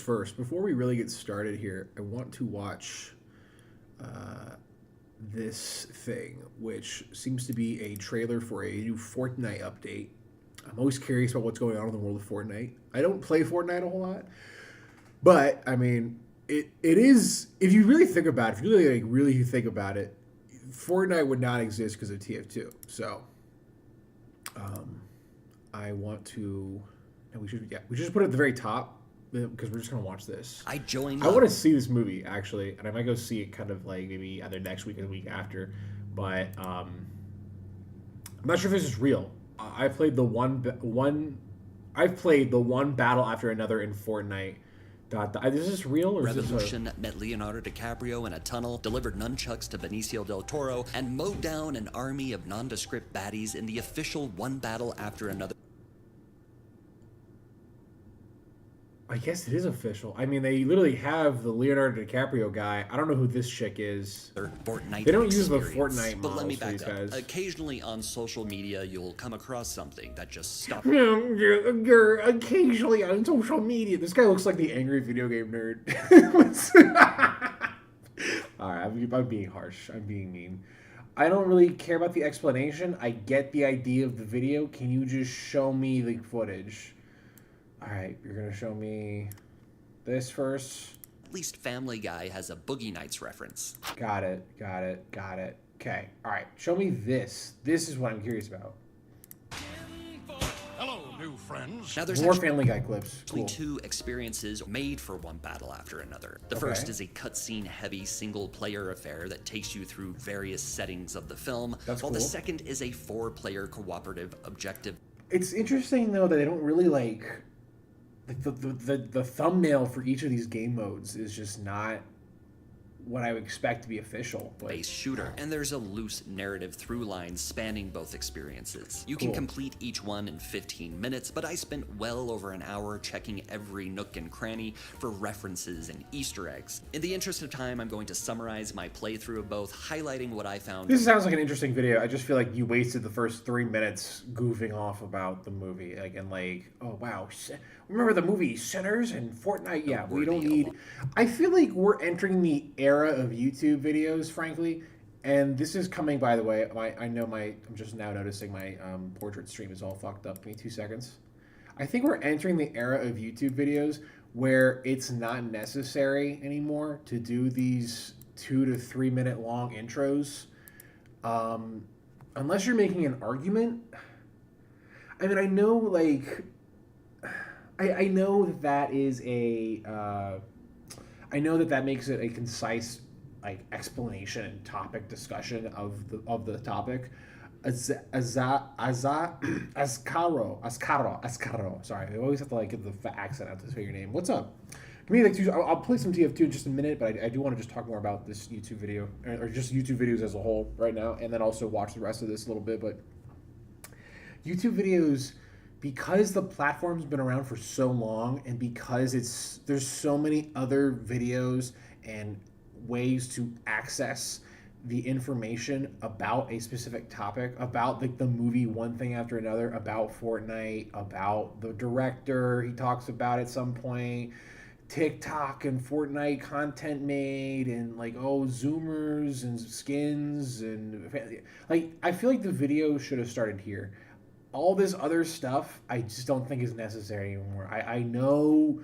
first. Before we really get started here, I want to watch this thing, which seems to be a trailer for a new Fortnite update. I'm always curious about what's going on in the world of Fortnite. I don't play Fortnite a whole lot, but I mean, it is. If you really think about it, if you really think about it, Fortnite would not exist because of TF2. So, I want to. And we should just put it at the very top because we're just gonna watch this. I want to see this movie actually, and I might go see it kind of like maybe either next week or the week after. But I'm not sure if this is real. I've played the one battle after another in Fortnite. Is this real or Revolution met Leonardo DiCaprio in a tunnel, delivered nunchucks to Benicio del Toro, and mowed down an army of nondescript baddies in the official one battle after another. I guess it is official. I mean, they literally have the Leonardo DiCaprio guy. I don't know who this chick is. Fortnite they don't use the Fortnite models. But let me for back these up. guys. Occasionally on social media, you'll come across something that just stops. You're occasionally on social media. This guy looks like the angry video game nerd. All right, I'm being harsh. I'm being mean. I don't really care about the explanation. I get the idea of the video. Can you just show me the footage? All right, you're going to show me this first. At least Family Guy has a Boogie Nights reference. Got it. Okay, all right, show me this. This is what I'm curious about. Hello, new friends. Now, there's more Family Guy clips. Cool. Two experiences made for one battle after another. The first is a cutscene-heavy single-player affair that takes you through various settings of the film, while the second is a four-player cooperative objective. It's interesting, though, that they don't really, like the thumbnail for each of these game modes is just not what I would expect to be official. Base shooter, and there's a loose narrative through line spanning both experiences. You can complete each one in 15 minutes, but I spent well over an hour checking every nook and cranny for references and Easter eggs. In the interest of time, I'm going to summarize my playthrough of both, highlighting what I found. This sounds like an interesting video. I just feel like you wasted the first 3 minutes goofing off about the movie, oh wow, remember the movie Sinners and Fortnite? Yeah, we don't need. I feel like we're entering the era of YouTube videos, frankly, and this is coming. By the way, I'm just now noticing my portrait stream is all fucked up. Give me 2 seconds. I think we're entering the era of YouTube videos where it's not necessary anymore to do these 2 to 3 minute long intros, unless you're making an argument. I mean, I know I know that is a. I know that makes it a concise explanation and topic discussion of the topic. Ascaro. Sorry, I always have to get the accent out to say your name. What's up? Give me I'll play some TF2 in just a minute, but I do want to just talk more about this YouTube video or just YouTube videos as a whole right now, and then also watch the rest of this a little bit. But YouTube videos, because the platform's been around for so long, and because there's so many other videos and ways to access the information about a specific topic, about the movie One Thing After Another, about Fortnite, about the director he talks about at some point, TikTok and Fortnite content made, and Zoomers and skins, and I feel like the video should have started here. All this other stuff, I just don't think is necessary anymore. I know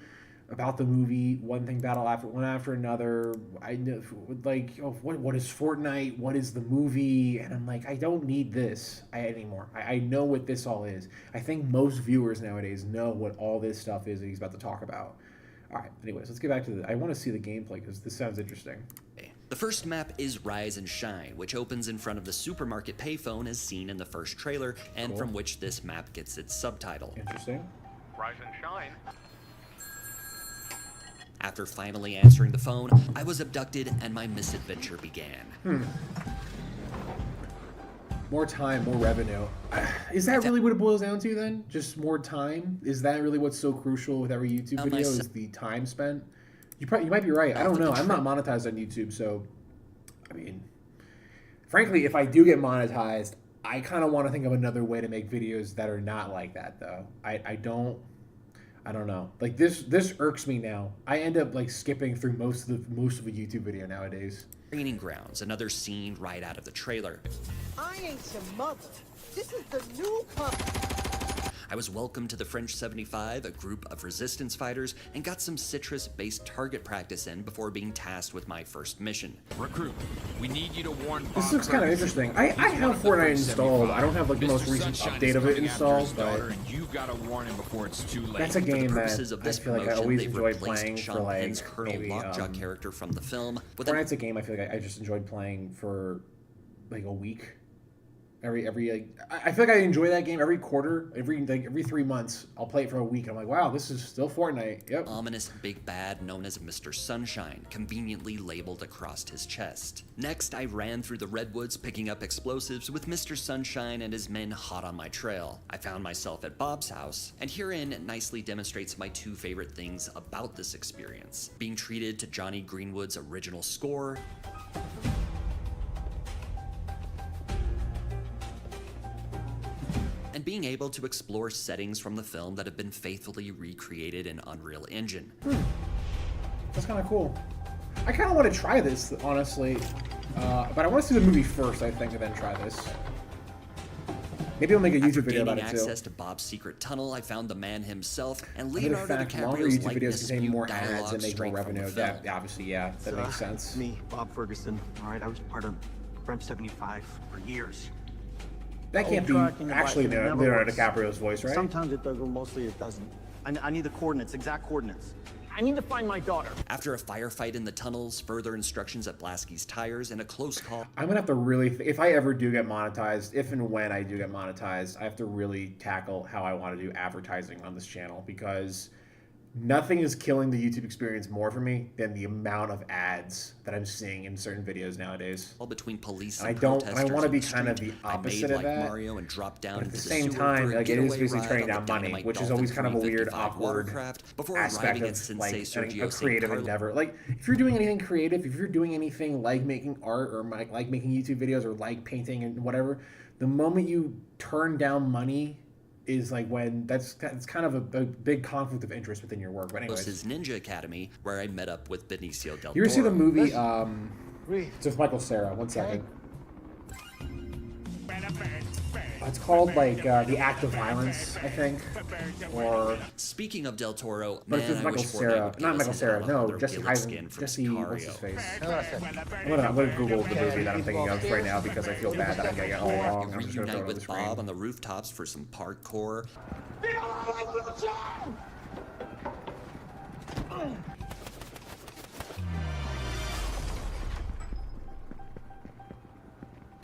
about the movie One Thing Battle After Another. I know what is Fortnite? What is the movie? And I'm I don't need this anymore. I know what this all is. I think most viewers nowadays know what all this stuff is that he's about to talk about. All right. Anyways, let's get back to I want to see the gameplay because this sounds interesting. The first map is Rise and Shine, which opens in front of the supermarket payphone as seen in the first trailer, and from which this map gets its subtitle. Interesting. Rise and Shine. After finally answering the phone, I was abducted and my misadventure began. More time, more revenue. Is that really what it boils down to then? Just more time? Is that really what's so crucial with every YouTube video is the time spent? You might be right. I don't know. I'm not monetized on YouTube, so I mean, frankly, if I do get monetized, I kind of want to think of another way to make videos that are not like that, though. I don't I don't know. Like this irks me now. I end up like skipping through most of a YouTube video nowadays. Training grounds, another scene right out of the trailer. I ain't your mother. This is the newcomer. I was welcomed to the French 75, a group of resistance fighters, and got some citrus-based target practice in before being tasked with my first mission. Recruit, we need you to warn Bob. This looks kind of interesting. I have Fortnite installed. I don't have like the most recent update of it installed, but you gotta warn him before it's too late. that's a game that Of I this feel like I promotion, always they've enjoyed replaced playing for Sean like Penn's Colonel maybe Lockjaw character from the film with Fortnite's a game I feel like I just enjoyed playing for like a week. Every like I feel like I enjoy that game every quarter, every 3 months. I'll play it for a week. And I'm like, wow, this is still Fortnite. Yep. ominous big bad known as Mr. Sunshine, conveniently labeled across his chest. Next, I ran through the redwoods picking up explosives with Mr. Sunshine and his men hot on my trail. I found myself at Bob's house, and herein nicely demonstrates my two favorite things about this experience: being treated to Johnny Greenwood's original score, and being able to explore settings from the film that have been faithfully recreated in Unreal Engine. That's kind of cool. I kind of want to try this, honestly, but I want to see the movie first, I think, and then try this. Maybe I'll make a After YouTube video gaining about it too. access to Bob's secret tunnel, I found the man himself and But in Leonardo fact, longer DiCaprio's YouTube videos likeness contain spewed more ads dialogue and make more straight from revenue. the film. That obviously, yeah, that makes sense. Me, Bob Ferguson. All right, I was part of French 75 for years. That can't be Tracking actually device, it never Leonardo works. DiCaprio's voice, right? Sometimes it does, but mostly it doesn't. I need the coordinates, exact coordinates. I need to find my daughter. After a firefight in the tunnels, further instructions at Blasky's tires, and a close call I'm gonna have to really, if I ever do get monetized, if and when I do get monetized, I have to really tackle how I want to do advertising on this channel, because nothing is killing the YouTube experience more for me than the amount of ads that I'm seeing in certain videos nowadays. between police And and I don't- protesters. I wanna on be the kind of street. the I opposite made of like that, Mario and dropped down But at into the the same sewer time, for a like, it is getaway basically ride trading on the down money, Dynamite which is Dolphin always kind of a weird, 355 awkward watercraft before aspect arriving at of Sensei like Sergio a creative St. endeavor. Like, if you're doing anything creative, if you're doing anything like making art or like making YouTube videos or like painting and whatever, the moment you turn down money is like when it's kind of a big conflict of interest within your work. But anyways, His Ninja Academy, where I met up with Benicio del Toro. you ever see the movie? Reed. It's with Michael Cera. One second. It's called like The Act of Violence, I think, or. Speaking of Del Toro, But man, it's with I Michael wish Fortnite Cera. would give Not us Michael his Cera. No, Alejandro Jesse Gillis Heisen. skin from Jesse, what's his Sicario. face? I'm gonna Google the movie that I'm thinking of right now because I feel bad that I'm getting it all wrong. I'm just gonna throw Reunite it on the with screen. Bob on the rooftops for some parkour.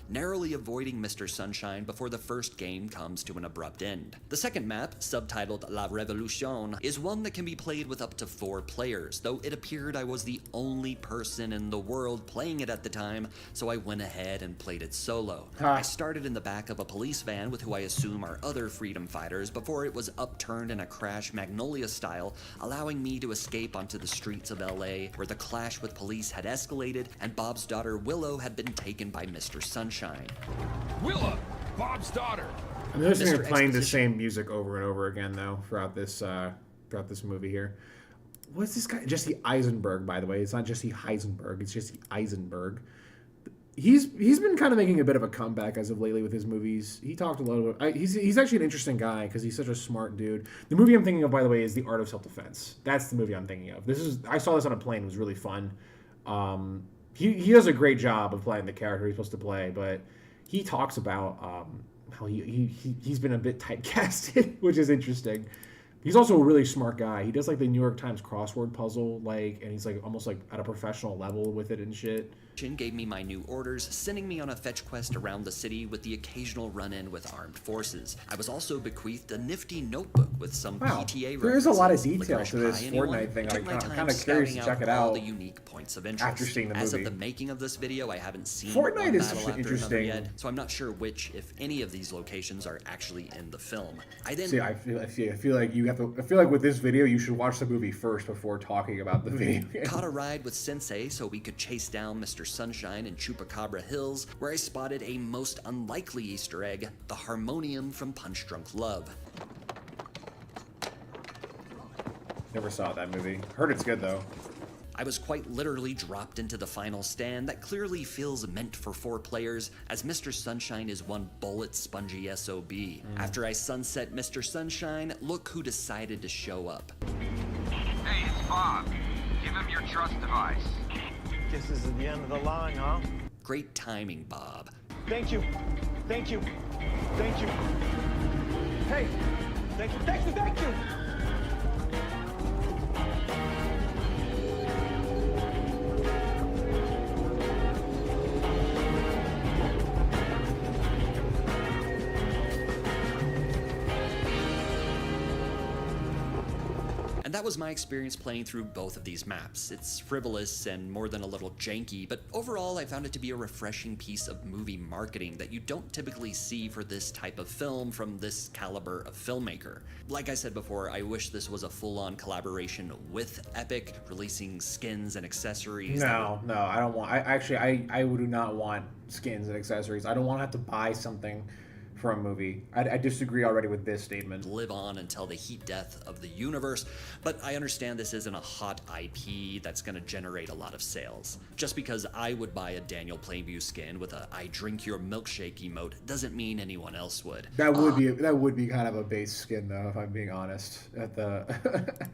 Narrowly avoiding Mr. Sunshine before the first game comes to an abrupt end. The second map, subtitled La Revolution, is one that can be played with up to 4 players, though it appeared I was the only person in the world playing it at the time, so I went ahead and played it solo. I started in the back of a police van with who I assume are other freedom fighters before it was upturned in a crash Magnolia style, allowing me to escape onto the streets of LA, where the clash with police had escalated and Bob's daughter Willow had been taken by Mr. Sunshine. Willa, Bob's daughter. I'm noticing Mr. they're playing the Exposition. same music over and over again though throughout this movie here. What's this guy? Jesse Eisenberg, by the way. It's not Jesse Heisenberg. It's Jesse Eisenberg. He's been kind of making a bit of a comeback as of lately with his movies. He talked a little bit. He's actually an interesting guy because he's such a smart dude. The movie I'm thinking of, by the way, is The Art of Self-Defense. That's the movie I'm thinking of. I saw this on a plane. It was really fun. He does a great job of playing the character he's supposed to play, but he talks about how he's been a bit typecasted, which is interesting. He's also a really smart guy. He does like the New York Times crossword puzzle, and he's like almost like at a professional level with it and shit. Gave me my new orders, sending me on a fetch quest around the city with the occasional run-in with armed forces. I was also bequeathed a nifty notebook with some Wow, PTA there is a lot of references. detail Licorice to this pie, anyone? Fortnite thing. I took I'm my time kind of curious to scouting check it all out the unique points of interest. after seeing the As of movie. the making of this video, I haven't seen Fortnite one is battle such an after another interesting- yet, so I'm not sure which, if any, of these locations are actually in the film. I then See, I feel like you have to. I feel like with this video, you should watch the movie first before talking about the video. caught a ride with Sensei so we could chase down Mr. Sunshine in Chupacabra Hills, where I spotted a most unlikely Easter egg, the harmonium from Punch Drunk Love. Never saw that movie. Heard it's good though. I was quite literally dropped into the final stand that clearly feels meant for 4 players, as Mr. Sunshine is one bullet spongy SOB. After I sunset Mr. Sunshine, look who decided to show up. Hey, it's Bob. Give him your trust device. Guess this is the end of the line, huh? Great timing, Bob. Thank you. Thank you. Thank you. Hey! Thank you. Thank you. Thank you. And that was my experience playing through both of these maps. It's frivolous and more than a little janky, but overall I found it to be a refreshing piece of movie marketing that you don't typically see for this type of film from this caliber of filmmaker. Like I said before, I wish this was a full-on collaboration with Epic, releasing skins and accessories. No, I don't want. I do not want skins and accessories. I don't want to have to buy something for a movie. I disagree already with this statement. Live on until the heat death of the universe, but I understand this isn't a hot IP that's going to generate a lot of sales. Just because I would buy a Daniel Plainview skin with a "I drink your milkshake" emote doesn't mean anyone else would. That would be kind of a base skin though, if I'm being honest. At the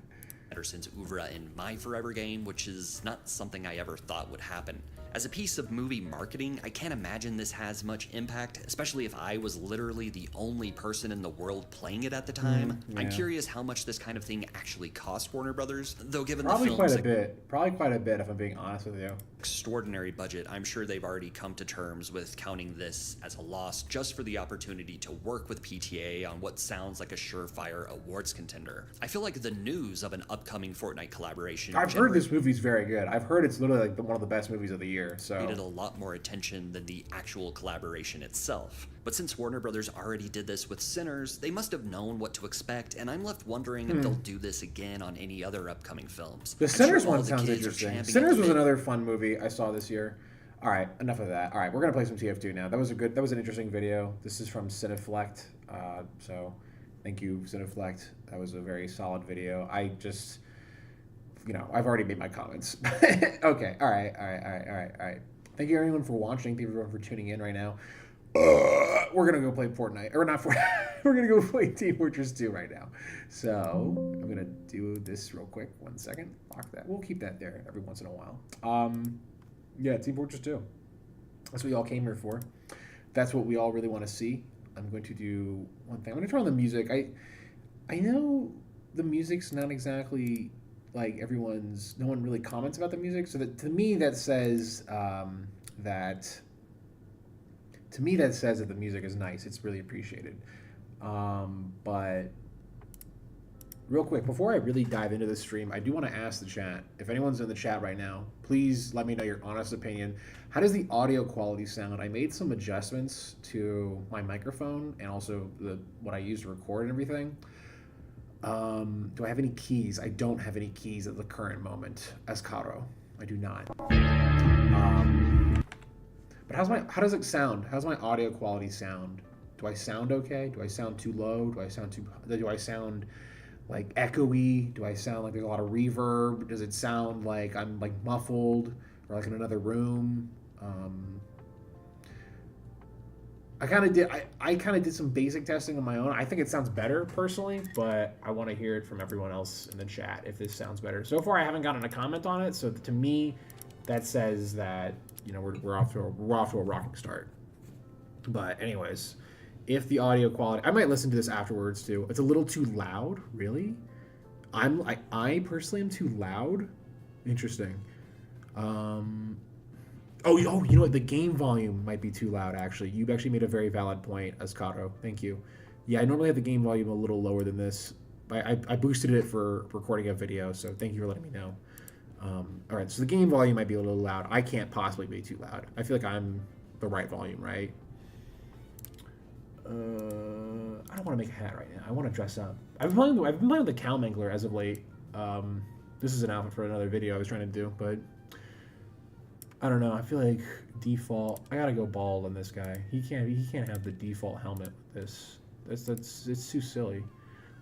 Anderson's oeuvre in my forever game, which is not something I ever thought would happen. As a piece of movie marketing, I can't imagine this has much impact, especially if I was literally the only person in the world playing it at the time. Yeah. I'm curious how much this kind of thing actually cost Warner Brothers, though given probably the film's probably quite a bit if I'm being honest with you. extraordinary budget, I'm sure they've already come to terms with counting this as a loss just for the opportunity to work with PTA on what sounds like a surefire awards contender. I feel like the news of an upcoming Fortnite collaboration I've heard this movie's very good. I've heard it's literally like one of the best movies of the year. So needed a lot more attention than the actual collaboration itself. But since Warner Brothers already did this with Sinners, they must have known what to expect, and I'm left wondering if they'll do this again on any other upcoming films. The I'm Sinners sure all one the sounds kids are interesting. champing Sinners at the was bit. another fun movie I saw this year. All right, enough of that. All right, we're gonna play some TF2 now. That was an interesting video. This is from Cineflect. So thank you, Cineflect. That was a very solid video. I just, I've already made my comments. Okay. All right. Thank you everyone for watching. Thank you everyone for tuning in right now. We're gonna go play Fortnite, or not Fortnite. We're gonna go play Team Fortress 2 right now. So I'm gonna do this real quick. 1 second. Lock that. We'll keep that there every once in a while. Yeah, Team Fortress 2. That's what y'all came here for. That's what we all really want to see. I'm going to do one thing. I'm gonna turn on the music. I know the music's not exactly like everyone's. No one really comments about the music. So that to me that says that the music is nice. It's really appreciated. But real quick, before I really dive into this stream, I do want to ask the chat, if anyone's in the chat right now, please let me know your honest opinion. How does the audio quality sound? I made some adjustments to my microphone and also what I use to record and everything. Do I have any keys? I don't have any keys at the current moment. Escaro. I do not. But how does it sound? How's my audio quality sound? Do I sound okay? Do I sound too low? Do I sound like echoey? Do I sound like there's a lot of reverb? Does it sound like I'm like muffled or like in another room? I kind of did some basic testing on my own. I think it sounds better personally, but I want to hear it from everyone else in the chat if this sounds better. So far, I haven't gotten a comment on it, so to me, that says that we're off to a rocking start. But anyways, if the audio quality, I might listen to this afterwards too. It's a little too loud, really. I personally am too loud. Interesting. Oh, you know what? The game volume might be too loud, actually. You've actually made a very valid point, Escaro. Thank you. Yeah, I normally have the game volume a little lower than this. I boosted it for recording a video, so thank you for letting me know. All right, so the game volume might be a little loud. I can't possibly be too loud. I feel like I'm the right volume, right? I don't want to make a hat right now. I want to dress up. I've been playing with the Cow Mangler as of late. This is an outfit for another video I was trying to do, but I don't know. I feel like default. I gotta go bald on this guy. He can't have the default helmet with this. It's too silly.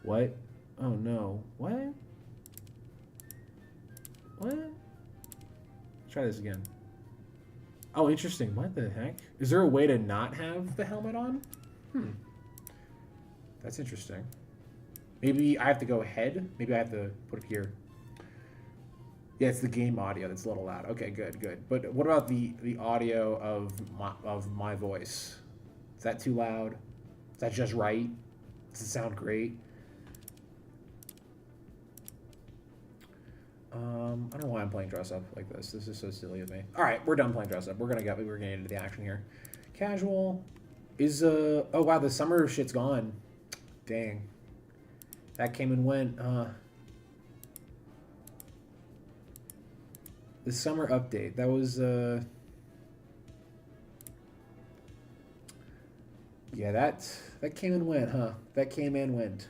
What? Oh no. What? Let's try this again. Oh, interesting. What the heck? Is there a way to not have the helmet on? That's interesting. Maybe I have to go ahead. Maybe I have to put it here. Yeah, it's the game audio that's a little loud. Okay, good, good. But what about the audio of my voice? Is that too loud? Is that just right? Does it sound great? I don't know why I'm playing dress up like this. This is so silly of me. All right, we're done playing dress up. We're getting into the action here. Casual is oh wow, the summer shit's gone. Dang. That came and went. The summer update. That was yeah, that came and went, huh? That came and went.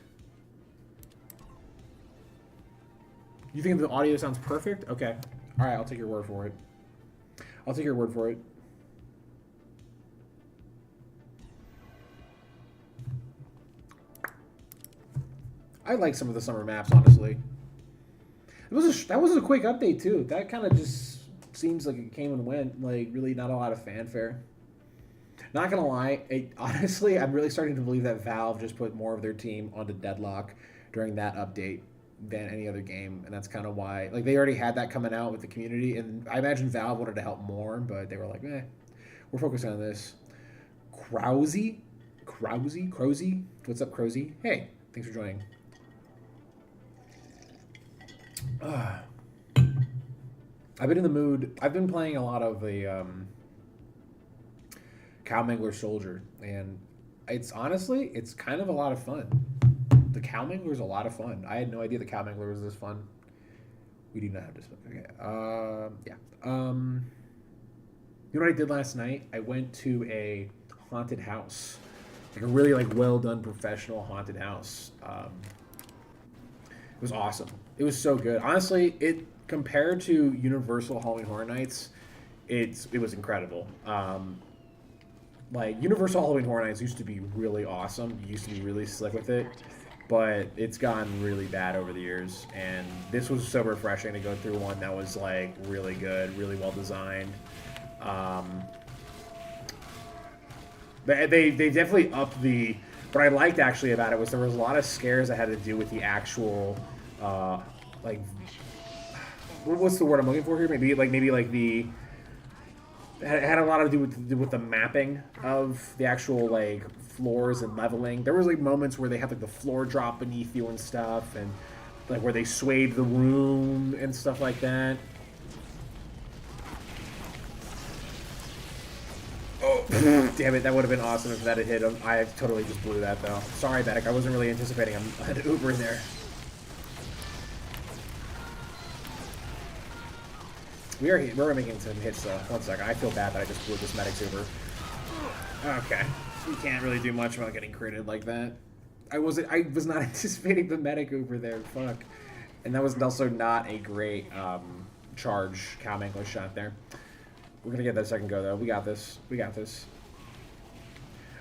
You think the audio sounds perfect? Okay. All right, I'll take your word for it. I'll take your word for it. I like some of the summer maps, honestly. That was a quick update too. That kind of just seems like it came and went. Like really, not a lot of fanfare. Not gonna lie, honestly, I'm really starting to believe that Valve just put more of their team onto Deadlock during that update than any other game, and that's kind of why. Like they already had that coming out with the community, and I imagine Valve wanted to help more, but they were like, we're focusing on this. Crowsy, what's up, Crowsy? Hey, thanks for joining. I've been in the mood. I've been playing a lot of the Cow Mangler Soldier, and it's honestly, it's kind of a lot of fun. The Cow Mangler is a lot of fun. I had no idea the Cow Mangler was this fun. We do not have to smoke. Okay. Yeah. You know what I did last night? I went to a haunted house, like a really well done professional haunted house. It was awesome. It was so good. Honestly, it compared to Universal Halloween Horror Nights, it was incredible. Like Universal Halloween Horror Nights used to be really awesome. You used to be really slick with it, but it's gotten really bad over the years. And this was so refreshing to go through one that was like really good, really well designed. They definitely upped the. What I liked actually about it was there was a lot of scares that had to do with the actual, like, what's the word I'm looking for here? Maybe the. It had a lot to do with the mapping of the actual like floors and leveling. There was like moments where they had like the floor drop beneath you and stuff, and like where they swayed the room and stuff like that. Oh, damn it! That would have been awesome if that had hit him. I totally just blew that though. Sorry, Medic. I wasn't really anticipating an Uber in there. We're making some hits though. 1 second. I feel bad that I just blew this Medic's Uber. Okay. You can't really do much about getting critted like that. I was not anticipating the Medic Uber there. Fuck. And that was also not a great charge Cow Mangler shot there. We're gonna get that second go though. We got this. We got this.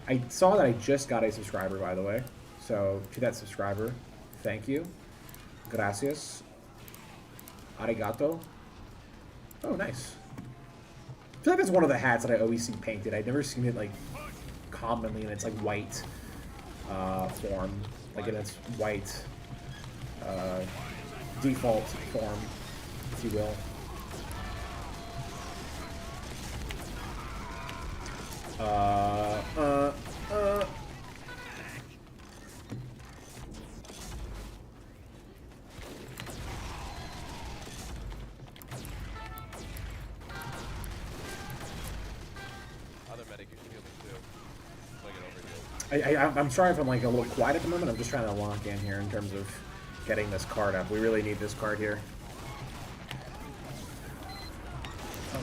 I saw that I just got a subscriber, by the way. So to that subscriber, thank you. Gracias. Arigato. Oh, nice. I feel like that's one of the hats that I always see painted. I've never seen it like commonly in its like white form, like in its white default form, if you will. I'm sorry if I'm like a little quiet at the moment. I'm just trying to lock in here in terms of getting this card up. We really need this card here.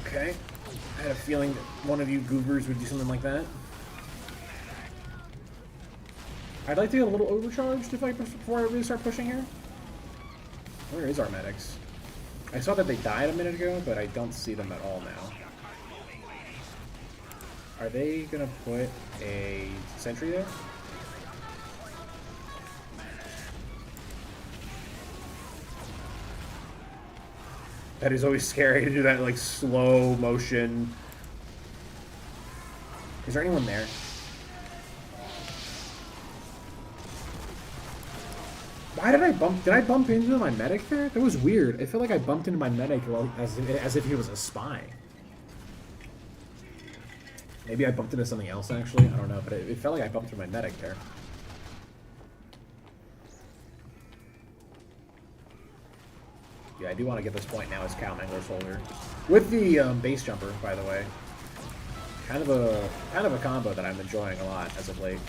Okay. I had a feeling that one of you goobers would do something like that. I'd like to get a little overcharged before I really start pushing here. Where is our medics? I saw that they died a minute ago, but I don't see them at all now. Are they gonna put a sentry there? That is always scary to do that, like, slow motion. Is there anyone there? Why did I bump into my medic there? That was weird. I feel like I bumped into my medic as if he was a spy. Maybe I bumped into something else, actually. I don't know, but it felt like I bumped into my medic there. Yeah, I do want to get this point now as Cal Mangler Soldier. With the base jumper, by the way. Kind of a combo that I'm enjoying a lot as of late.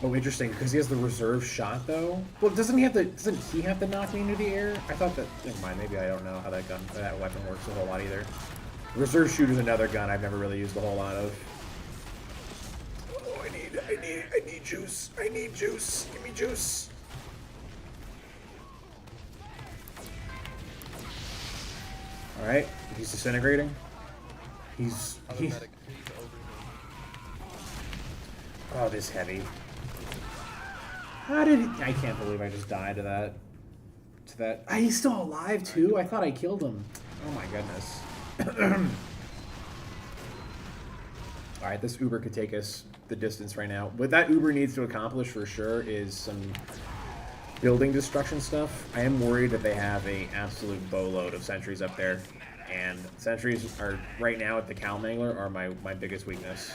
Oh, interesting, because he has the reserve shot, though. Well, doesn't he have to knock me into the air? I thought that... Never mind, maybe I don't know how that weapon works a whole lot either. Reserve shooter's another gun I've never really used a whole lot of. Oh, I need juice. I need juice. Give me juice. Alright, he's disintegrating. He's... Oh, this heavy. How did he... I can't believe I just died to that. He's still alive, too? I thought I killed him. Oh, my goodness. Alright, this Uber could take us the distance right now. What that Uber needs to accomplish, for sure, is some building destruction stuff. I am worried that they have a absolute boatload of sentries up there. And sentries are, right now, at the Cal Mangler, are my biggest weakness.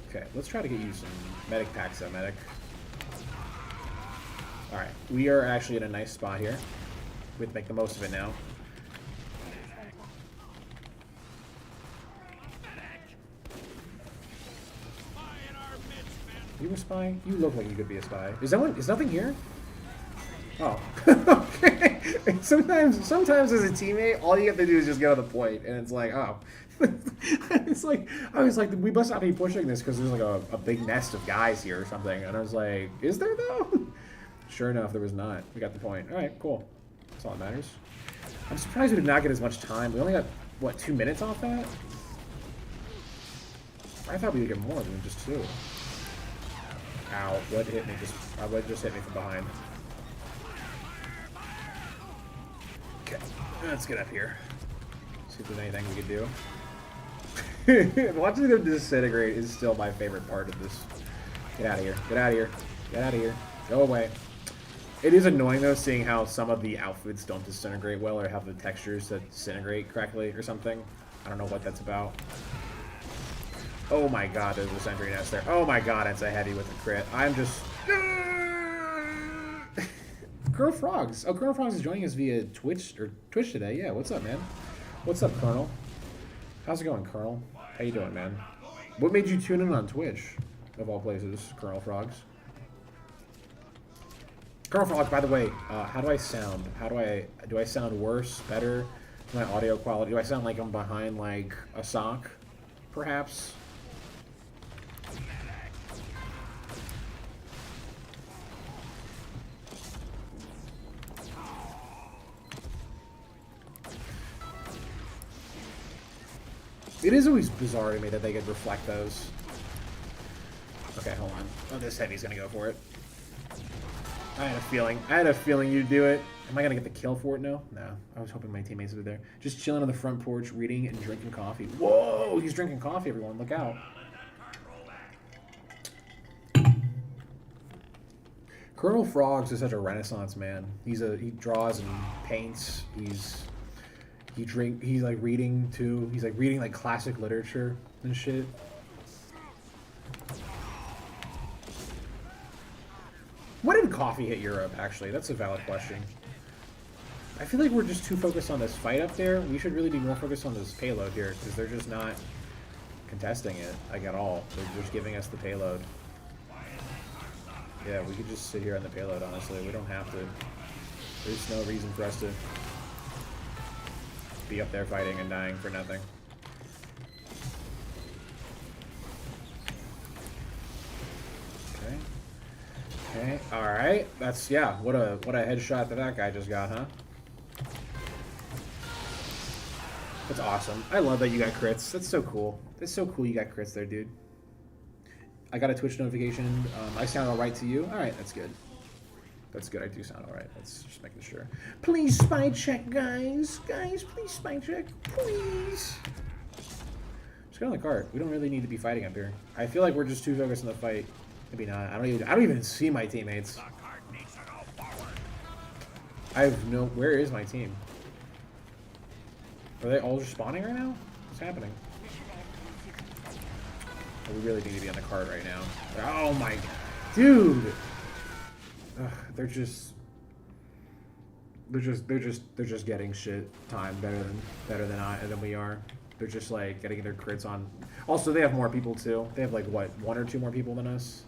Okay, let's try to get you some medic packs though, medic. Alright, we are actually in a nice spot here. We have to make the most of it now. You a spy? You look like you could be a spy. Is nothing here? Oh. Okay. Sometimes as a teammate, all you have to do is just get on the point, and it's like, oh. It's like, I was like, we must not be pushing this because there's like a big nest of guys here or something. And I was like, is there though? Sure enough, there was not. We got the point. All right, cool. That's all that matters. I'm surprised we did not get as much time. We only got, what, 2 minutes off that? I thought we would get more than just 2. Ow, what hit me? What just hit me from behind? Okay, let's get up here. See if there's anything we could do. Watching them disintegrate is still my favorite part of this. Get out of here. Get out of here. Get out of here. Go away. It is annoying, though, seeing how some of the outfits don't disintegrate well or have the textures that disintegrate correctly or something. I don't know what that's about. Oh my god, there's a sentry nest there. Oh my god, it's a heavy with a crit. I'm just... Colonel Frogs. Oh, Colonel Frogs is joining us via Twitch today. Yeah, what's up, man? What's up, Colonel? How's it going, Colonel? How you doing, man? What made you tune in on Twitch, of all places, Colonel Frogs? Colonel Frogs, by the way, how do I sound? Do I sound worse, better? My audio quality? Do I sound like I'm behind, like, a sock, perhaps? It is always bizarre to me that they could reflect those. Okay, hold on. Oh, this heavy's gonna go for it. I had a feeling you'd do it. Am I gonna get the kill for it? No? No. I was hoping my teammates would be there. Just chilling on the front porch, reading and drinking coffee. Whoa! He's drinking coffee, everyone. Look out. Colonel Frogs is such a renaissance man. He draws and paints. He's like reading too. He's like reading like classic literature and shit. When did coffee hit Europe, actually? That's a valid question. I feel like we're just too focused on this fight up there. We should really be more focused on this payload here, because they're just not contesting it, like, at all. They're just giving us the payload. Yeah, we could just sit here on the payload, honestly. We don't have to. There's no reason for us to be up there fighting and dying for nothing. Okay. Okay, alright. That's, yeah, what a headshot that guy just got, huh? That's awesome. I love that you got crits. That's so cool. That's so cool you got crits there, dude. I got a Twitch notification. I sound all right to you. All right, that's good. That's good. I do sound all right. Let's just making sure. Please spy check, guys. Guys, please spy check. Please. Just get on the cart. We don't really need to be fighting up here. I feel like we're just too focused on the fight. Maybe not. I don't even see my teammates. I have no. Where is my team? Are they all just spawning right now? What's happening? Oh, we really need to be on the card right now. Oh my, dude! Ugh, they're just getting shit time better than we are. They're just like getting their crits on. Also, they have more people too. They have like what, 1 or 2 more people than us.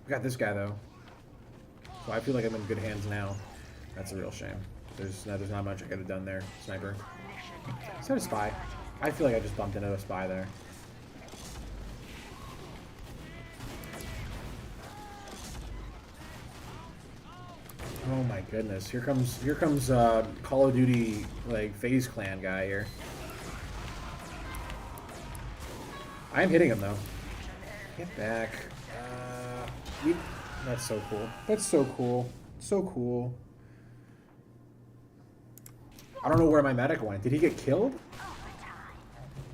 We got this guy though, so I feel like I'm in good hands now. That's a real shame. There's not much I could have done there. Sniper. Is that a spy? I feel like I just bumped into a spy there. Oh my goodness! Here comes Call of Duty like FaZe Clan guy here. I am hitting him though. Get back. That's so cool. That's so cool. So cool. I don't know where my medic went. Did he get killed?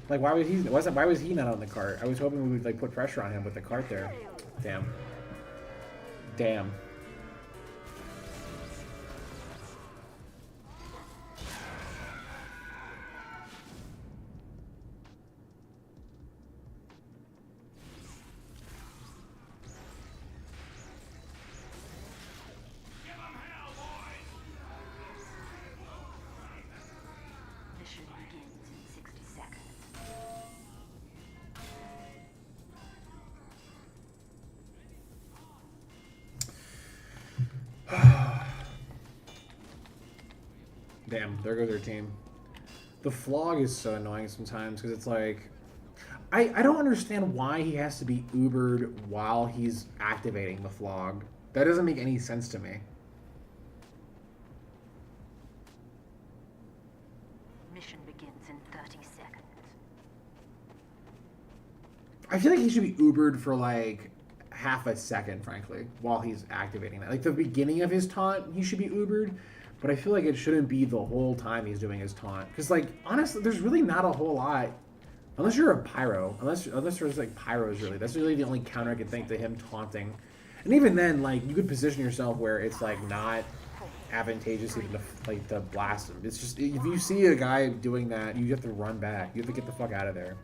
Like, why was he not on the cart? I was hoping we would like put pressure on him with the cart there. Damn. Damn. Damn, there goes their team. The flog is so annoying sometimes because it's like, I don't understand why he has to be Ubered while he's activating the flog. That doesn't make any sense to me. Mission begins in 30 seconds. I feel like he should be Ubered for like half a second, frankly, while he's activating that. Like the beginning of his taunt, he should be Ubered. But I feel like it shouldn't be the whole time he's doing his taunt. Because, like, honestly, there's really not a whole lot. Unless you're a pyro. Unless there's, like, pyros, really. That's really the only counter I can think to him taunting. And even then, like, you could position yourself where it's, like, not advantageous even to blast him. It's just, if you see a guy doing that, you have to run back. You have to get the fuck out of there.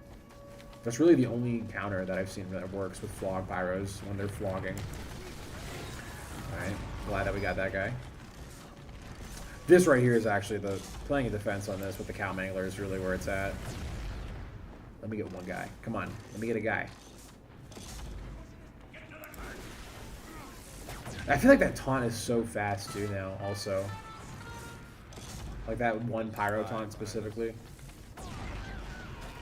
That's really the only counter that I've seen that works with flog pyros when they're flogging. Alright, glad that we got that guy. This right here is actually playing a defense on this with the cow mangler is really where it's at. Let me get one guy. Come on, let me get a guy. I feel like that taunt is so fast too now also. Like that one pyro taunt specifically.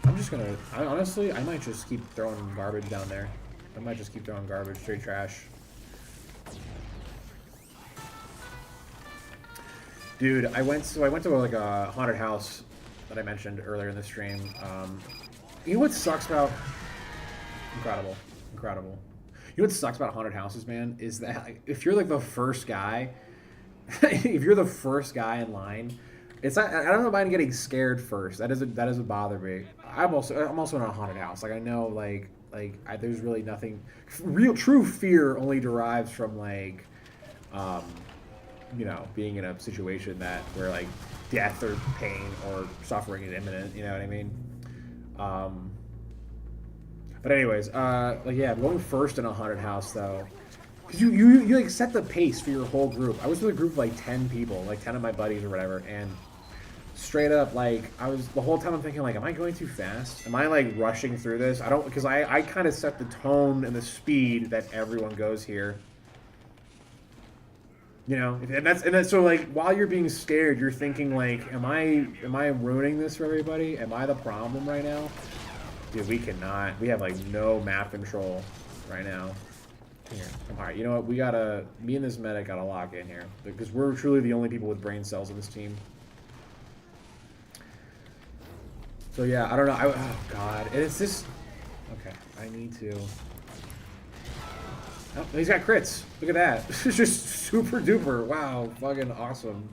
I'm just gonna, honestly, I might just keep throwing garbage down there. I might just keep throwing garbage, straight trash. Dude, I went to like a haunted house that I mentioned earlier in the stream. You know what sucks about incredible. You know what sucks about haunted houses, man, is that like, if you're like the first guy, if you're the first guy in line, it's not, I don't mind getting scared first. That doesn't bother me. I'm also in a haunted house. Like I know there's really nothing. True fear only derives from like. You know, being in a situation where like death or pain or suffering is imminent, you know what I mean? But anyways, like yeah, going first in a haunted house though, because you like set the pace for your whole group. I was with a group of like 10 people, like 10 of my buddies or whatever, and straight up like the whole time I'm thinking like, am I going too fast? Am I like rushing through this? Because I kind of set the tone and the speed that everyone goes here. You know, and that's so like while you're being scared, you're thinking like, am I ruining this for everybody? Am I the problem right now? Dude, we cannot. We have like no map control right now. Here, all right. You know what? Me and this medic gotta lock in here because we're truly the only people with brain cells on this team. So yeah, I don't know. Oh god, it's just okay. I need to. Oh, he's got crits. Look at that. It's just super duper. Wow, fucking awesome.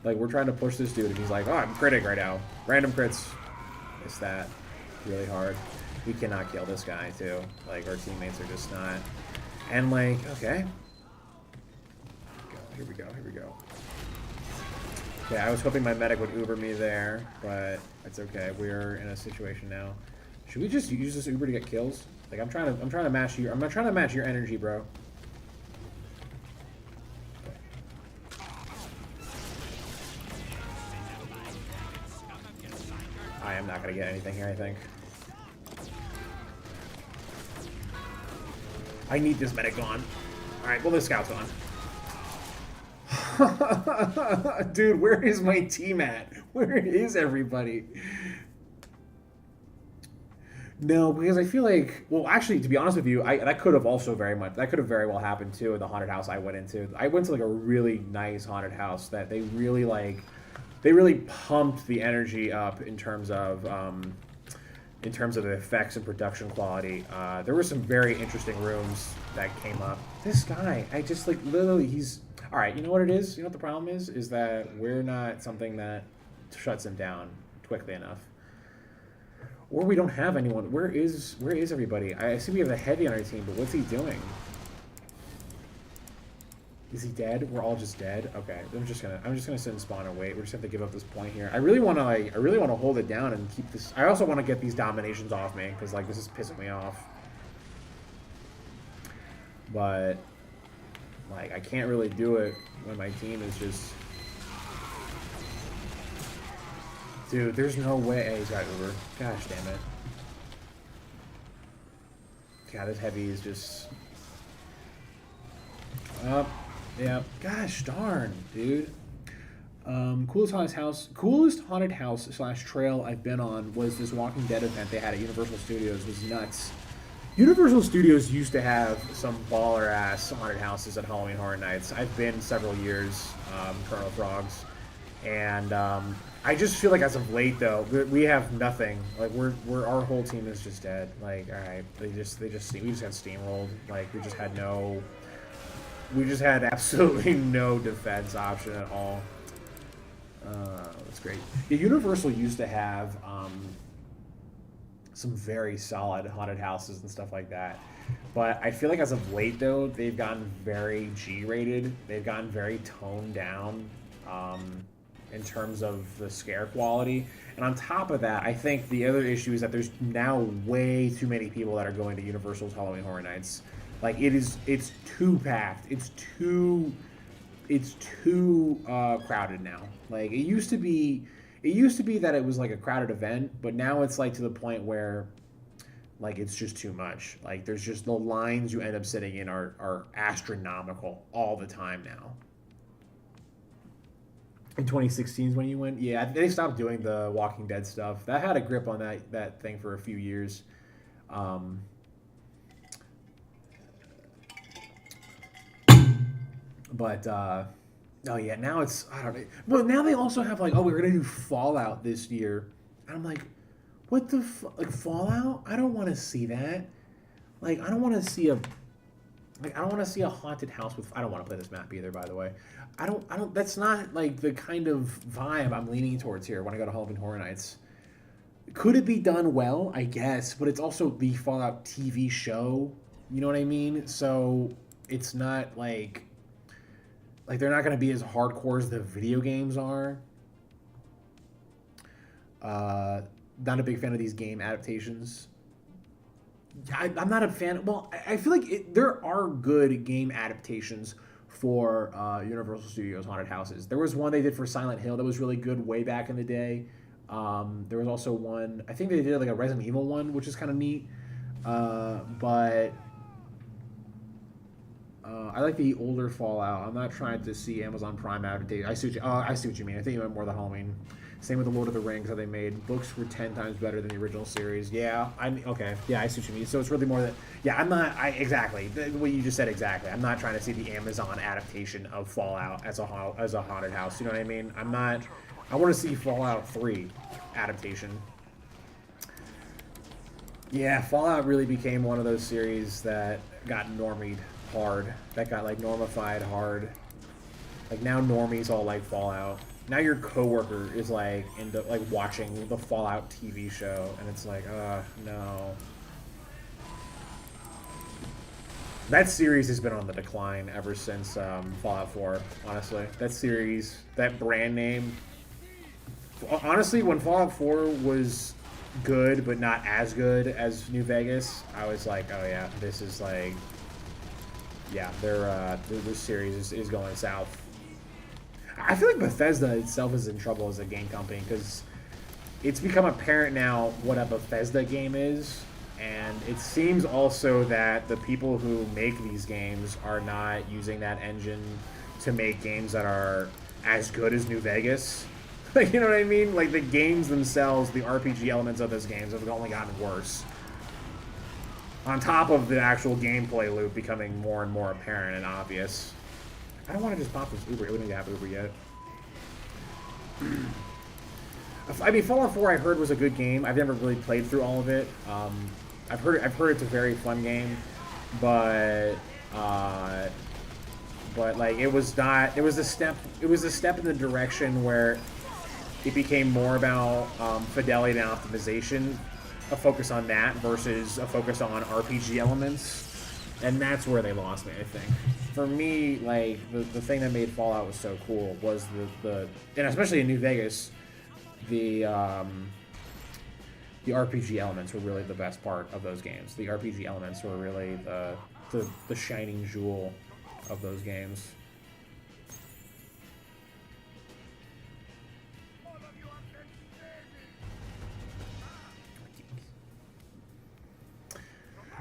Like we're trying to push this dude, and he's like, "Oh, I'm critting right now. Random crits." It's that really hard. We cannot kill this guy too. Like our teammates are just not. And like, okay. Here we go. Here we go. Okay, I was hoping my medic would Uber me there, but it's okay. We're in a situation now. Should we just use this Uber to get kills? Like I'm trying to match your energy, bro. I am not gonna get anything here, I think. I need this medic gone. Alright, well, this scout's gone. Dude, where is my team at? Where is everybody? No, because I feel like, well, actually, to be honest with you, that could have very well happened too in the haunted house I went into. I went to like a really nice haunted house that they really pumped the energy up in terms of the effects and production quality. There were some very interesting rooms that came up. This guy, I just like literally, he's all right. You know what it is? You know what the problem is that we're not something that shuts him down quickly enough. Or we don't have anyone. Where is everybody? I see we have a heavy on our team, but what's he doing? Is he dead? We're all just dead. Okay, I'm just gonna sit and spawn and wait. We're just gonna have to give up this point here. I really want to hold it down and keep this. I also want to get these dominations off me because like this is pissing me off. But like I can't really do it when my team is just. Dude, there's no way. Hey, he's got Uber. Gosh damn it. God, this heavy is just. Yeah. Gosh darn, dude. Coolest haunted house / trail I've been on was this Walking Dead event they had at Universal Studios. It was nuts. Universal Studios used to have some baller ass haunted houses at Halloween Horror Nights. I've been several years, Colonel Frogs, and I just feel like as of late though we have nothing. Like our whole team is just dead. Like all right, we just got steamrolled. Like we just had absolutely no defense option at all. That's great. Yeah, Universal used to have some very solid haunted houses and stuff like that. But I feel like as of late, though, they've gotten very G-rated. They've gotten very toned down in terms of the scare quality. And on top of that, I think the other issue is that there's now way too many people that are going to Universal's Halloween Horror Nights. Like it's too packed. It's too crowded now. Like it used to be that it was like a crowded event, but now it's like to the point where like it's just too much. Like there's just the lines you end up sitting in are astronomical all the time now. In 2016 is when you went? Yeah, they stopped doing the Walking Dead stuff. That had a grip on that thing for a few years. But oh yeah, now it's I don't know. Well, now they also have like, oh, we're gonna do Fallout this year, and I'm like, what the like Fallout? I don't want to see that. Like I don't want to see a haunted house with. I don't want to play this map either, by the way. I don't. That's not like the kind of vibe I'm leaning towards here when I go to Halloween Horror Nights. Could it be done well? I guess, but it's also the Fallout TV show. You know what I mean? So it's not like they're not going to be as hardcore as the video games are. Not a big fan of these game adaptations. I'm not a fan. Well, I feel like there are good game adaptations for Universal Studios haunted houses. There was one they did for Silent Hill that was really good way back in the day. There was also one, I think they did like a Resident Evil one, which is kind of neat. But I like the older Fallout. I'm not trying to see Amazon Prime adaptation. I see what you mean. I think you meant more the Halloween. Same with the Lord of the Rings that they made. Books were 10 times better than the original series. Yeah, okay. Yeah, I see what you mean. So it's really more that. Yeah, exactly what you just said exactly. I'm not trying to see the Amazon adaptation of Fallout as a haunted house. You know what I mean? I want to see Fallout 3 adaptation. Yeah, Fallout really became one of those series that got normied hard. That got like normified hard. Like now normies all like Fallout. Now your coworker is like into like watching the Fallout TV show, and it's like, no. That series has been on the decline ever since Fallout 4, honestly. That series, that brand name. Honestly, when Fallout 4 was good, but not as good as New Vegas, I was like, oh yeah, this is like, yeah, this series is going south. I feel like Bethesda itself is in trouble as a game company, because it's become apparent now what a Bethesda game is. And it seems also that the people who make these games are not using that engine to make games that are as good as New Vegas. Like, you know what I mean? Like, the games themselves, the RPG elements of those games have only gotten worse. On top of the actual gameplay loop becoming more and more apparent and obvious. I don't want to just pop this Uber. We don't even have Uber yet. I mean, Fallout 4 I heard was a good game. I've never really played through all of it. I've heard it's a very fun game, but like it was not. It was a step in the direction where it became more about fidelity and optimization, a focus on that versus a focus on RPG elements, and that's where they lost me, I think. For me, like the thing that made Fallout was so cool was the and especially in New Vegas, the RPG elements were really the best part of those games. The RPG elements were really the shining jewel of those games.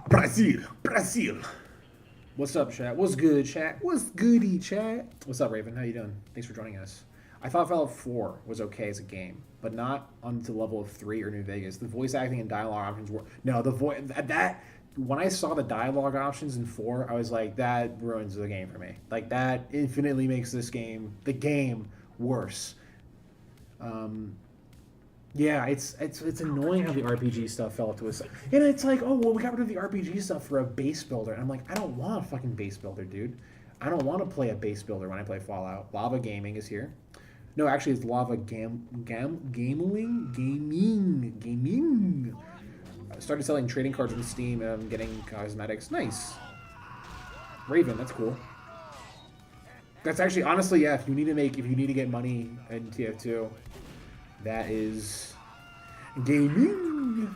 Brazil. What's up, chat? What's good, chat? What's goody, chat? What's up, Raven? How you doing? Thanks for joining us. I thought Fallout 4 was okay as a game, but not on to the level of 3 or New Vegas. The voice acting and dialogue options were that when I saw the dialogue options in 4, I was like, that ruins the game for me. Like, that infinitely makes the game worse. Yeah, it's annoying how the RPG stuff fell to us. And it's like, oh, well, we got rid of the RPG stuff for a base builder. And I'm like, I don't want a fucking base builder, dude. I don't want to play a base builder when I play Fallout. Lava Gaming is here. No, actually, it's Lava Gaming. I started selling trading cards on Steam and I'm getting cosmetics. Nice. Raven, that's cool. That's actually, honestly, yeah, if you need to get money in TF2, that is gaming.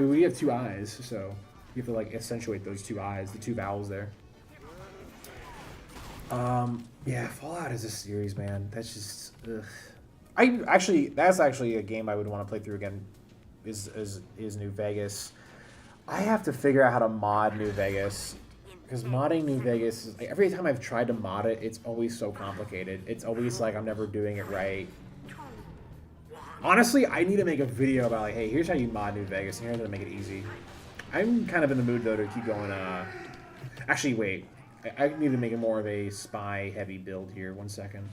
We have 2 eyes, so you have to like accentuate those 2 eyes, the 2 vowels there. Yeah, Fallout is a series, man. That's just, ugh. That's actually a game I would want to play through again. Is New Vegas. I have to figure out how to mod New Vegas, because modding New Vegas is like, every time I've tried to mod it, it's always so complicated. It's always like I'm never doing it right. Honestly, I need to make a video about like, hey, here's how you mod New Vegas, and here's how to make it easy. I'm kind of in the mood though to keep going. Actually, wait. I need to make it more of a spy-heavy build here. 1 second.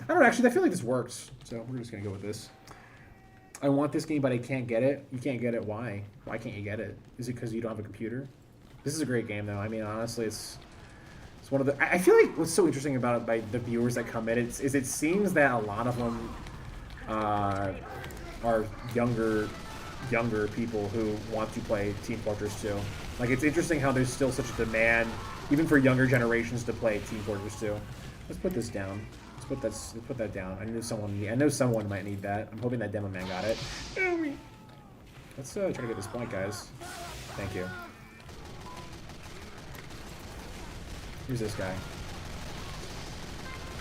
I don't know, actually, I feel like this works, so we're just gonna go with this. I want this game, but I can't get it. You can't get it. Why? Why can't you get it? Is it because you don't have a computer? This is a great game, though. I mean, honestly, it's one of the. I feel like what's so interesting about it by the viewers that come in is it seems that a lot of them are younger people who want to play Team Fortress 2. Like, it's interesting how there's still such a demand, even for younger generations, to play Team Fortress 2. Let's put this down. Let's put that down. I know someone might need that. I'm hoping that demo man got it. Let's try to get this point, guys. Thank you. Who's this guy?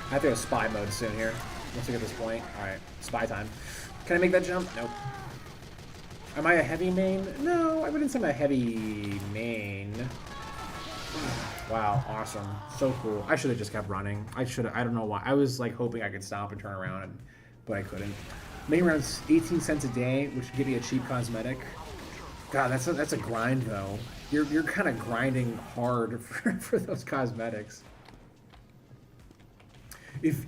I have to go spy mode soon here. Once I get this point. Alright, spy time. Can I make that jump? Nope. Am I a heavy main? No, I wouldn't say I'm a heavy main. Wow, awesome. So cool. I should have just kept running. I don't know why. I was like hoping I could stop and turn around, but I couldn't. Making around 18 cents a day, which would give me a cheap cosmetic. God, that's a grind though. You're kind of grinding hard for those cosmetics. If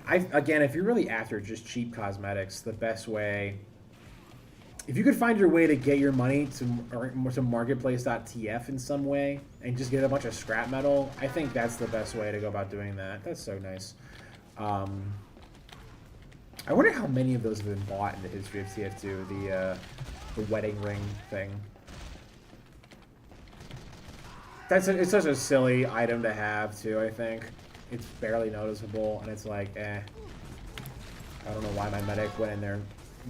you're really after just cheap cosmetics, the best way if you could find your way to get your money to marketplace.tf in some way and just get a bunch of scrap metal, I think that's the best way to go about doing that. That's so nice. I wonder how many of those have been bought in the history of TF2, the wedding ring thing. It's such a silly item to have, too, I think. It's barely noticeable, and it's like, eh. I don't know why my medic went in there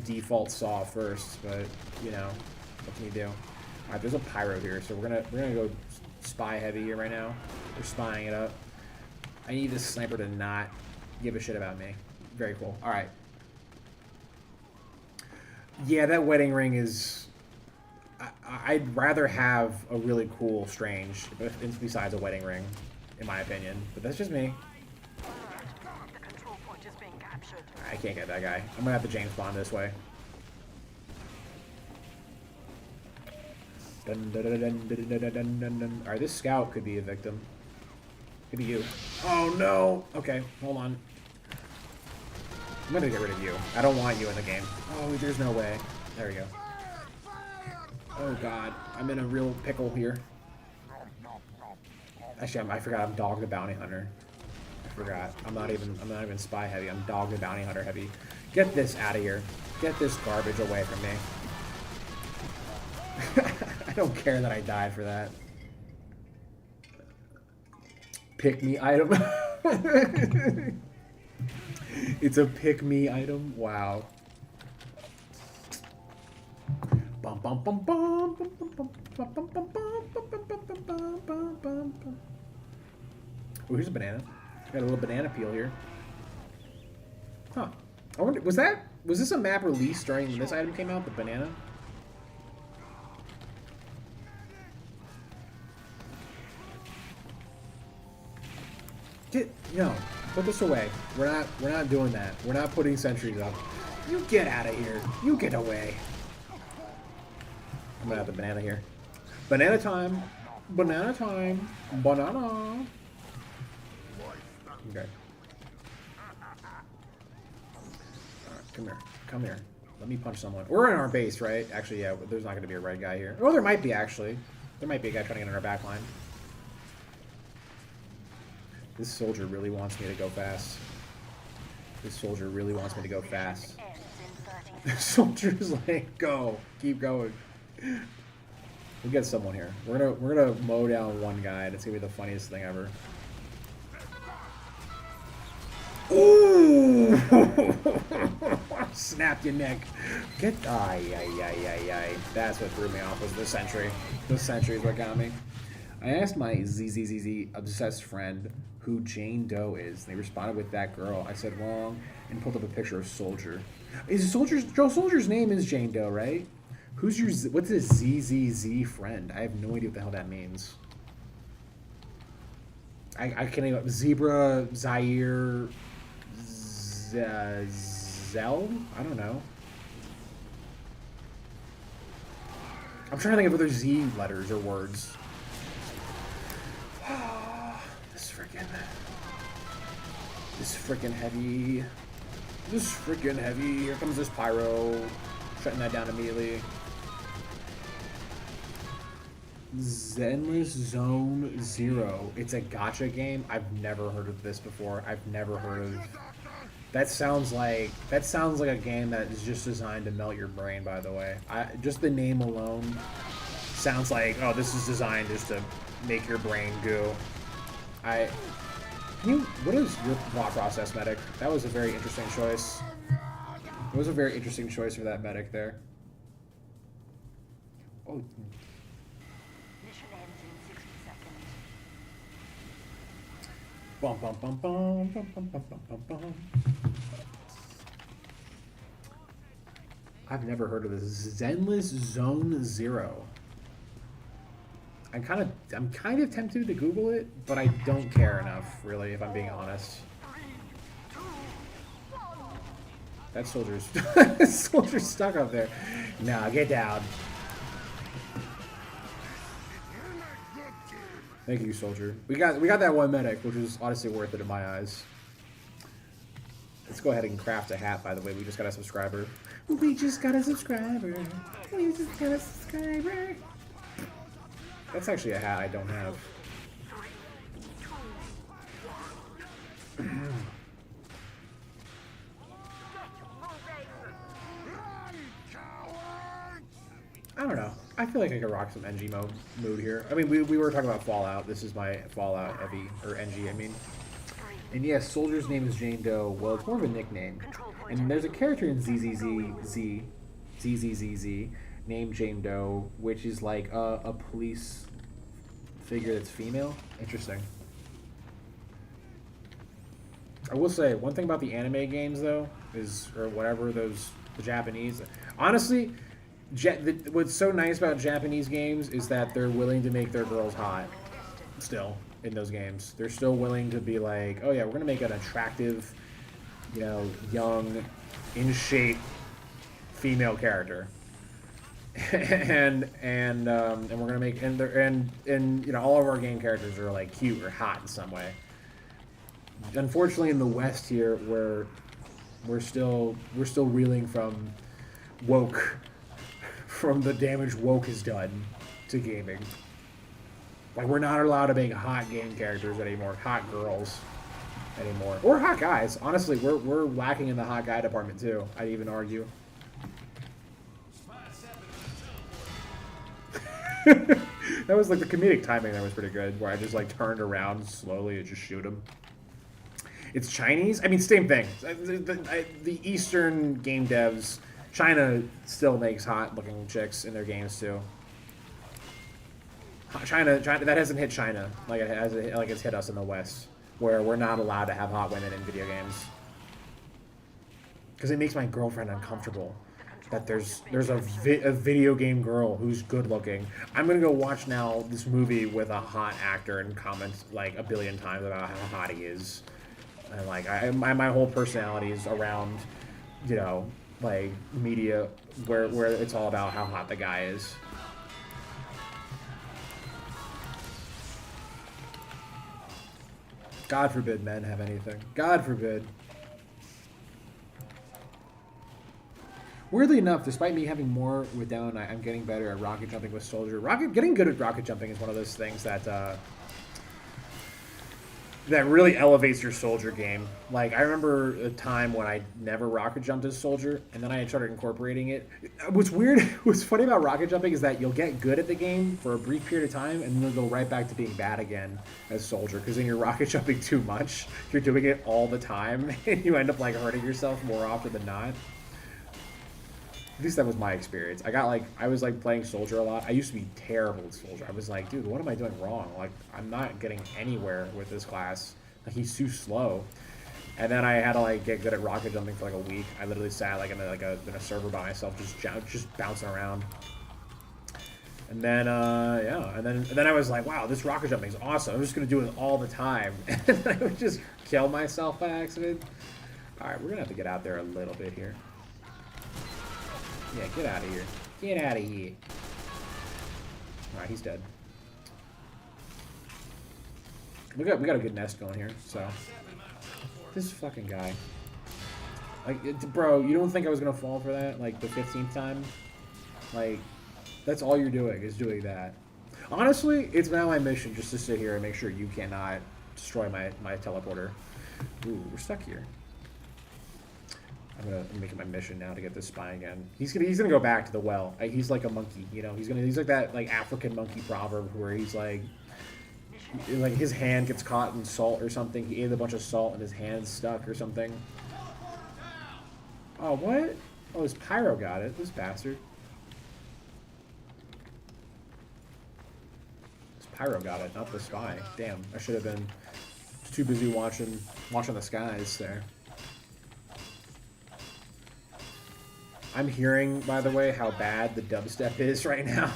default saw first, but you know, what can you do? Alright, there's a pyro here, so we're gonna go spy heavy here right now. We're spying it up. I need this sniper to not give a shit about me. Very cool. Alright. Yeah, that wedding ring is... I'd rather have a really cool strange besides a wedding ring, in my opinion. But that's just me. The control point is being captured. I can't get that guy. I'm gonna have to James Bond this way. Dun, dun, dun, dun, dun, dun, dun, dun, dun. Alright, this scout could be a victim. Could be you. Oh no! Okay, hold on. I'm gonna get rid of you. I don't want you in the game. Oh, there's no way. There we go. Oh god, I'm in a real pickle here. Actually, I forgot I'm Dog the Bounty Hunter. I forgot. I'm not even spy heavy. I'm Dog the Bounty Hunter heavy. Get this out of here. Get this garbage away from me. I don't care that I died for that. Pick me item. It's a pick me item. Wow. Bum bum bum bum bum bum bum bum bum bum bum bum. Oh, here's a banana. Got a little banana peel here. Huh. I wonder, was this a map released during when this item came out? The banana. No, put this away. We're not doing that. We're not putting sentries up. You get out of here. You get away. I'm gonna have the banana here. Banana time. Banana time. Banana. Okay. Alright, come here. Come here. Let me punch someone. We're in our base, right? Actually, yeah, there's not gonna be a red guy here. Oh, there might be, actually. There might be a guy trying to get in our back line. This soldier really wants me to go fast. This soldier really wants me to go fast. This soldier's like, go. Keep going. We'll get someone here. We're gonna mow down one guy, and it's gonna be the funniest thing ever. Ooh! Snapped your neck. Get ay. That's what threw me off, was the sentry. The sentry is what got me. I asked my ZZZZ obsessed friend who Jane Doe is. They responded with that girl. I said wrong and pulled up a picture of Soldier. Soldier's name is Jane Doe, right? What's his ZZZ friend? I have no idea what the hell that means. I can't even... Zebra, Zaire, Zell? I don't know. I'm trying to think of other Z letters or words. This freaking heavy. This freaking heavy. Here comes this pyro. Shutting that down immediately. Zenless Zone Zero. It's a gacha game. I've never heard of this before. I've never heard of... That sounds like a game that is just designed to melt your brain, by the way. Just the name alone sounds like, oh, this is designed just to make your brain goo. What is your thought process, medic? That was a very interesting choice. It was a very interesting choice for that medic there. Oh. Mission ends in 60 seconds. Bum bum bum bum bum bum bum bum bum. I've never heard of this. Zenless Zone Zero. I'm kind of tempted to Google it, but I don't care enough, really, if I'm being honest. That soldier's stuck up there. Nah, get down. Thank you, soldier. We got that one medic, which is honestly worth it in my eyes. Let's go ahead and craft a hat, by the way. We just got a subscriber. We just got a subscriber. We just got a subscriber. That's actually a hat I don't have. I don't know. I feel like I could rock some NG mood here. I mean, we were talking about Fallout. This is my Fallout Heavy, or NG, I mean. And yes, Soldier's name is Jane Doe. Well, it's more of a nickname. And there's a character in ZZZZ named Jane Doe, which is like a police figure that's female. Interesting. I will say, one thing about the anime games, though, is, or whatever, the Japanese, honestly, what's so nice about Japanese games is that they're willing to make their girls hot, still, in those games. They're still willing to be like, oh yeah, we're going to make an attractive, you know, young, in shape female character. and we're going to make, and you know, all of our game characters are like cute or hot in some way. Unfortunately, in the West here, where we're still reeling from the damage woke has done to gaming. Like, we're not allowed to make hot game characters anymore, hot girls anymore, or hot guys. Honestly, we're lacking in the hot guy department too. I'd even argue. That was like the comedic timing. That was pretty good. Where I just like turned around slowly and just shoot him. It's Chinese? I mean, same thing. The Eastern game devs, China still makes hot-looking chicks in their games, too. China, that hasn't hit China like it's hit us in the West, where we're not allowed to have hot women in video games. Because it makes my girlfriend uncomfortable that there's a video game girl who's good-looking. I'm going to go watch now this movie with a hot actor and comment, like, a billion times about how hot he is. And like my whole personality is around, you know, like media where it's all about how hot the guy is. God forbid men have anything. God forbid. Weirdly enough, despite me having more with down, I'm getting better at rocket jumping with Soldier. Getting good at rocket jumping is one of those things that that really elevates your Soldier game. Like, I remember a time when I never rocket jumped as Soldier, and then I started incorporating it. What's weird, what's funny about rocket jumping is that you'll get good at the game for a brief period of time, and then you'll go right back to being bad again as Soldier, because then you're rocket jumping too much. You're doing it all the time, and you end up, like, hurting yourself more often than not. At least that was my experience. I was like playing Soldier a lot. I used to be terrible at Soldier. I was like, dude, what am I doing wrong? Like, I'm not getting anywhere with this class. Like, he's too slow. And then I had to like get good at rocket jumping for like a week. I literally sat like in a server by myself, just bouncing around. And then yeah, and then I was like, wow, this rocket jumping is awesome. I'm just gonna do it all the time. And then I would just kill myself by accident. All right, we're gonna have to get out there a little bit here. Yeah, get out of here. Get out of here. Alright, he's dead. We got a good nest going here, so. This fucking guy. Like, bro, you don't think I was gonna fall for that? Like, the 15th time? Like, that's all you're doing, is doing that. Honestly, it's now my mission just to sit here and make sure you cannot destroy my teleporter. Ooh, we're stuck here. I'm gonna make it my mission now to get this spy again. He's gonna go back to the well. He's like a monkey, you know. He's like that like African monkey proverb where he's like his hand gets caught in salt or something. He ate a bunch of salt and his hand's stuck or something. Oh, what? Oh, this pyro got it. This bastard. This pyro got it, not the spy. Damn, I should have been too busy watching the skies there. I'm hearing, by the way, how bad the dubstep is right now.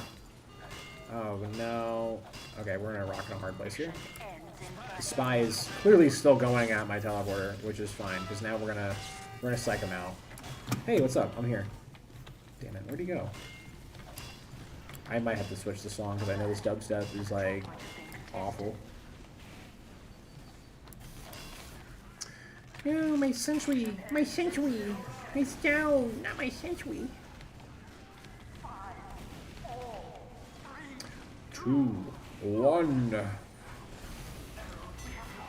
Oh, no. Okay, we're in a rock and a hard place here. The spy is clearly still going at my teleporter, which is fine, because now we're gonna psych him out. Hey, what's up? I'm here. Damn it, where'd he go? I might have to switch the song, because I know this dubstep is, like, awful. Oh, my century! My century! My stone, not my century. 2, 1.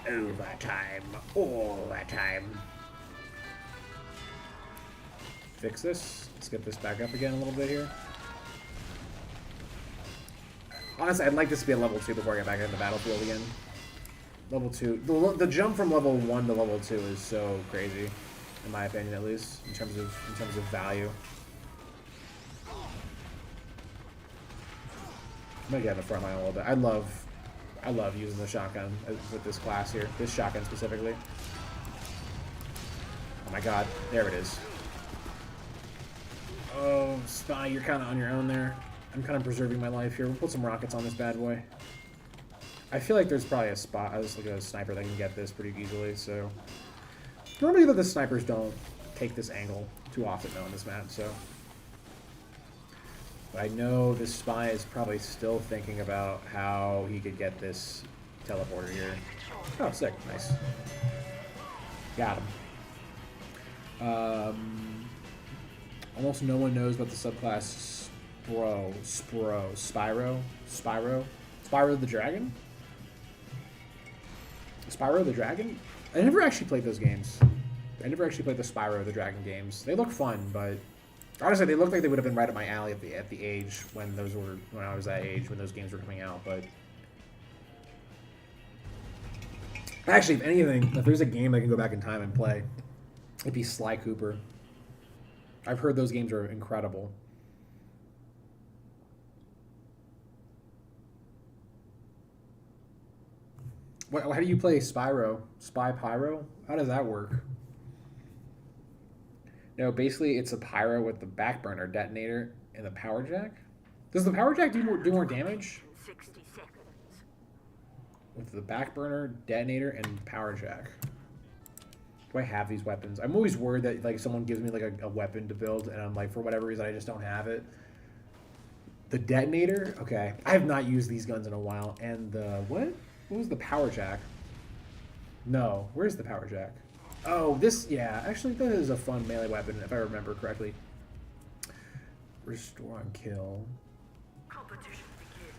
Overtime. Overtime. Fix this. Let's get this back up again a little bit here. Honestly, I'd like this to be a level 2 before I get back into the battlefield again. Level 2. The jump from level 1 to level 2 is so crazy, in my opinion, at least in terms of value. I'm gonna get in the front line a little bit. I love using the shotgun with this class here. This shotgun specifically. Oh my god, there it is. Oh, Spy, you're kind of on your own there. I'm kind of preserving my life here. We'll put some rockets on this bad boy. I feel like there's probably a spot. I just look at a sniper that can get this pretty easily. So normally the snipers don't take this angle too often though on this map. So, but I know this Spy is probably still thinking about how he could get this teleporter here. Oh, sick, nice. Got him. Almost no one knows about the subclass Spyro the Dragon? Spyro the Dragon? I never actually played those games. I never actually played the Spyro the Dragon games. They look fun, but honestly, they look like they would have been right up my alley at the age when I was that age when those games were coming out. But actually, if anything, if there's a game I can go back in time and play, it'd be Sly Cooper. I've heard those games are incredible. How do you play Spyro? Spy Pyro? How does that work? No, basically it's a pyro with the back burner detonator and the power jack. Does the power jack do more damage? 60 seconds. With the back burner, detonator, and power jack. Do I have these weapons? I'm always worried that like someone gives me like a weapon to build and I'm like, for whatever reason, I just don't have it. The detonator? Okay. I have not used these guns in a while. And the, what? What was the power jack? No. Where's the power jack? Oh, this, yeah. Actually, that is a fun melee weapon if I remember correctly. Restore on kill.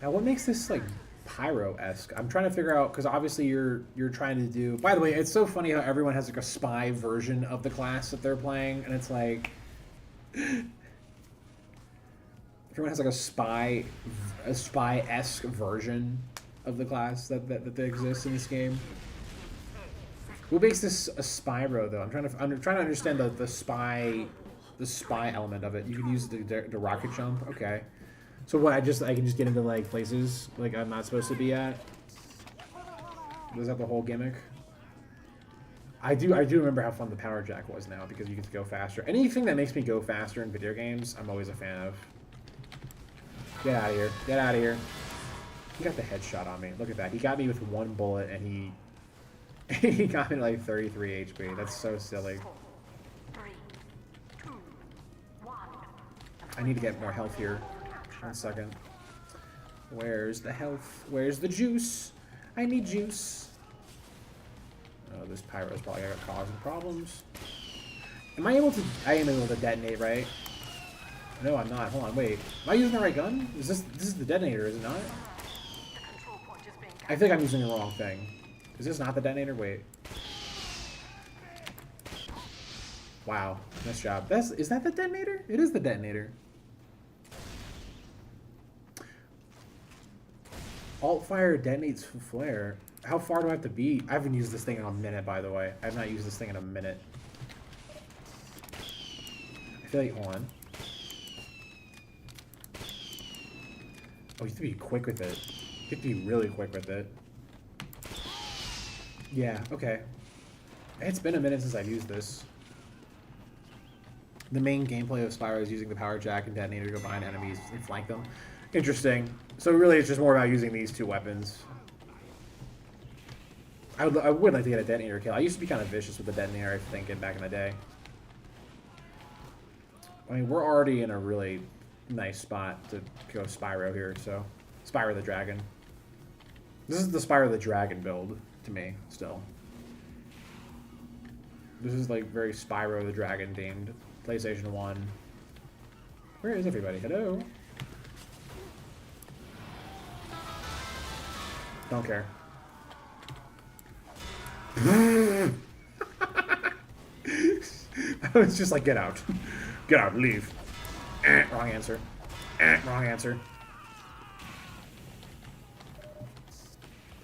Now, what makes this like pyro-esque? I'm trying to figure out, because obviously you're trying to do... By the way, it's so funny how everyone has like a spy version of the class that they're playing, and it's like... Everyone has like a spy-esque version of the class that exists in this game. What makes this a Spyro though? I'm trying to understand the spy element of it. You can use the rocket jump. Okay. So what? I can just get into like places like I'm not supposed to be at. Was that the whole gimmick? I do remember how fun the power jack was now because you get to go faster. Anything that makes me go faster in video games, I'm always a fan of. Get out of here! Get out of here! He got the headshot on me. Look at that. He got me with one bullet, and he got me like 33 HP. That's so silly. 3, 2, 1. I need to get more health here. 1 second. Where's the health? Where's the juice? I need juice. Oh, this pyro's probably causing problems. Am I able to... I am able to detonate, right? No, I'm not. Hold on, wait. Am I using the right gun? This is the detonator, is it not? I think I'm using the wrong thing. Is this not the detonator? Wait. Wow. Nice job. Is that the detonator? It is the detonator. Alt fire detonates flare. How far do I have to be? I haven't used this thing in a minute, by the way. I have not used this thing in a minute. I feel like, hold on. Oh, you have to be quick with it. You have to be really quick with it. Yeah, okay. It's been a minute since I've used this. The main gameplay of Spyro is using the power jack and detonator to go behind enemies and flank them. Interesting. So really it's just more about using these two weapons. I would like to get a detonator kill. I used to be kind of vicious with the detonator, I think, back in the day. I mean, we're already in a really nice spot to go Spyro here, so... Spyro the Dragon. This is the Spyro the Dragon build, to me, still. This is, like, very Spyro the Dragon themed. PlayStation 1. Where is everybody? Hello? Don't care. I was just like, get out. Get out, leave. Wrong answer. Wrong answer.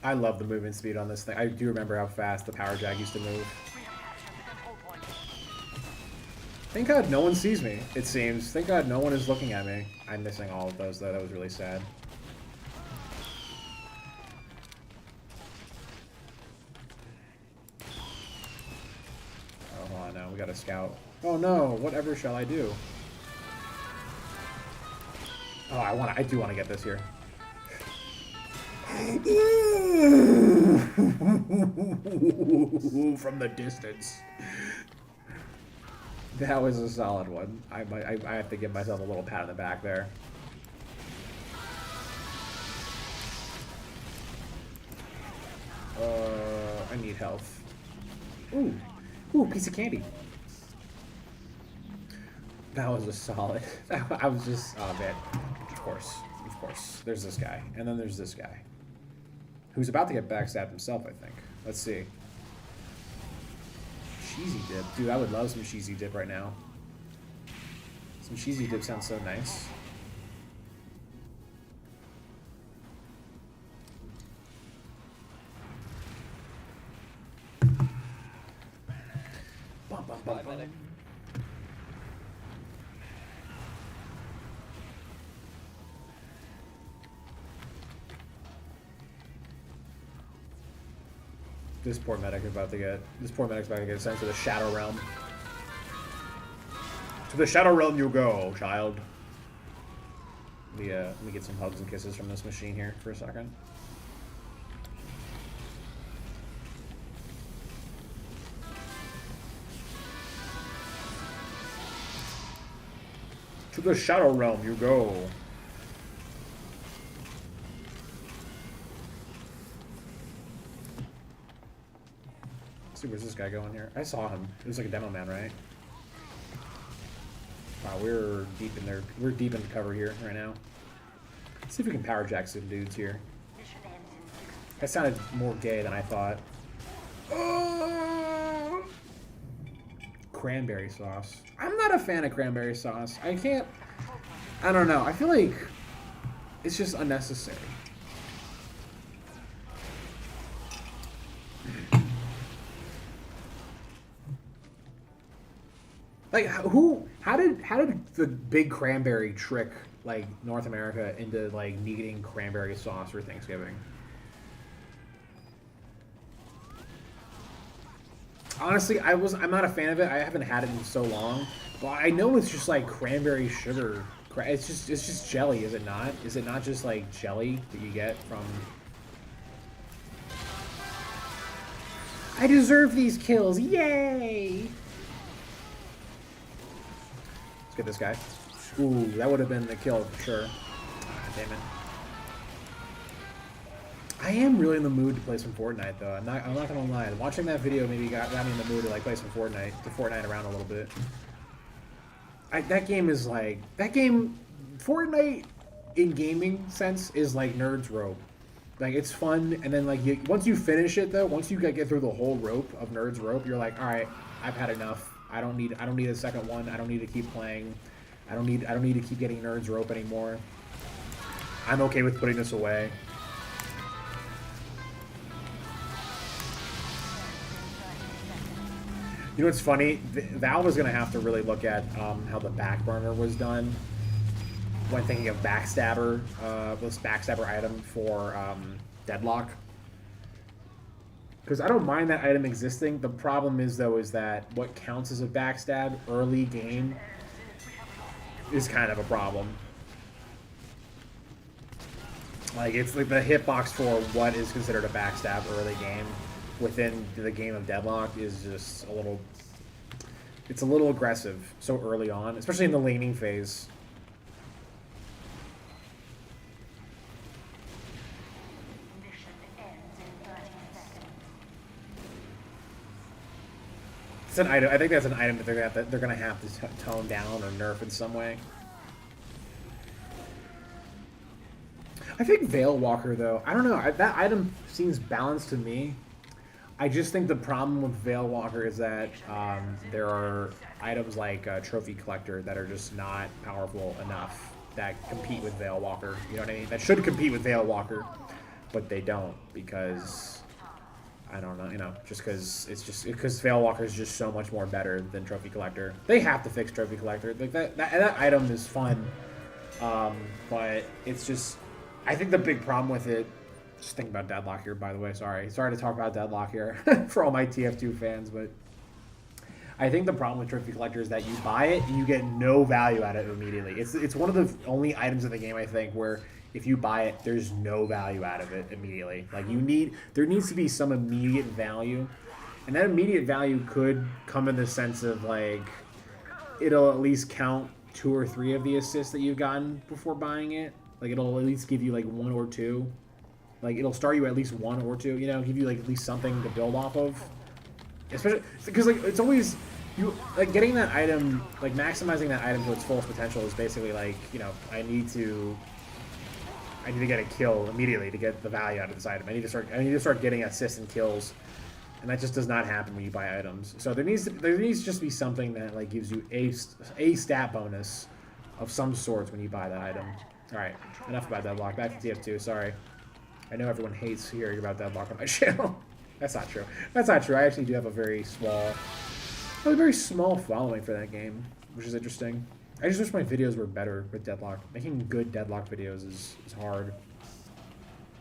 I love the movement speed on this thing. I do remember how fast the power jack used to move. Thank God no one sees me, it seems. Thank God no one is looking at me. I'm missing all of those, though. That was really sad. Oh, hold on now. We got a scout. Oh no, whatever shall I do? Oh, I do want to get this here. From the distance. That was a solid one. I have to give myself a little pat on the back there. I need health. Ooh, piece of candy. That was a solid. I was just, oh man. Of course. There's this guy, and then there's this guy, who's about to get backstabbed himself, I think. Let's see. Cheesy dip. Dude, I would love some cheesy dip right now. Some cheesy dip sounds so nice. Bum, bum, bum, bum. This poor medic's about to get sent to the Shadow Realm. To the Shadow Realm you go, child. Let me get some hugs and kisses from this machine here for a second. To the Shadow Realm you go. Let's see, where's this guy going here? I saw him. It was like a demo man, right? Wow, we're deep in there. We're deep into cover here right now. Let's see if we can power jack some dudes here. That sounded more gay than I thought. Oh! Cranberry sauce. I'm not a fan of cranberry sauce. I don't know. I feel like it's just unnecessary. Like, how did the big cranberry trick, like, North America into, like, needing cranberry sauce for Thanksgiving? Honestly, I'm not a fan of it. I haven't had it in so long. But I know it's just, like, cranberry sugar. It's just jelly, is it not? Is it not just, like, jelly that you get from... I deserve these kills. Yay! Get this guy. Ooh, that would have been the kill for sure. Ah, damn it. I am really in the mood to play some Fortnite though. I'm not gonna lie. Watching that video maybe got me in the mood to like play some Fortnite, to Fortnite around a little bit. That game is like Fortnite in gaming sense is like Nerd's Rope. Like it's fun, and then like once you finish it though, once you get through the whole rope of Nerd's Rope, you're like, all right, I've had enough. I don't need a second one. I don't need to keep playing. I don't need to keep getting Nerd's Rope anymore. I'm okay with putting this away. You know what's funny? Valve is gonna have to really look at how the back burner was done when thinking of Backstabber, this Backstabber item for Deadlock. Because I don't mind that item existing. The problem is, though, is that what counts as a backstab early game is kind of a problem. Like, it's like the hitbox for what is considered a backstab early game within the game of Deadlock is just a little... It's a little aggressive so early on, especially in the laning phase. It's an item. I think that's an item that they're gonna have to tone down or nerf in some way. I think Veil Walker though. I don't know. That item seems balanced to me. I just think the problem with Veil Walker is that there are items like Trophy Collector that are just not powerful enough that compete with Veil Walker. You know what I mean? That should compete with Veil Walker, but they don't because I don't know. You know, just because Veil Walker is just so much more better than Trophy Collector. They have to fix Trophy Collector. Like that item is fun, but it's just. I think the big problem with it. Just thinking about Deadlock here, by the way. Sorry to talk about Deadlock here for all my TF2 fans, but I think the problem with Trophy Collector is that you buy it and you get no value out of it immediately. It's one of the only items in the game I think where if you buy it, there's no value out of it immediately. Like there needs to be some immediate value, and that immediate value could come in the sense of like it'll at least count 2 or 3 of the assists that you've gotten before buying it. Like it'll at least give you like 1 or 2. Like, it'll start you at least 1 or 2, you know, give you, like, at least something to build off of. Especially, because, like, it's always, like, getting that item, like, maximizing that item to its fullest potential is basically, like, you know, I need to get a kill immediately to get the value out of this item. I need to start getting assists and kills, and that just does not happen when you buy items. So there needs to just be something that, like, gives you a stat bonus of some sort when you buy the item. Alright, enough about Deadlock. Back to TF2, sorry. I know everyone hates hearing about Deadlock on my channel. That's not true. That's not true. I actually do have a very small following for that game, which is interesting. I just wish my videos were better with Deadlock. Making good Deadlock videos is hard.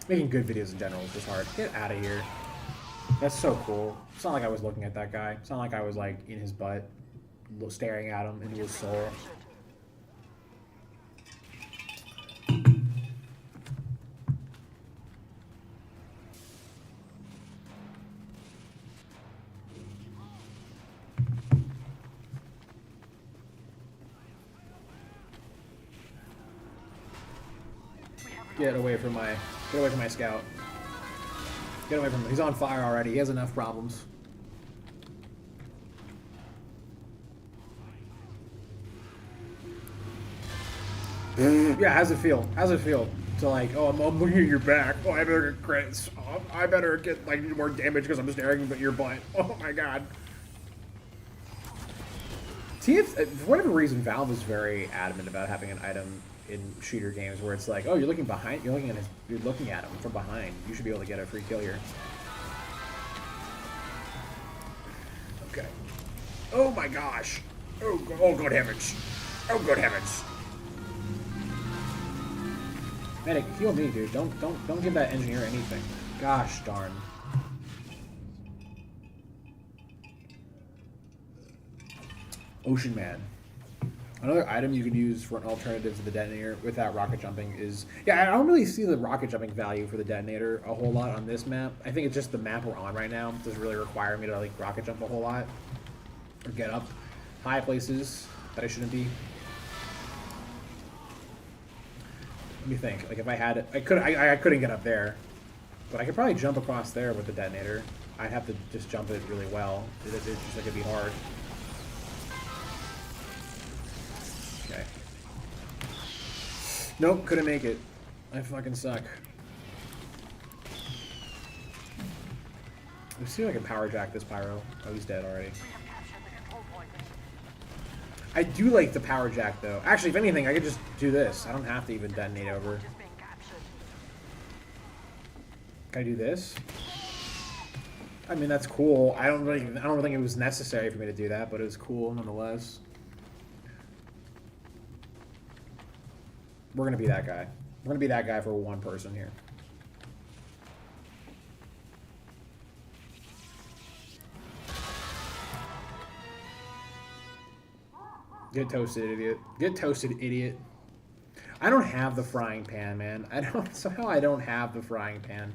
Making good videos in general is just hard. Get out of here. That's so cool. It's not like I was looking at that guy. It's not like I was like in his butt, staring at him into his soul. Get away from my scout. Get away from him. He's on fire already. He has enough problems. Yeah, how's it feel? How's it feel to like, oh, I'm looking at your back. Oh, I better get crits. Oh, I better get like more damage because I'm staring at your butt. Oh my god. TF, for whatever reason, Valve is very adamant about having an item in shooter games where it's like, oh, you're looking at him from behind. You should be able to get a free kill here. Okay. Oh my gosh. Oh good heavens. Oh good heavens. Medic, heal me, dude. Don't give that engineer anything. Gosh darn. Ocean Man. Another item you can use for an alternative to the detonator without rocket jumping is... Yeah, I don't really see the rocket jumping value for the detonator a whole lot on this map. I think it's just the map we're on right now. It doesn't really require me to like rocket jump a whole lot. Or get up high places that I shouldn't be. Let me think. Like if I had it... I couldn't get up there. But I could probably jump across there with the detonator. I'd have to just jump it really well. It's just like it'd be hard. Okay. Nope, couldn't make it. I fucking suck. Let's see if I can power jack this pyro. Oh, he's dead already. I do like the power jack though. Actually, if anything, I could just do this. I don't have to even detonate over. Can I do this? I mean, that's cool. I don't think it was necessary for me to do that, but it was cool nonetheless. We're gonna be that guy. We're gonna be that guy for one person here. Get toasted, idiot. Get toasted, idiot. I don't have the frying pan, man. Somehow I don't have the frying pan.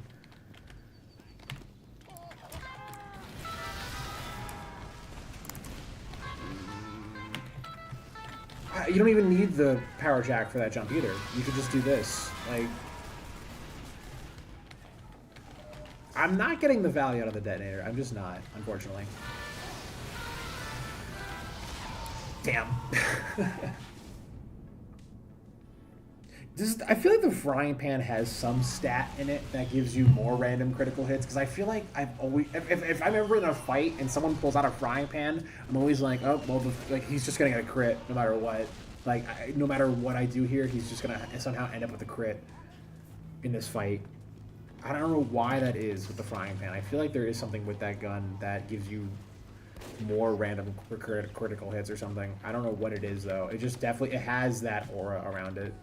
You don't even need the power jack for that jump either. You could just do this. Like, I'm not getting the value out of the detonator. I'm just not, unfortunately. Damn. I feel like the frying pan has some stat in it that gives you more random critical hits, because I feel like I've always, if I'm ever in a fight and someone pulls out a frying pan, I'm always like, oh, well, like, he's just gonna get a crit no matter what. Like, no matter what I do here, he's just gonna somehow end up with a crit in this fight. I don't know why that is with the frying pan. I feel like there is something with that gun that gives you more random critical hits or something. I don't know what it is, though. It just definitely, it has that aura around it.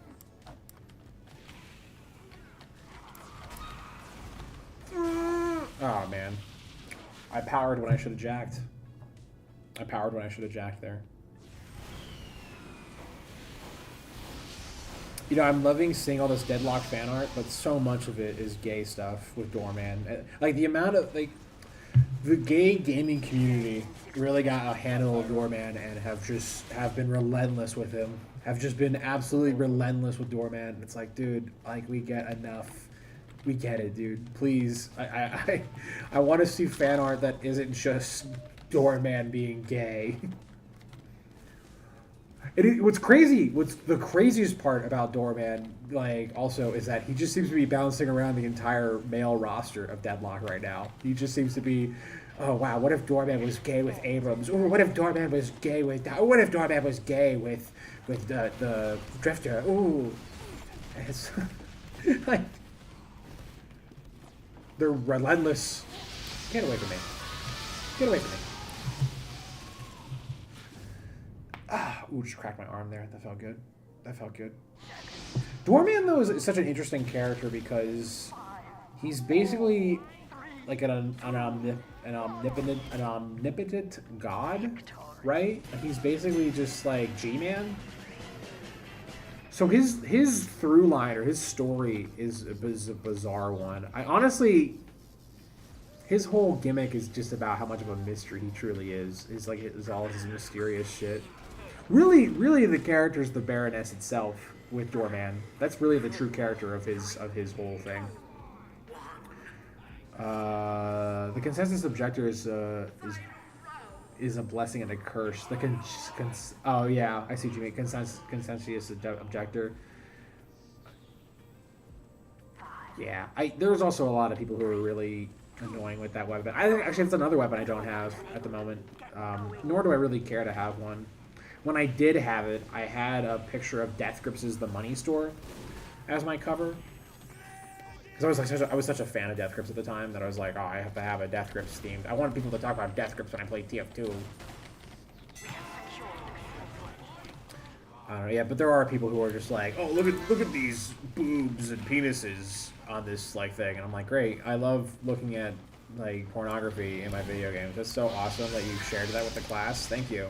Oh, man. I powered when I should have jacked. I powered when I should have jacked there. You know, I'm loving seeing all this Deadlock fan art, but so much of it is gay stuff with Doorman. Like, the amount of, like, the gay gaming community really got a handle of Doorman and have been relentless with him. Have just been absolutely relentless with Doorman. It's like, dude, like, we get enough. We get it, dude. Please. I want to see fan art that isn't just Doorman being gay. What's crazy, what's the craziest part about Doorman, like, also, is that he just seems to be bouncing around the entire male roster of Deadlock right now. He just seems to be, oh, wow, what if Doorman was gay with Abrams? Or what if Doorman was gay with, what if Doorman was gay with the Drifter? Ooh. It's, like, they're relentless. Get away from me. Get away from me. Ah, ooh, just cracked my arm there. That felt good. That felt good. Doorman, though, is such an interesting character because he's basically like an omnipotent god, right? He's basically just like G-Man. So his through line or his story is a bizarre one. I honestly, his whole gimmick is just about how much of a mystery he truly is. It's like it's all his mysterious shit. Really, the character is the Baroness itself with Doorman. That's really the true character of his whole thing. The consensus objector is a blessing and a curse. Oh yeah, I see what you mean. Consensus objector. Yeah, there's also a lot of people who are really annoying with that weapon. I think actually it's another weapon I don't have at the moment. Nor do I really care to have one. When I did have it, I had a picture of Death Grips' The Money Store as my cover. Because I was such a fan of Death Grips at the time that I was like, oh, I have to have a Death Grips themed. I wanted people to talk about Death Grips when I played TF2. I don't know, yeah, but there are people who are just like, oh, look at these boobs and penises on this like thing, and I'm like, great. I love looking at like pornography in my video games. That's so awesome that you shared that with the class. Thank you.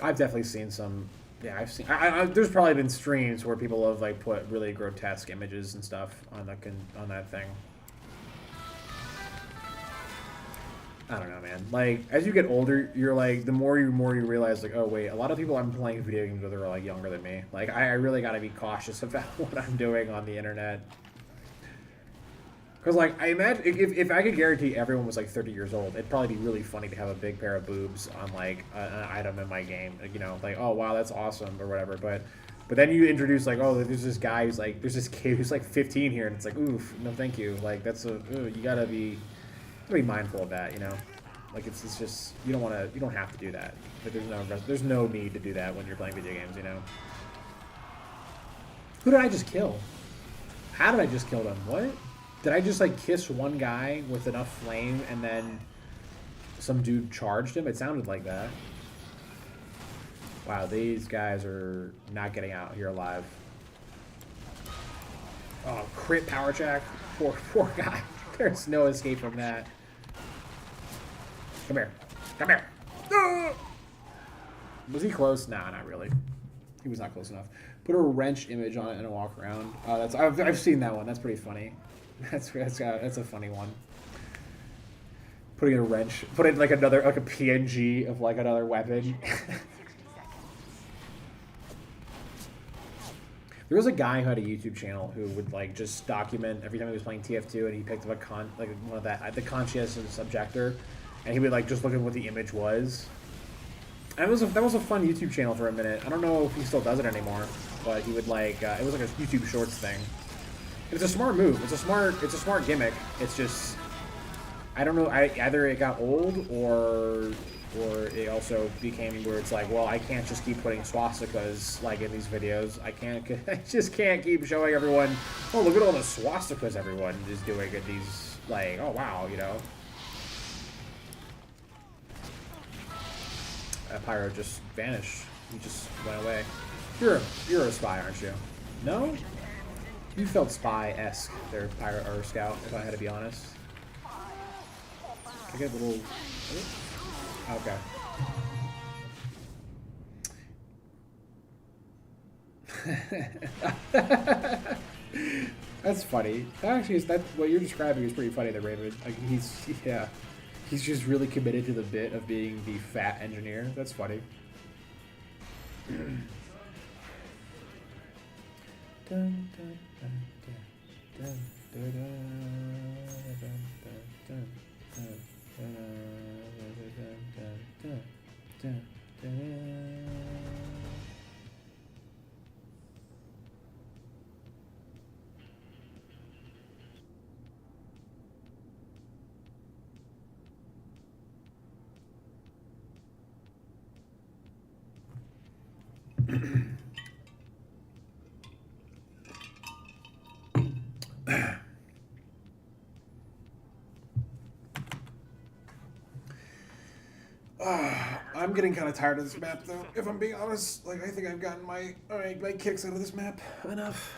I've definitely seen some. Yeah, I've seen. There's probably been streams where people have like put really grotesque images and stuff on that thing. I don't know, man. Like as you get older, you're like the more you realize like, oh wait, a lot of people I'm playing video games with are like younger than me. Like I really got to be cautious about what I'm doing on the internet. Because, like, I imagine, if I could guarantee everyone was, like, 30 years old, it'd probably be really funny to have a big pair of boobs on, like, an item in my game. Like, you know, like, oh, wow, that's awesome, or whatever. But then you introduce, like, oh, there's this guy who's, like, there's this kid who's, like, 15 here, and it's like, oof, no thank you. Like, that's you gotta be mindful of that, you know? Like, it's just, you don't have to do that. Like, there's no need to do that when you're playing video games, you know? Who did I just kill? How did I just kill them? What? Did I just, like, kiss one guy with enough flame and then some dude charged him? It sounded like that. Wow, these guys are not getting out here alive. Oh, crit power jack. Poor guy. There's no escape from that. Come here. Come here. Ah! Was he close? Nah, not really. He was not close enough. Put a wrench image on it and a walk around. Oh, I've seen that one. That's pretty funny. That's a funny one. Putting a wrench, putting like a PNG of like another weapon. There was a guy who had a YouTube channel who would like just document every time he was playing TF2 and he picked up one of the conscientious objector, and he would like just look at what the image was. And that was a fun YouTube channel for a minute. I don't know if he still does it anymore, but he would like it was like a YouTube Shorts thing. It's a smart move. It's a smart gimmick. It's just I don't know. Either it got old or it also became where it's like, well, I can't just keep putting swastikas like in these videos. I just can't keep showing everyone. Oh, look at all the swastikas everyone is doing in these. Like, oh wow, you know. That pyro just vanished. He just went away. You're a spy, aren't you? No? You felt spy-esque there, pyro or scout, if I had to be honest. I get a little... Okay. That's funny. Actually, what you're describing is pretty funny, the Raven. Like he's just really committed to the bit of being the fat engineer. That's funny. Dun, dun, dun, dun, dun, dun, dun, dun, dun, dun, dun. I'm getting kind of tired of this map, though. If I'm being honest, like I think I've gotten my kicks out of this map enough.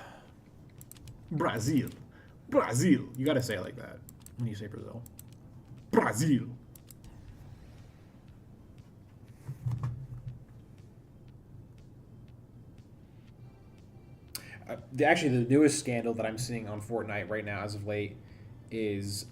Brazil, Brazil. You gotta say it like that when you say Brazil. Brazil. Actually, the newest scandal that I'm seeing on Fortnite right now, as of late, is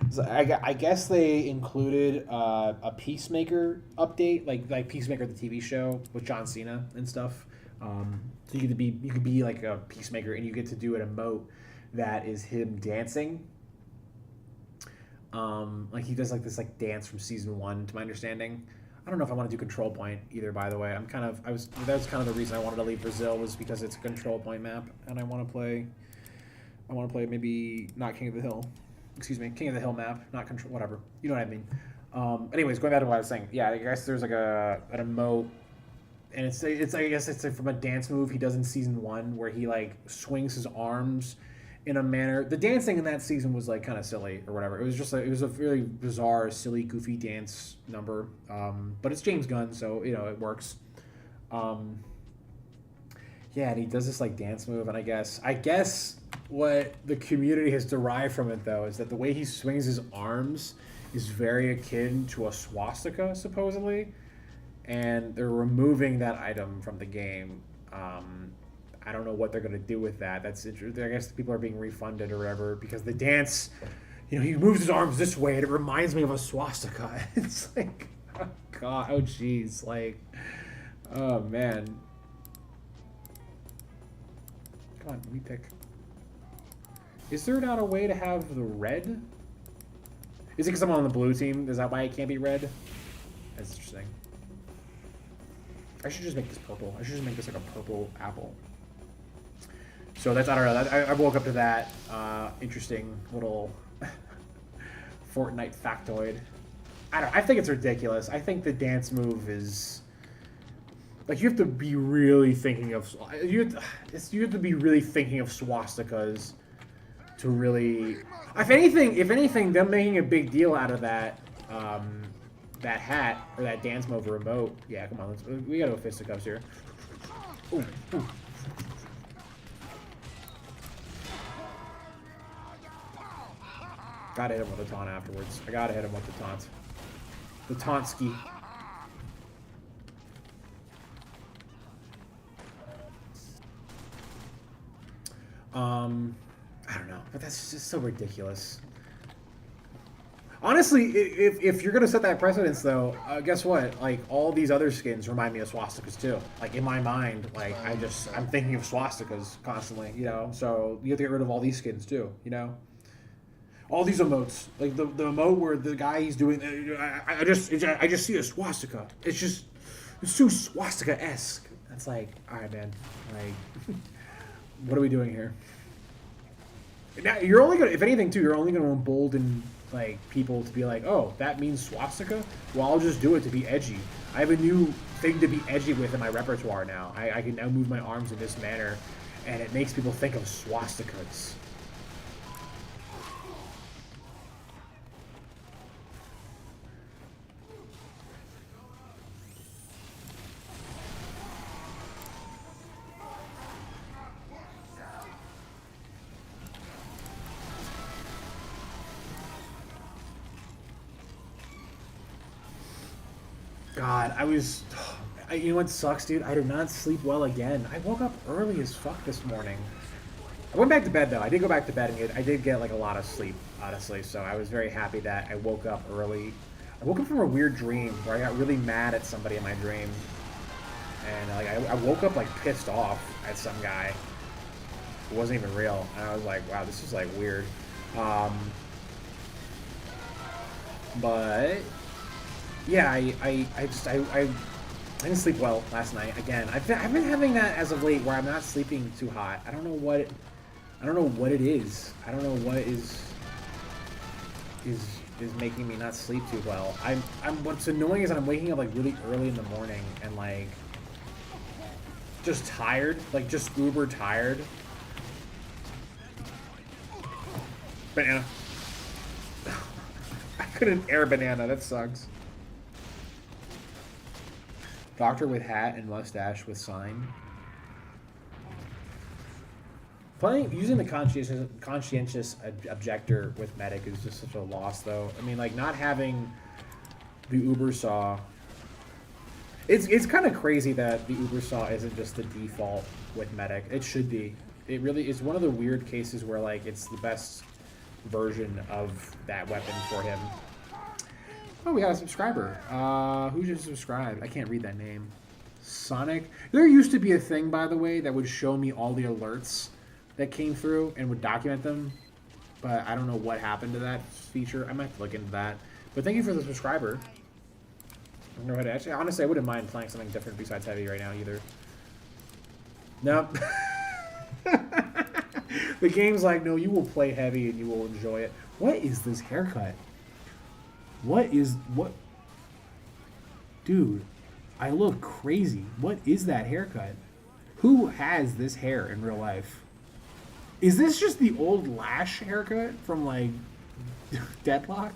so I guess they included a Peacemaker update, like Peacemaker the TV show with John Cena and stuff. So you could be like a Peacemaker, and you get to do an emote that is him dancing. Like he does like this like dance from season 1, to my understanding. I don't know if I want to do control point either. By the way, that was kind of the reason I wanted to leave Brazil, was because it's a control point map, and I want to play maybe not King of the Hill. Excuse me, King of the Hill map, not control, whatever. You know what I mean. Anyways, going back to what I was saying. Yeah, I guess there's like an emote, and it's I guess it's from a dance move he does in season 1 where he like swings his arms in a manner. The dancing in that season was like kind of silly or whatever. It was just like, it was a really bizarre, silly, goofy dance number. But it's James Gunn, so you know it works. Yeah, and he does this like dance move, and I guess what the community has derived from it though is that the way he swings his arms is very akin to a swastika, supposedly, and they're removing that item from the game. I don't know what they're gonna do with that. That's interesting. I guess people are being refunded or whatever, because the dance, you know, he moves his arms this way and it reminds me of a swastika. It's like, oh god, oh jeez, like, oh man. Come on, let me pick. Is there not a way to have the red? Is it because I'm on the blue team? Is that why it can't be red? That's interesting. I should just make this purple. I should just make this like a purple apple. So that's, I don't know. I woke up to that interesting little Fortnite factoid. I think it's ridiculous. I think the dance move is like, you have to be really thinking of swastikas to really. If anything, them making a big deal out of that that hat or that dance move remote. Yeah, come on, we gotta go fisticuffs here. Ooh, ooh. Gotta hit him with a taunt afterwards. I gotta hit him with the taunt. The taunt ski. I don't know, but that's just so ridiculous. Honestly, if you're gonna set that precedence, though, guess what? Like all these other skins remind me of swastikas too. Like in my mind, like I'm thinking of swastikas constantly. You know, so you have to get rid of all these skins too. You know, all these emotes, like the emote where the guy he's doing, I just see a swastika. It's too swastika-esque. It's like, all right, man. Like, what are we doing here? Now you're only gonna, if anything, too, you're only gonna embolden like people to be like, oh, that means swastika. Well, I'll just do it to be edgy. I have a new thing to be edgy with in my repertoire now. I can now move my arms in this manner, and it makes people think of swastikas. God, you know what sucks, dude? I did not sleep well again. I woke up early as fuck this morning. I went back to bed, though. I did go back to bed, and I did get, like, a lot of sleep, honestly, so I was very happy that I woke up early. I woke up from a weird dream where I got really mad at somebody in my dream. And, like, I woke up, like, pissed off at some guy. It wasn't even real. And I was like, wow, this is, like, weird. But... yeah, I didn't sleep well last night. Again, I've been having that as of late, where I'm not sleeping too hot. I don't know what it is. I don't know what is making me not sleep too well. What's annoying is that I'm waking up like really early in the morning and like just tired, like just uber tired. Banana. I couldn't air banana. That sucks. Doctor with hat and mustache with sign. Using the conscientious objector with medic is just such a loss, though. I mean, like, not having the Uber saw. It's kind of crazy that the Uber saw isn't just the default with medic. It should be. It really is one of the weird cases where, like, it's the best version of that weapon for him. Oh, we got a subscriber. Who just subscribed? I can't read that name. Sonic. There used to be a thing, by the way, that would show me all the alerts that came through and would document them. But I don't know what happened to that feature. I might have to look into that. But thank you for the subscriber. I don't know how to actually. Honestly, I wouldn't mind playing something different besides heavy right now either. Nope. The game's like, no, you will play heavy and you will enjoy it. What is this haircut? What? Dude, I look crazy. What is that haircut? Who has this hair in real life? Is this just the old Lash haircut from, like, Deadlock?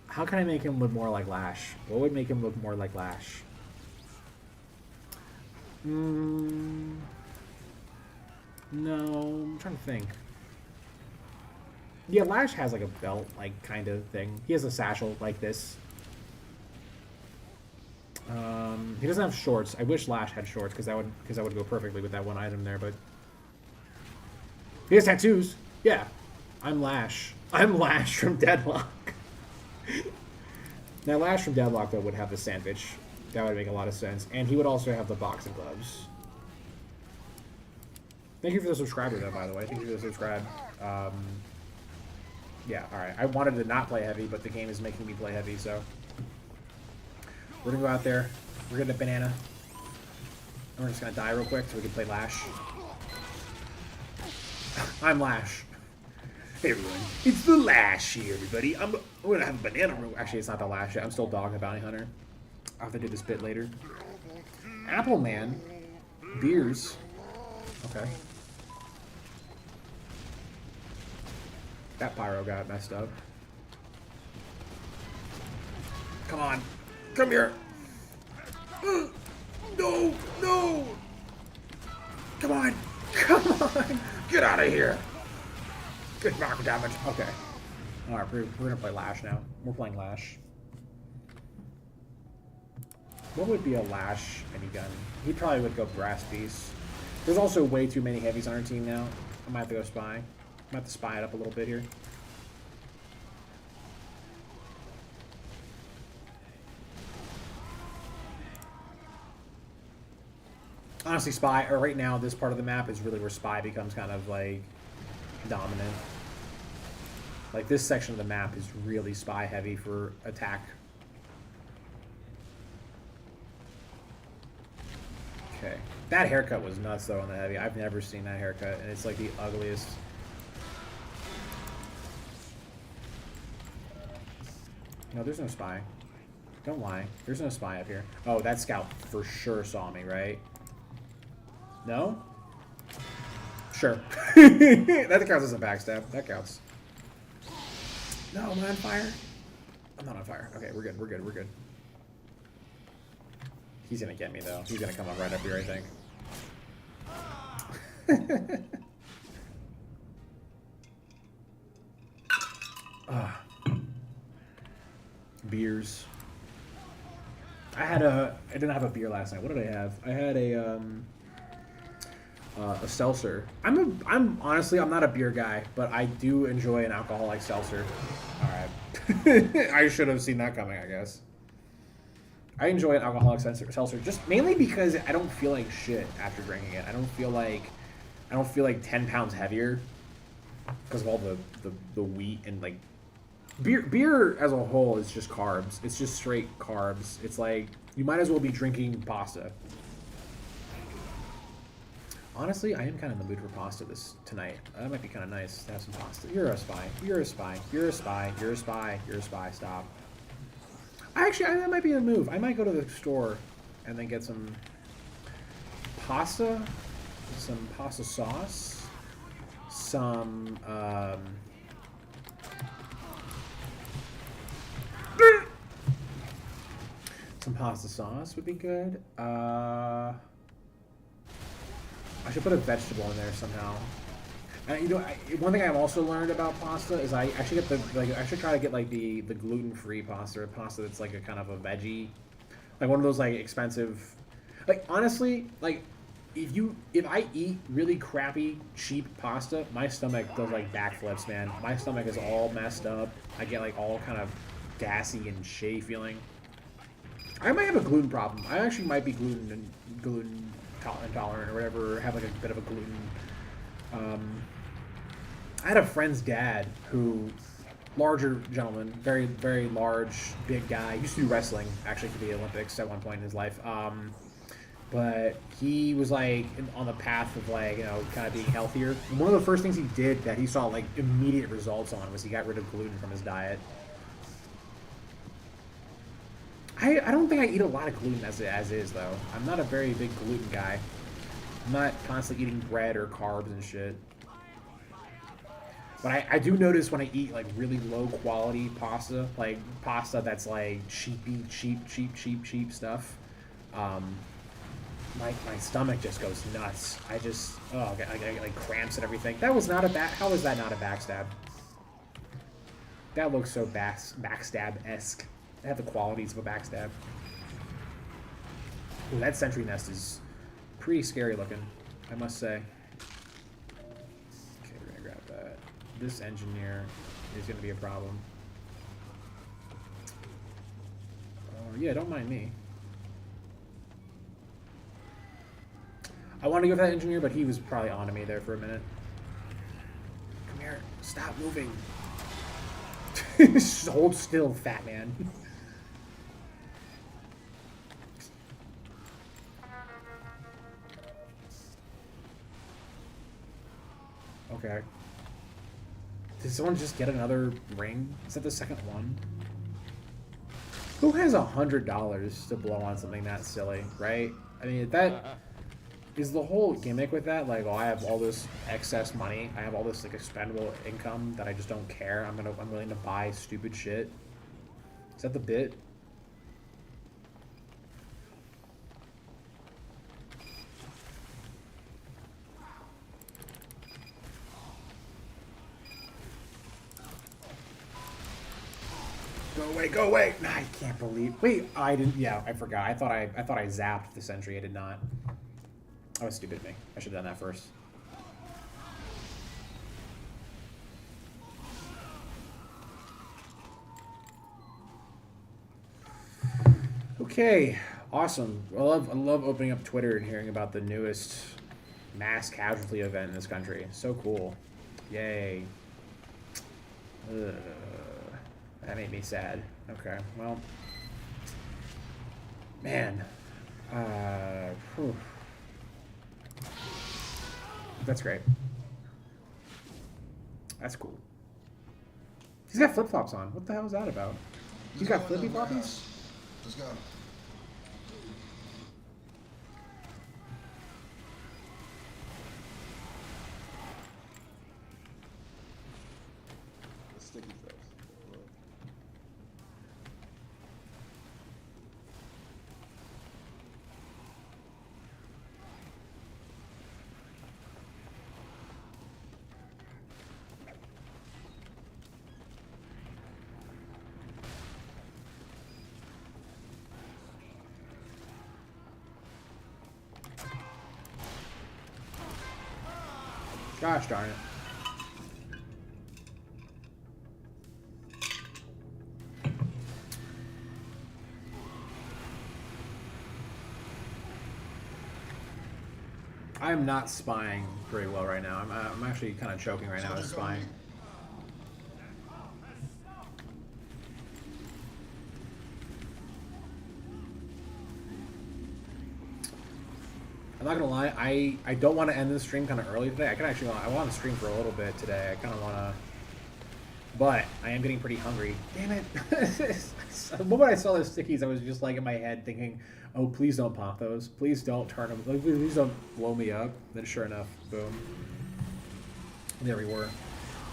How can I make him look more like Lash? What would make him look more like Lash? No, I'm trying to think. Yeah, Lash has like a belt, like, kind of thing. He has a satchel like this. He doesn't have shorts. I wish Lash had shorts because that would go perfectly with that one item there. But he has tattoos. Yeah, I'm Lash. I'm Lash from Deadlock. Now, Lash from Deadlock though would have the sandwich. That would make a lot of sense, and he would also have the boxing gloves. Thank you for the subscriber, though. By the way, thank you for the subscribe. Yeah, alright. I wanted to not play heavy, but the game is making me play heavy, so... we're gonna go out there. We're getting a banana. And we're just gonna die real quick so we can play Lash. I'm Lash. Hey, everyone. It's the Lash here, everybody. I'm gonna have a banana real... actually, it's not the Lash yet. I'm still Dog the Bounty Hunter. I'll have to do this bit later. Apple Man. Beers. Okay. That pyro got messed up. Come on. Come here. No. No. Come on. Come on. Get out of here. Good knock damage. Okay. Alright, we're going to play Lash now. We're playing Lash. What would be a Lash minigun? He probably would go Brass Beast. There's also way too many heavies on our team now. I might have to go spy. I might have to spy it up a little bit here. Honestly, Spy, or right now, this part of the map is really where Spy becomes kind of, like, dominant. Like, this section of the map is really Spy heavy for attack. Okay. That haircut was nuts, though, on the heavy. I've never seen that haircut, and it's, like, the ugliest. No, there's no Spy. Don't lie. There's no Spy up here. Oh, that scout for sure saw me, right? No? Sure. That counts as a backstab. That counts. No, am I on fire? I'm not on fire. Okay, we're good. We're good. We're good. He's gonna get me, though. He's gonna come up right up here, I think. Beers. I didn't have a beer last night. What did I have? I had a seltzer. I'm honestly, I'm not a beer guy, but I do enjoy an alcoholic seltzer. All right. I should have seen that coming, I guess. I enjoy an alcoholic seltzer just mainly because I don't feel like shit after drinking it. I don't feel like 10 pounds heavier because of all the wheat and like beer as a whole is just carbs. It's just straight carbs. It's like you might as well be drinking pasta. Honestly, I am kind of in the mood for pasta tonight. That might be kind of nice to have some pasta. You're a spy. You're a spy. You're a spy. You're a spy. You're a spy. Stop. That might be a move. I might go to the store and then get some pasta sauce, some pasta sauce would be good. I should put a vegetable in there somehow. And one thing I've also learned about pasta is I should try to get like the gluten-free pasta, or pasta that's like a kind of a veggie, like one of those like expensive. Like honestly, like if I eat really crappy cheap pasta, my stomach does like backflips, man. My stomach is all messed up. I get like all kind of gassy and shitty feeling. I might have a gluten problem. I actually might be gluten intolerant or whatever, or have like a bit of a gluten. I had a friend's dad who, larger gentleman, very, very large, big guy, used to do wrestling actually for the Olympics at one point in his life. But he was like on the path of like, kind of being healthier. And one of the first things he did that he saw like immediate results on was he got rid of gluten from his diet. I don't think I eat a lot of gluten as is, though. I'm not a very big gluten guy. I'm not constantly eating bread or carbs and shit. But I do notice when I eat, like, really low-quality pasta, like, pasta that's, like, cheap stuff, my stomach just goes nuts. I get, like, cramps and everything. How is that not a backstab? That looks so backstab-esque. They have the qualities of a backstab. Ooh, that sentry nest is pretty scary looking, I must say. Okay, we're gonna grab that. This engineer is gonna be a problem. Oh, yeah, don't mind me. I wanted to go for that engineer, but he was probably on to me there for a minute. Come here. Stop moving. Just hold still, fat man. Okay. Did someone just get another ring? Is that the second one? Who has $100 to blow on something that silly, right? I mean, that is the whole gimmick with that. Like, oh, I have all this excess money. I have all this like expendable income that I just don't care. I'm willing to buy stupid shit. Is that the bit? Go away! Nah, I can't believe. Wait, I didn't. Yeah, I forgot. I thought I zapped the sentry. I did not. That was stupid of me. I should have done that first. Okay. Awesome. I love opening up Twitter and hearing about the newest mass casualty event in this country. So cool. Yay. Ugh. That made me sad. Okay, well. Man. Whew. That's great. That's cool. He's got flip-flops on. What the hell is that about? He's got flippy-floppies? Let's go. Sticky stuff. Gosh darn it. I am not spying very well right now. I'm actually kind of choking right now with spying. I'm not gonna lie, I don't want to end this stream kind of early today. I want to stream for a little bit today. I kind of want to, but I am getting pretty hungry. Damn it! The moment I saw those stickies, I was just like in my head thinking, "Oh, please don't pop those. Please don't turn them. Like, please don't blow me up." Then sure enough, boom. There we were.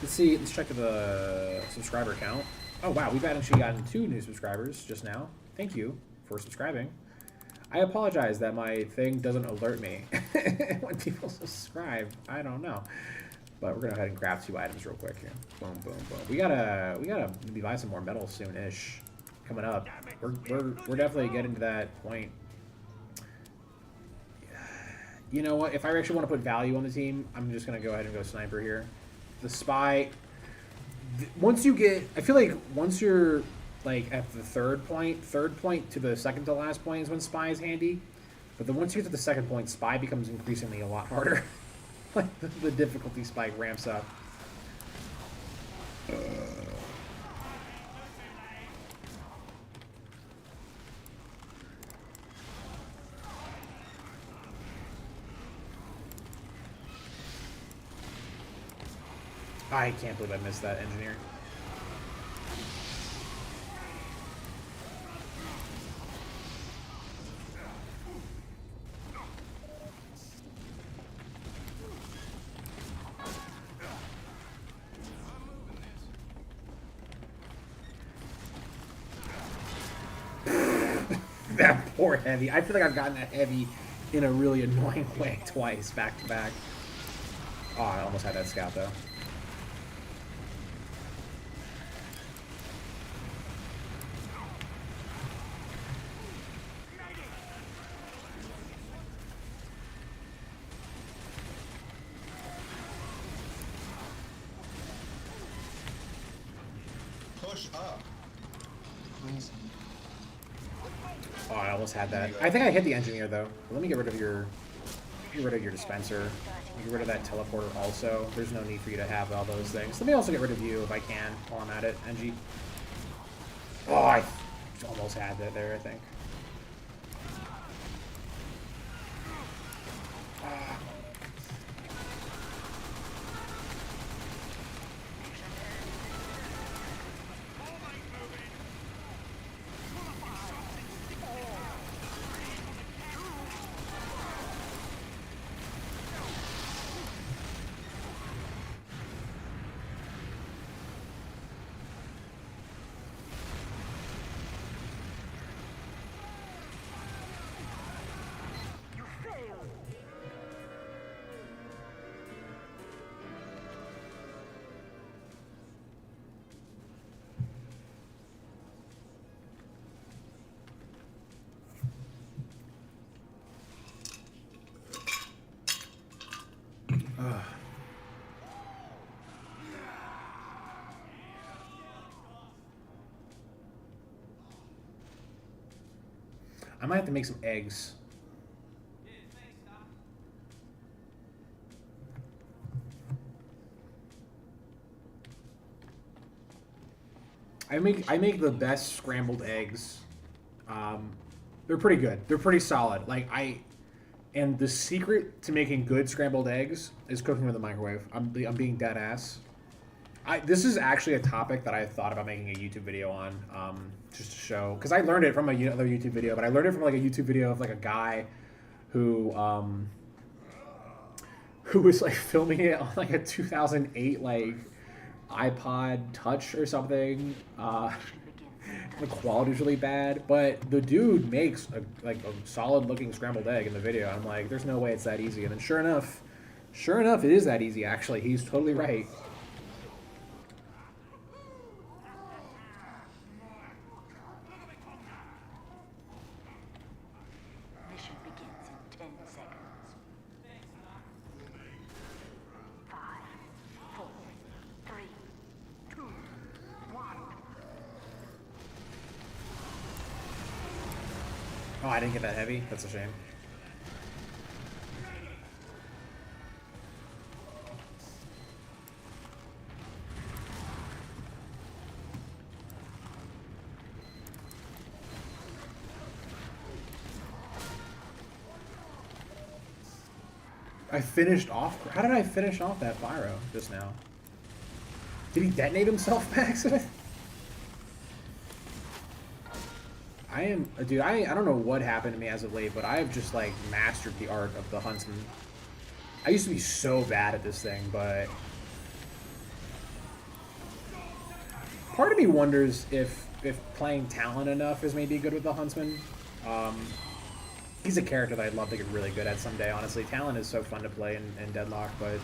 Let's see. Let's check the subscriber count. Oh wow, we've actually gotten 2 new subscribers just now. Thank you for subscribing. I apologize that my thing doesn't alert me when people subscribe. I don't know, but we're gonna go ahead and grab 2 items real quick here. Boom, boom, boom. We gotta maybe buy some more metal soon-ish. Coming up, we're definitely getting to that point. You know what? If I actually want to put value on the team, I'm just gonna go ahead and go sniper here. The spy. Once you get, I feel like once you're like at the third point to the second to last point is when spy is handy. But then once you get to the second point, spy becomes increasingly a lot harder. Like the difficulty spike ramps up. I can't believe I missed that engineer. That poor heavy. I feel like I've gotten that heavy in a really annoying way twice, back to back. Oh, I almost had that scout though. Push up. Please. Oh, I almost had that. I think I hit the engineer though. Let me get rid of your dispenser. Get rid of that teleporter also. There's no need for you to have all those things. Let me also get rid of you if I can while I'm at it, NG. Oh, I almost had that there, I think. I might have to make some eggs. I make the best scrambled eggs. They're pretty good. They're pretty solid. And the secret to making good scrambled eggs is cooking with a microwave. I'm being dead ass. This is actually a topic that I thought about making a YouTube video on, just to show, because I learned it from another YouTube video, but I learned it from like a YouTube video of like a guy who was like filming it on like a 2008 like iPod Touch or something. The quality is really bad, but the dude makes a solid looking scrambled egg in the video. I'm like, there's no way it's that easy. And then sure enough, it is that easy. Actually, he's totally right. Mission begins in 10 seconds. 5, 4, 3, 2, 1. Oh, I didn't get that heavy. That's a shame. I finished off. How did I finish off that pyro just now? Did he detonate himself by accident? Dude, I don't know what happened to me as of late, but I have just like mastered the art of the huntsman. I used to be so bad at this thing, but part of me wonders if playing Talon enough is maybe good with the huntsman. He's a character that I'd love to get really good at someday, honestly. Talon is so fun to play in Deadlock, but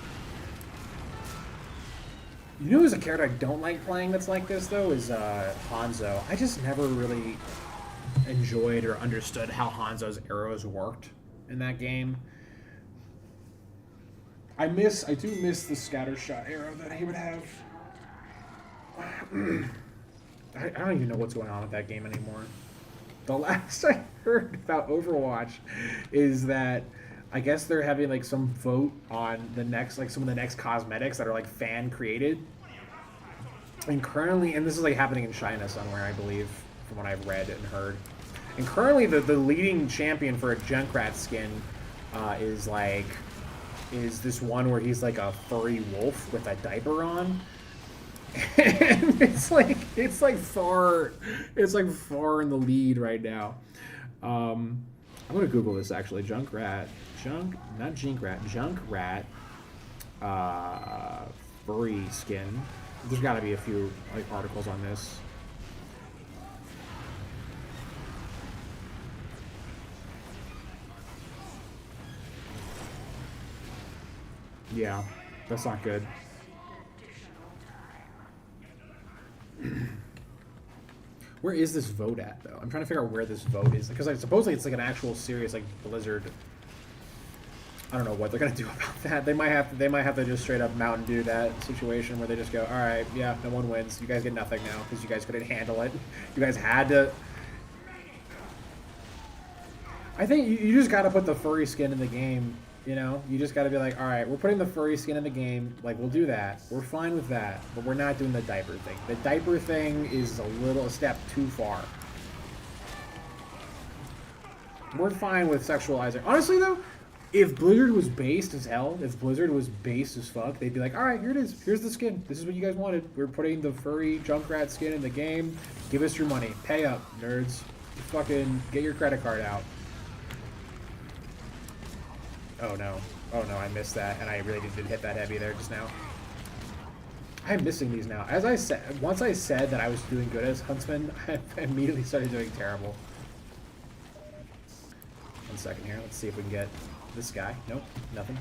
you know who's a character I don't like playing that's like this, though, is Hanzo. I just never really enjoyed or understood how Hanzo's arrows worked in that game. I do miss the scatter shot arrow that he would have. I don't even know what's going on with that game anymore. The last I heard about Overwatch is that I guess they're having like some vote on the next, like some of the next cosmetics that are like fan created. And currently, and this is like happening in China somewhere, I believe, from what I've read and heard. And currently, the leading champion for a Junkrat skin is this one where he's like a furry wolf with a diaper on. And it's far in the lead right now. I'm gonna Google this actually. Junkrat, furry skin. There's got to be a few like articles on this. Yeah, that's not good. Where is this vote at, though? I'm trying to figure out where this vote is, because like, supposedly it's like an actual serious like Blizzard. I don't know what they're gonna do about that. They might have to just straight up Mountain Dew that situation where they just go, all right, yeah, no one wins. You guys get nothing now because you guys couldn't handle it. You guys had to. I think you just got to put the furry skin in the game. You know, you just got to be like, all right, we're putting the furry skin in the game. Like, we'll do that. We're fine with that. But we're not doing the diaper thing. The diaper thing is a step too far. We're fine with sexualizing. Honestly, though, if Blizzard was based as hell, if Blizzard was based as fuck, they'd be like, all right, here it is. Here's the skin. This is what you guys wanted. We're putting the furry Junkrat skin in the game. Give us your money. Pay up, nerds. Fucking get your credit card out. Oh no, I missed that, and I really did hit that heavy there just now. I'm missing these now. As I said, once I said that I was doing good as Huntsman, I immediately started doing terrible. 1 second here, let's see if we can get this guy. Nope, nothing.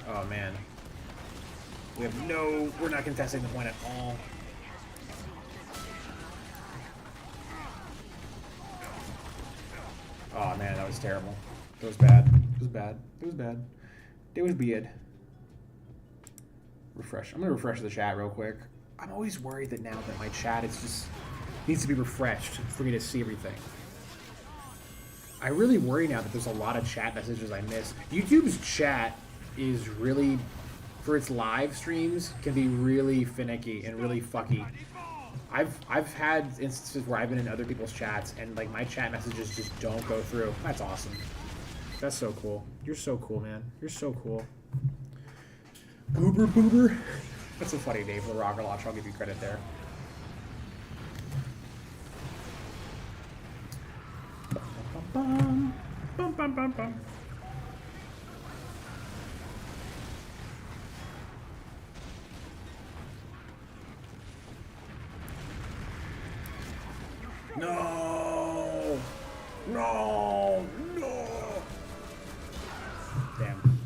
Oh man. We're not contesting the point at all. Oh man, that was terrible. It was bad. It was bad. It was bad. It was bad. Refresh. I'm gonna refresh the chat real quick. I'm always worried that now that my chat is just needs to be refreshed for me to see everything. I really worry now that there's a lot of chat messages I miss. YouTube's chat is really, for its live streams, can be really finicky and really fucky. I've had instances where I've been in other people's chats and like my chat messages just don't go through. That's awesome. That's so cool. You're so cool, man. You're so cool. Boober boober. That's a funny name for the rocket launcher. I'll give you credit there. Bum, bum, bum, bum, bum. No! No! No! Damn.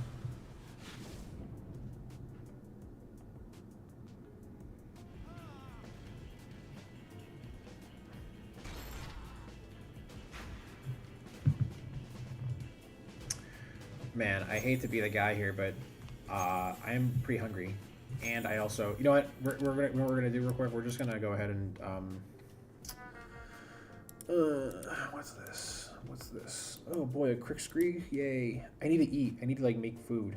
Man, I hate to be the guy here, but I am pretty hungry, and I also, you know what, what we're gonna do real quick. We're just gonna go ahead and what's this? What's this? Oh boy, a quick scree! Yay! I need to eat. I need to like make food,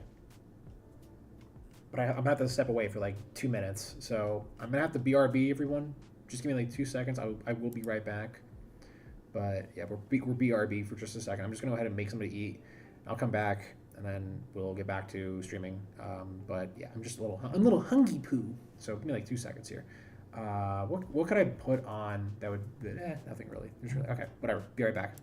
but I'm gonna have to step away for like 2 minutes. So I'm gonna have to BRB everyone. Just give me like 2 seconds. I will be right back. But yeah, we're BRB for just a second. I'm just gonna go ahead and make something to eat. I'll come back and then we'll get back to streaming. But yeah, I'm just a little hungry poo. So give me like 2 seconds here. What could I put on that would nothing really. Okay, whatever. Be right back.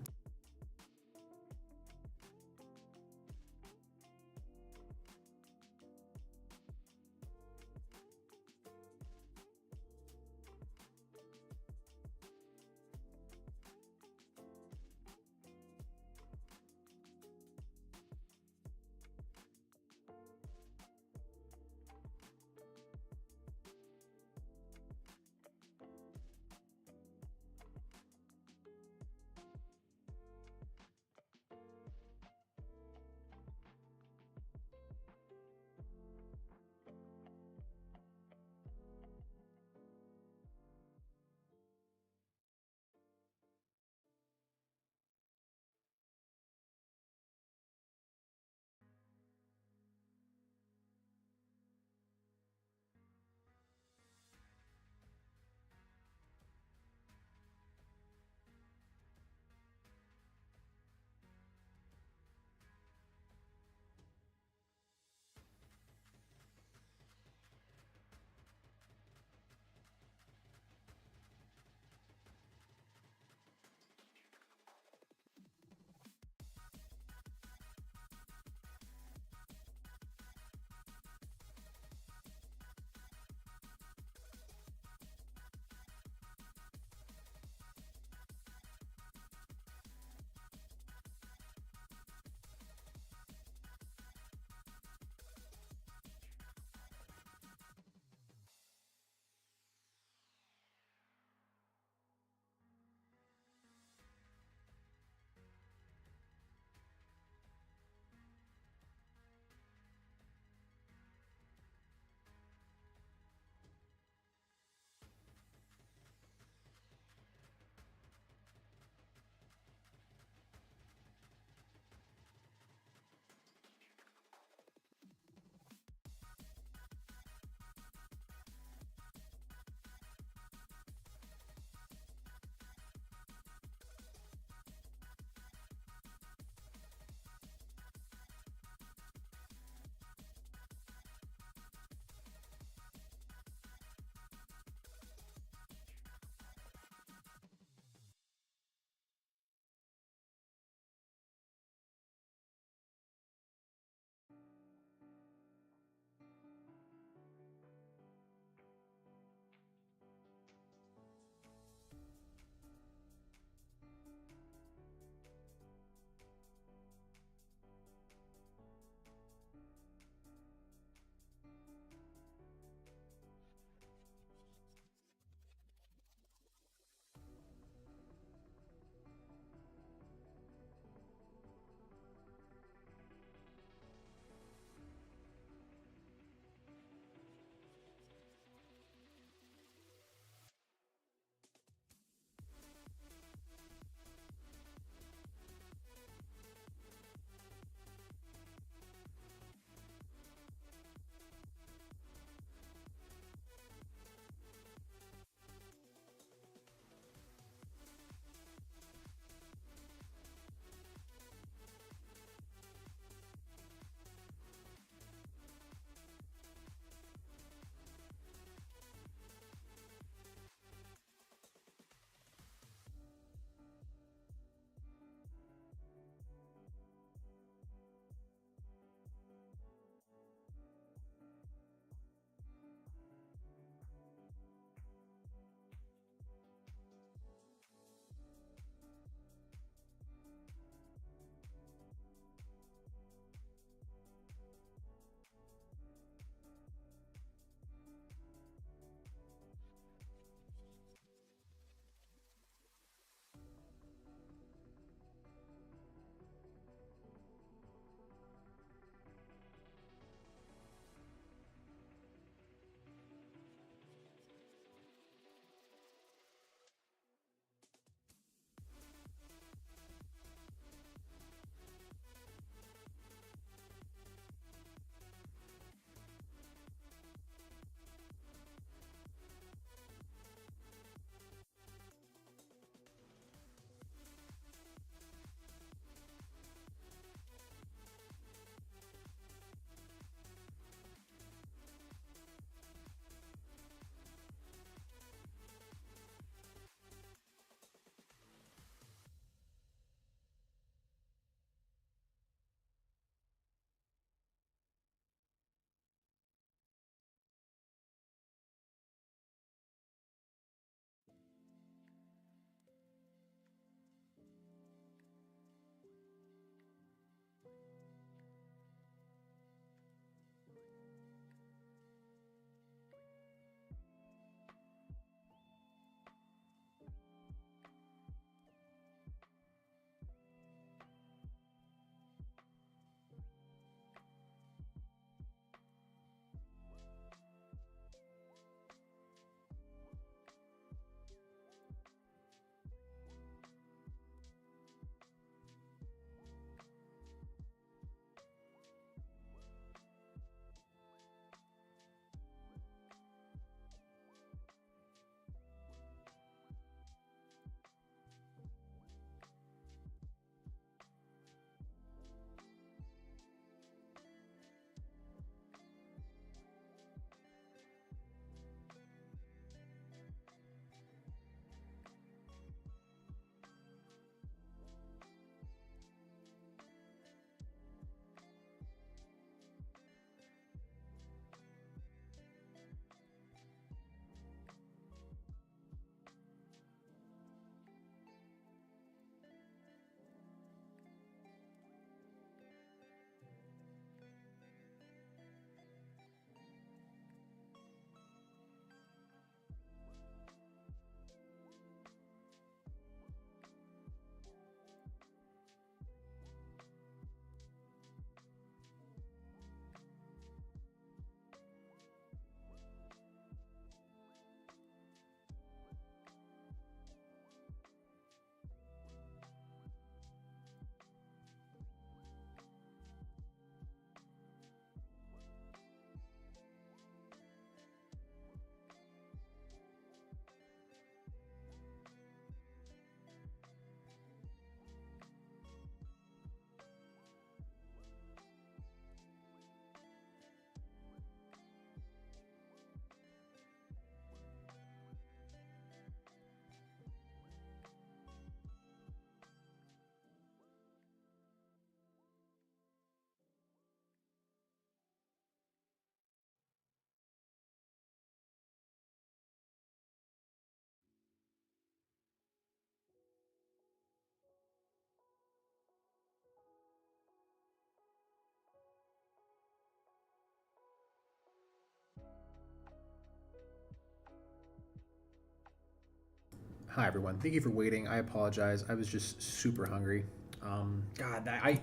Hi everyone. Thank you for waiting. I apologize. I was just super hungry. God, I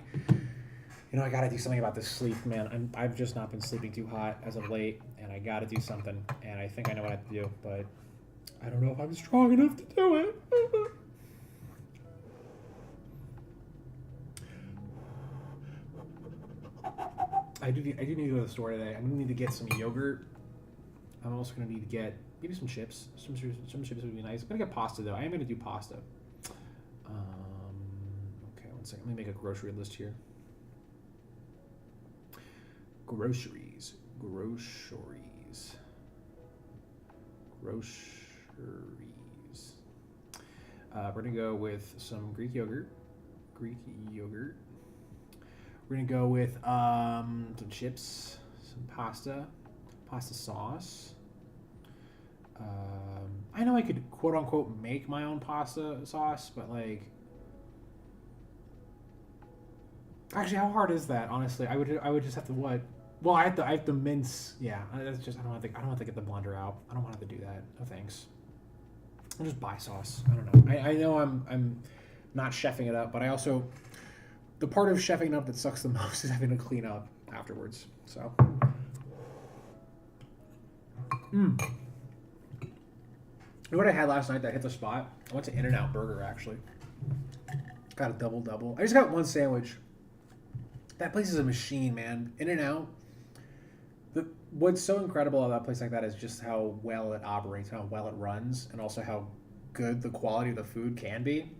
gotta do something about this sleep, man. I've just not been sleeping too hot as of late, and I gotta do something. And I think I know what I have to do, but I don't know if I'm strong enough to do it. I do need to go to the store today. I'm gonna need to get some yogurt. I'm also gonna need to get maybe some chips. Some chips would be nice. I'm gonna get pasta though. I am gonna do pasta. Okay, one second. Let me make a grocery list here. Groceries. We're gonna go with some Greek yogurt. We're gonna go with some chips, some pasta sauce. I know I could quote unquote make my own pasta sauce, but like, actually, how hard is that? Honestly, I would just have to what? Well, I have to mince. Yeah, that's just I don't want to get the blender out. I don't want to have to do that. No thanks. I'll just buy sauce. I don't know. I know I'm not chefing it up, but I also the part of chefing it up that sucks the most is having to clean up afterwards. So. You know what I had last night that hit the spot? I went to In-N-Out Burger, actually. Got a double. I just got one sandwich. That place is a machine, man. In-N-Out. What's so incredible about a place like that is just how well it operates, how well it runs, and also how good the quality of the food can be.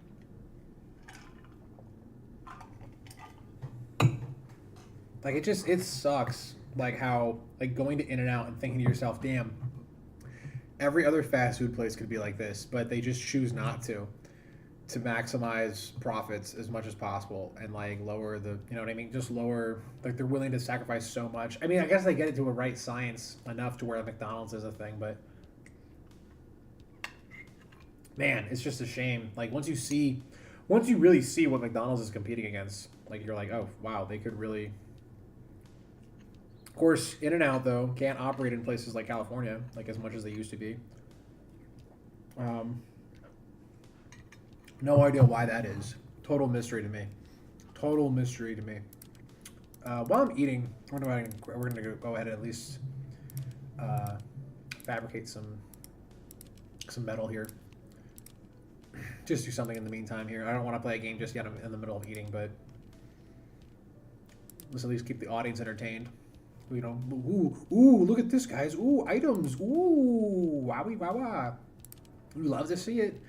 Like, it sucks. Like, how, like, going to In-N-Out and thinking to yourself, damn, every other fast food place could be like this, but they just choose not to maximize profits as much as possible and like lower the, you know what I mean? Just lower, like they're willing to sacrifice so much. I mean, I guess they get it to a right science enough to where McDonald's is a thing, but man, it's just a shame. Like once you really see what McDonald's is competing against, like you're like, oh wow, they could really. Of course, In-N-Out though can't operate in places like California like as much as they used to be. No idea why that is. Total mystery to me. While I'm eating, we're gonna go ahead and at least fabricate some metal here. Just do something in the meantime here. I don't want to play a game just yet. I'm in the middle of eating, but let's at least keep the audience entertained. You know, ooh, look at this, guys. Ooh, items. Ooh, wowie, wawa. We love to see it.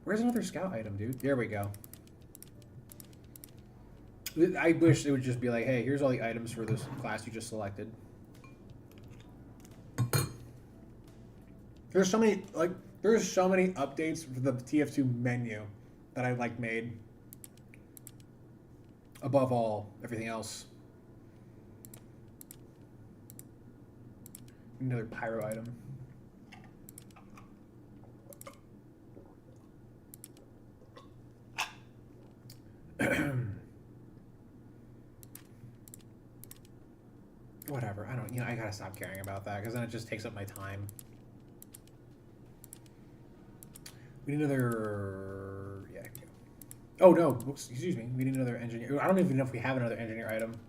Where's another scout item, dude? There we go. I wish it would just be like, hey, here's all the items for this class you just selected. There's so many updates for the TF2 menu that I like made. Above all, everything else. Another pyro item. Whatever. I gotta stop caring about that because then it just takes up my time. We need another. Yeah. Oh no! Excuse me. We need another engineer. I don't even know if we have another engineer item.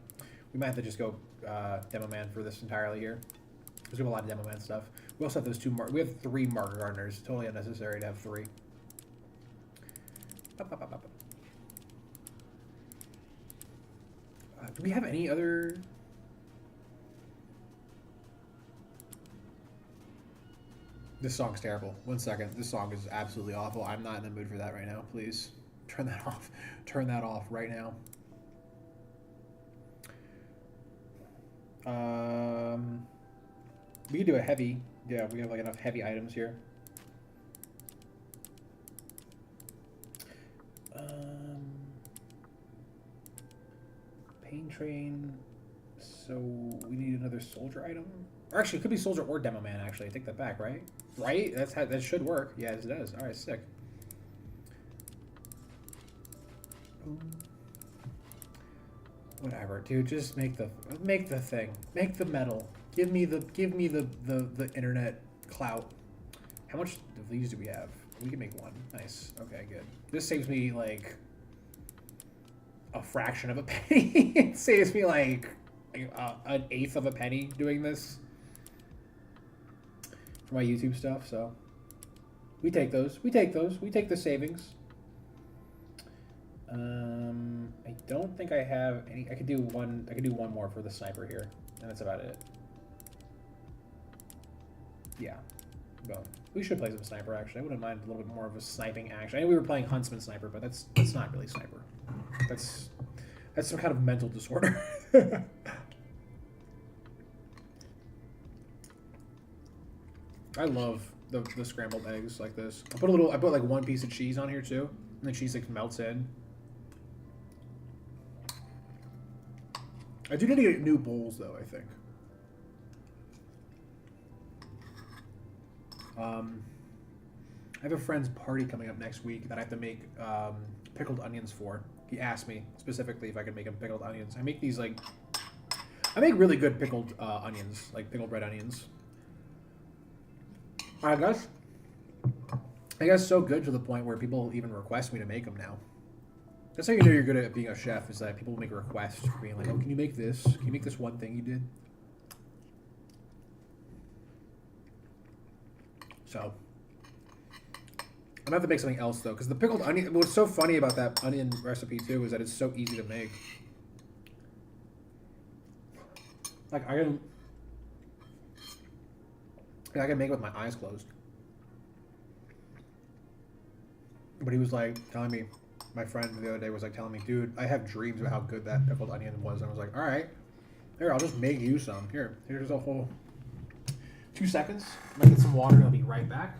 We might have to just go demo man for this entirely here. Because we have a lot of demo man stuff. We also have those we have 3 marker gardeners. Totally unnecessary to have 3. Do we have any other? This song's terrible. 1 second. This song is absolutely awful. I'm not in the mood for that right now. Please turn that off. Turn that off right now. We can do a heavy. Yeah, we have like enough heavy items here. Pain train. So we need another soldier item. Or actually, it could be soldier or demo man. Actually, I take that back. Right? Right? That should work. Yeah, it does. All right, sick. Whatever, dude. Just make the thing. Make the metal. Give me the internet clout. How much of these do we have? We can make one. Nice. Okay, good. This saves me, like, a fraction of a penny. It saves me, like an eighth of a penny doing this for my YouTube stuff, so we take those. We take those. We take the savings. I don't think I have any. I could do one more for the sniper here, and that's about it. Yeah. Boom. We should play some sniper, actually. I wouldn't mind a little bit more of a sniping action. I know we were playing huntsman sniper, but that's not really sniper. That's some kind of mental disorder. I love the scrambled eggs like this. I put like one piece of cheese on here too, and the cheese like melts in. I do need to get new bowls though, I think. I have a friend's party coming up next week that I have to make pickled onions for. He asked me specifically if I could make him pickled onions. I make these like, I make really good pickled onions, like pickled red onions. I guess so good to the point where people even request me to make them now. That's how you know you're good at being a chef, is that people make a request for being like, oh, can you make this? Can you make this one thing you did? So, I'm gonna have to make something else though, because the pickled onion. What's so funny about that onion recipe too is that it's so easy to make. Like I can make it with my eyes closed. But he was like telling me, my friend the other day was like telling me, dude, I have dreams about how good that pickled onion was, and I was like, all right, here, I'll just make you some. Here's a whole 2 seconds. I'm gonna get some water and I'll be right back.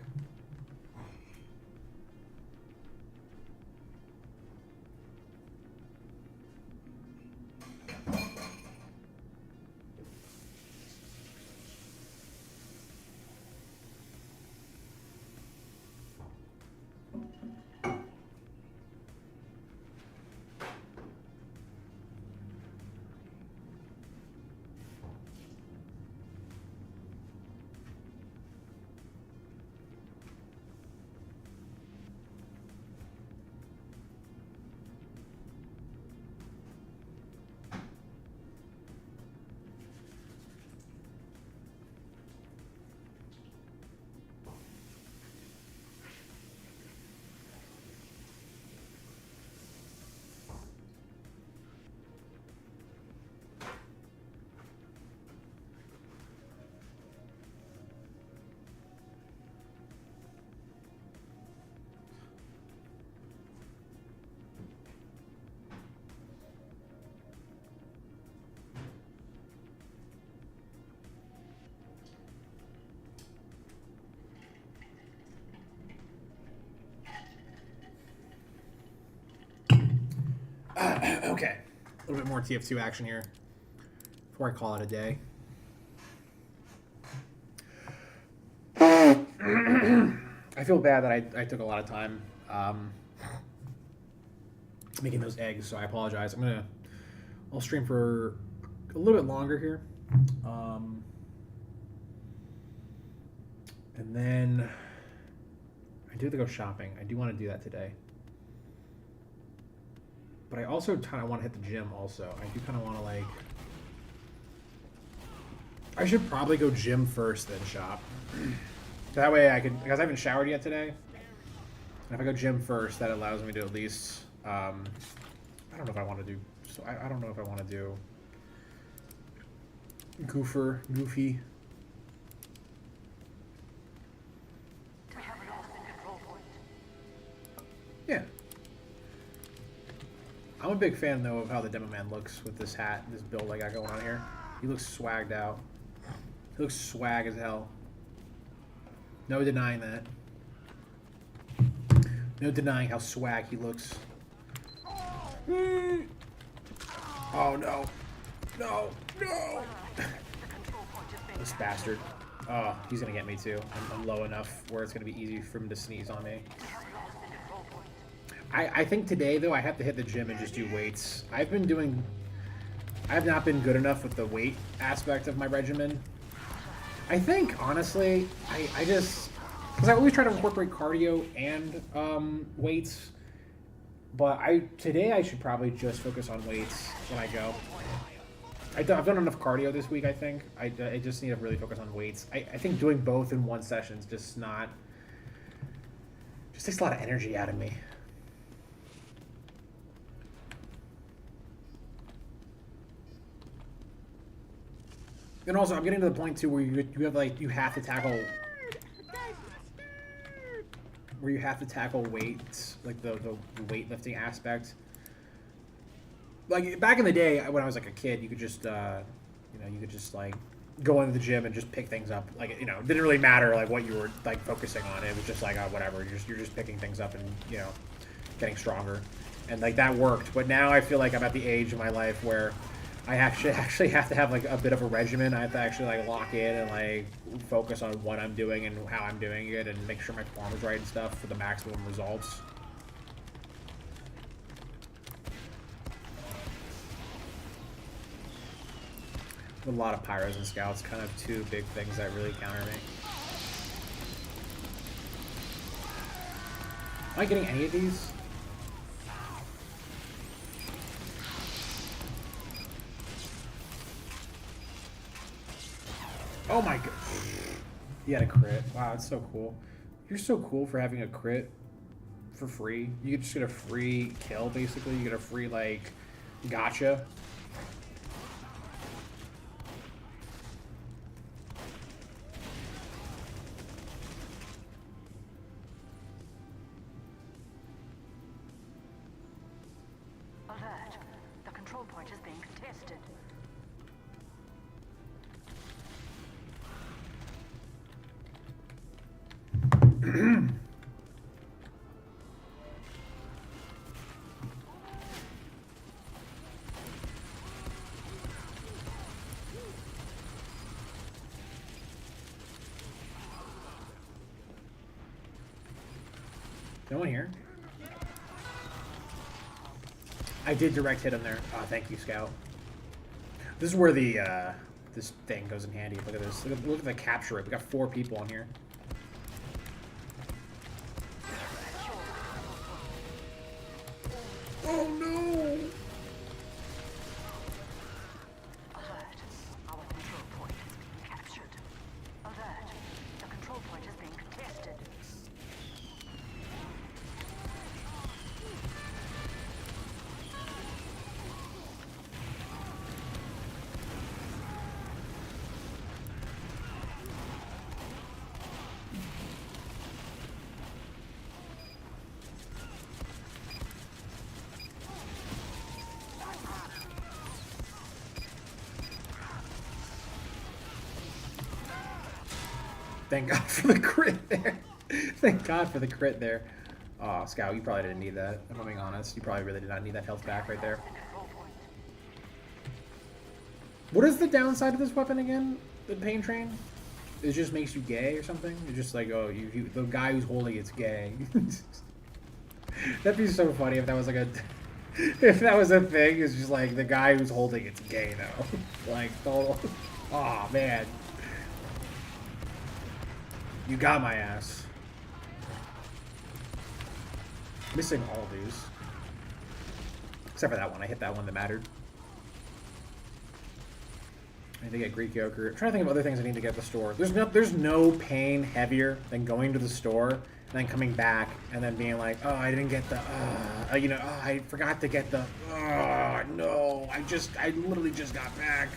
Okay, a little bit more TF2 action here before I call it a day. I feel bad that I took a lot of time making those eggs, so I apologize. I'll stream for a little bit longer here, and then I do have to go shopping. I do want to do that today. But I also kind of want to hit the gym also. I do kind of want to like... I should probably go gym first, then shop. That way I could... Because I haven't showered yet today. And if I go gym first, that allows me to at least... I don't know if I want to do... So I don't know if I want to do... Goofy. Yeah. I'm a big fan, though, of how the Demo Man looks with this hat, this build I got going on here. He looks swagged out. He looks swag as hell. No denying that. No denying how swag he looks. Oh, no. No. This bastard. Oh, he's going to get me, too. I'm low enough where it's going to be easy for him to sneeze on me. I think today, though, I have to hit the gym and just do weights. I have not been good enough with the weight aspect of my regimen. I think, honestly, Because I always try to incorporate cardio and weights. But today I should probably just focus on weights when I go. I've done enough cardio this week, I think. I just need to really focus on weights. I think doing both in one session is just not... just takes a lot of energy out of me. And also, I'm getting to the point, too, where you have to tackle... where you have to tackle weights, like the weightlifting aspect. Like back in the day when I was like a kid, you could just you could just like go into the gym and just pick things up. Like it didn't really matter like what you were like focusing on. It was just like whatever. You're just picking things up and getting stronger, and like that worked. But now I feel like I'm at the age of my life where I actually have to have like a bit of a regimen. I have to actually like lock in and like focus on what I'm doing and how I'm doing it and make sure my form is right and stuff for the maximum results. A lot of pyros and scouts, kind of two big things that really counter me. Am I getting any of these? Oh my god. He had a crit. Wow, that's so cool. You're so cool for having a crit for free. You just get a free kill, basically. You get a free, like, gotcha. Alert. The control point is being contested. No one here? I did direct hit him there. Oh, thank you, Scout. This is where the this thing goes in handy. Look at this. Look at the capture rate. We got 4 people on here. Oh no! Alert. Our control point is being captured. Alert. The control point is being contested. Thank God for the crit there. Thank God for the crit there. Oh, Scout, you probably didn't need that. If I'm being honest, you probably really did not need that health back right there. What is the downside of this weapon again? The pain train? It just makes you gay or something? You're just like, oh, the guy who's holding it's gay. That'd be so funny if that was like a... if that was a thing, it's just like the guy who's holding it's gay though. Like, oh man. You got my ass. Missing all these. Except for that one. I hit that one that mattered. I need to get Greek yogurt. I'm trying to think of other things I need to get at the store. There's no pain heavier than going to the store and then coming back and then being like, oh, I didn't get the, I forgot to get the, no, I literally just got back.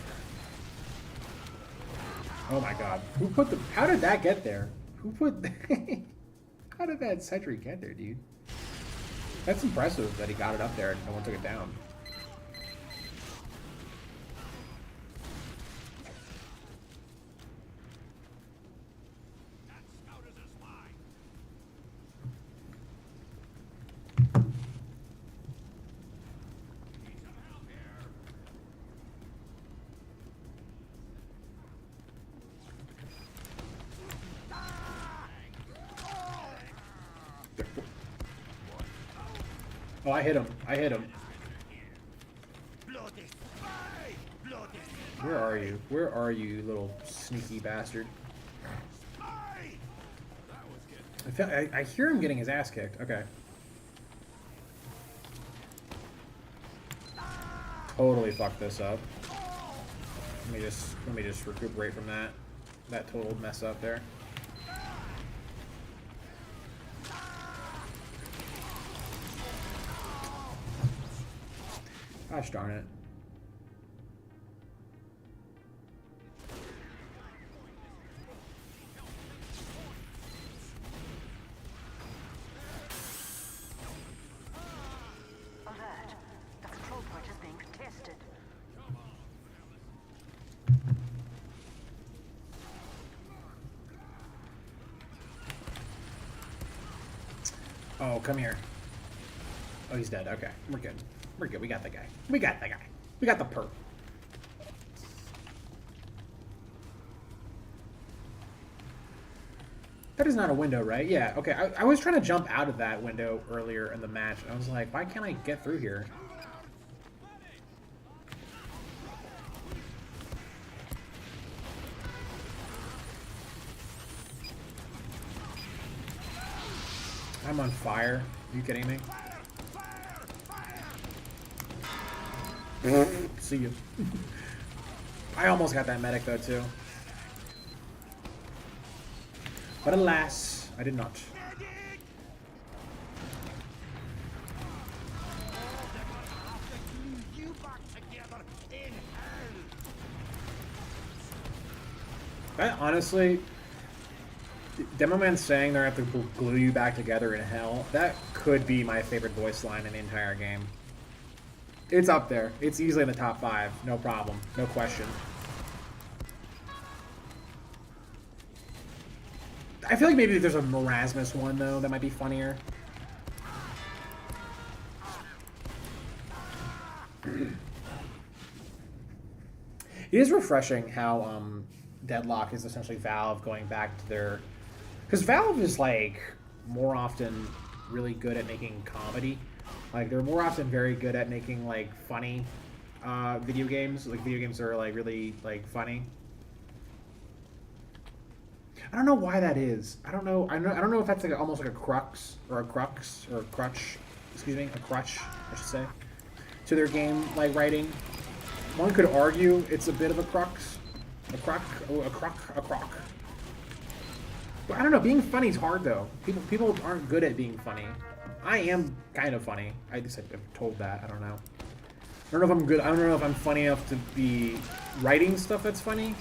Oh my god. How did that get there? How did that sentry get there, dude? That's impressive that he got it up there and no one took it down. Oh, I hit him. Where are you? Where are you, you little sneaky bastard? I hear him getting his ass kicked. Okay. Totally fucked this up. Let me just recuperate from that total mess up there. Gosh darn it. Alert. The control point is being contested. Oh, come here. Oh, he's dead. Okay, we're good. We're good. We got the guy. We got the guy. We got the perp. That is not a window, right? Yeah, okay. I was trying to jump out of that window earlier in the match. I was like, why can't I get through here? I'm on fire. Are you kidding me? See you. I almost got that medic though too. But alas, I did not. That honestly, Demo Man saying they're gonna have to glue you back together in hell, that could be my favorite voice line in the entire game. It's up there. It's easily in the top 5. No problem. No question. I feel like maybe there's a Marasmus one, though, that might be funnier. It is refreshing how Deadlock is essentially Valve going back to their... Because Valve is, like, more often really good at making comedy. Like, they're more often very good at making, like, funny video games. Like, video games that are, like, really, like, funny. I don't know why that is. I don't know if that's, like, almost like a crux, or a crutch, excuse me, a crutch, I should say, to their game, like, writing. One could argue it's a bit of a crux. A croc. But I don't know, being funny is hard, though. People aren't good at being funny. I am kind of funny. I guess I've told that. I don't know. I don't know if I'm good. I don't know if I'm funny enough to be writing stuff that's funny.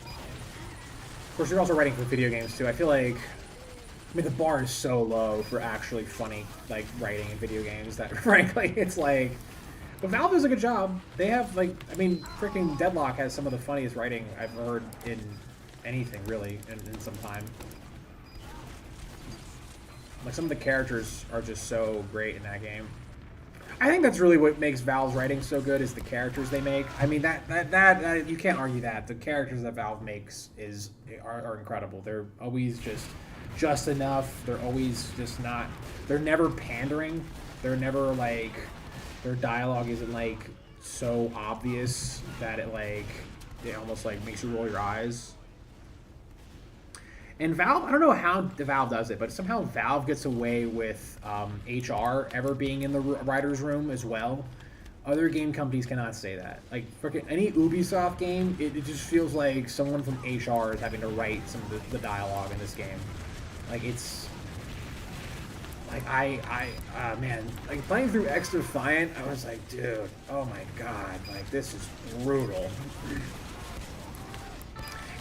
Of course, you're also writing for video games, too. I feel like... I mean, the bar is so low for actually funny, like, writing in video games that, frankly, it's like... But Valve does a good job. They have, like... I mean, freaking Deadlock has some of the funniest writing I've heard in anything, really, in some time. Like, some of the characters are just so great in that game. I think that's really what makes Valve's writing so good, is the characters they make. I mean, that you can't argue that. The characters that Valve makes are incredible. They're always just enough. They're always just not... They're never pandering. They're never, like... Their dialogue isn't, like, so obvious that it almost, like, makes you roll your eyes. And Valve, I don't know how Valve does it, but somehow Valve gets away with HR ever being in the writer's room as well. Other game companies cannot say that. Like, frickin' any Ubisoft game, it just feels like someone from HR is having to write some of the dialogue in this game. Like, it's... Like, man, like, playing through X Defiant, I was like, dude, oh my god, like, this is brutal.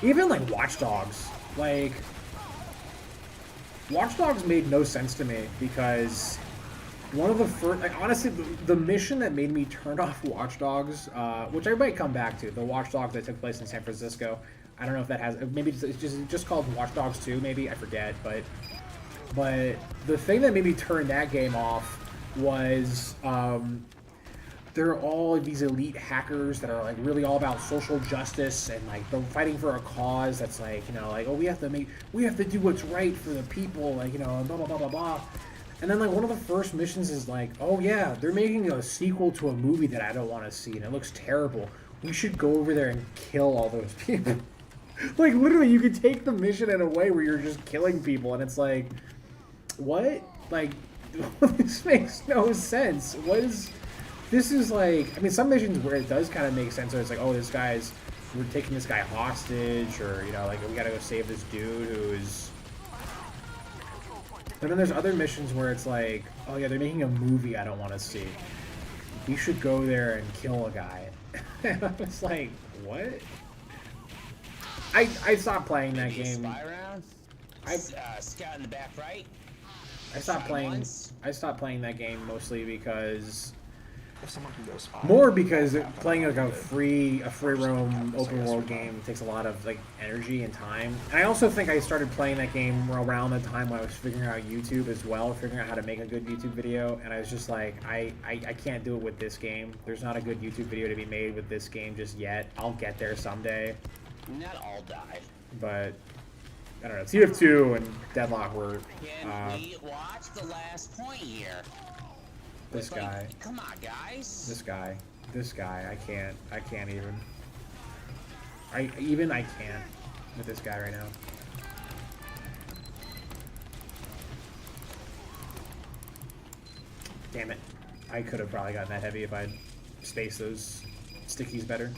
Even, like, Watch Dogs. Like, Watch Dogs made no sense to me because one of the first, like, honestly, the mission that made me turn off Watch Dogs, which I might come back to, the Watch Dogs that took place in San Francisco. I don't know if that has, maybe it's just called Watch Dogs 2, maybe, I forget, but the thing that made me turn that game off was, there are all these elite hackers that are, like, really all about social justice and, like, they're fighting for a cause that's, like, you know, like, oh, we have to do what's right for the people, like, you know, blah, blah, blah, blah, blah. And then, like, one of the first missions is, like, oh, yeah, they're making a sequel to a movie that I don't want to see, and it looks terrible. We should go over there and kill all those people. Like, literally, you could take the mission in a way where you're just killing people, and it's like, what? Like, this makes no sense. What is... This is like... I mean, some missions where it does kind of make sense, where it's like, oh, this guy's... We're taking this guy hostage, or, you know, like, we gotta go save this dude who's... And then there's other missions where it's like, oh, yeah, they're making a movie I don't want to see. We should go there and kill a guy. And I was like, what? I stopped playing that game. Spy round. Scout in the back right. I stopped playing that game mostly because If someone can go spy. more because playing like a free roam open world game takes a lot of like energy and time. And I also think I started playing that game around the time when I was figuring out YouTube as well, figuring out how to make a good YouTube video. And I was just like, I can't do it with this game. There's not a good YouTube video to be made with this game just yet. I'll get there someday. Not all died. But I don't know. TF2 and Deadlock were Can we watch the last point here? this guy. Come on, guys. This guy. I can't even. I can't with this guy right now. Damn it. I could have probably gotten that heavy if I'd spaced those stickies better.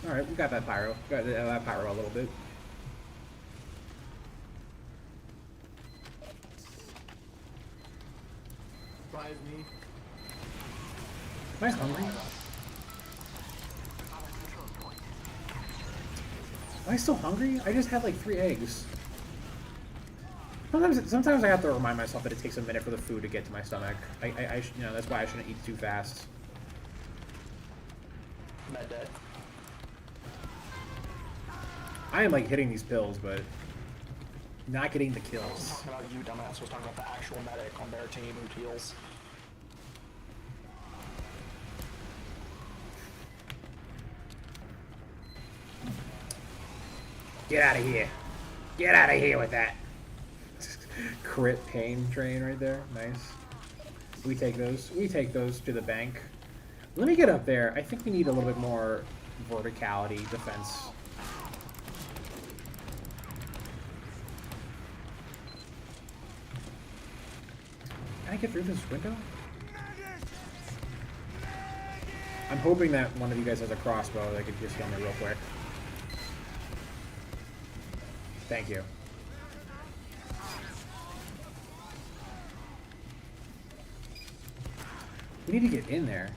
Alright, we got that pyro. Got that pyro a little bit. Surprise me. Am I hungry? Am I still hungry? I just had like 3 eggs. Sometimes I have to remind myself that it takes a minute for the food to get to my stomach. You know, that's why I shouldn't eat too fast. Med dead. I am like hitting these pills, but not getting the I was kills. talking about you, dumbass. I was talking about the actual medic on their team who heals. Get out of here. Get out of here with that. Crit pain train right there. Nice. We take those. We take those to the bank. Let me get up there. I think we need a little bit more verticality defense. Can I get through this window? I'm hoping that one of you guys has a crossbow that could just heal me real quick. Thank you. We need to get in there.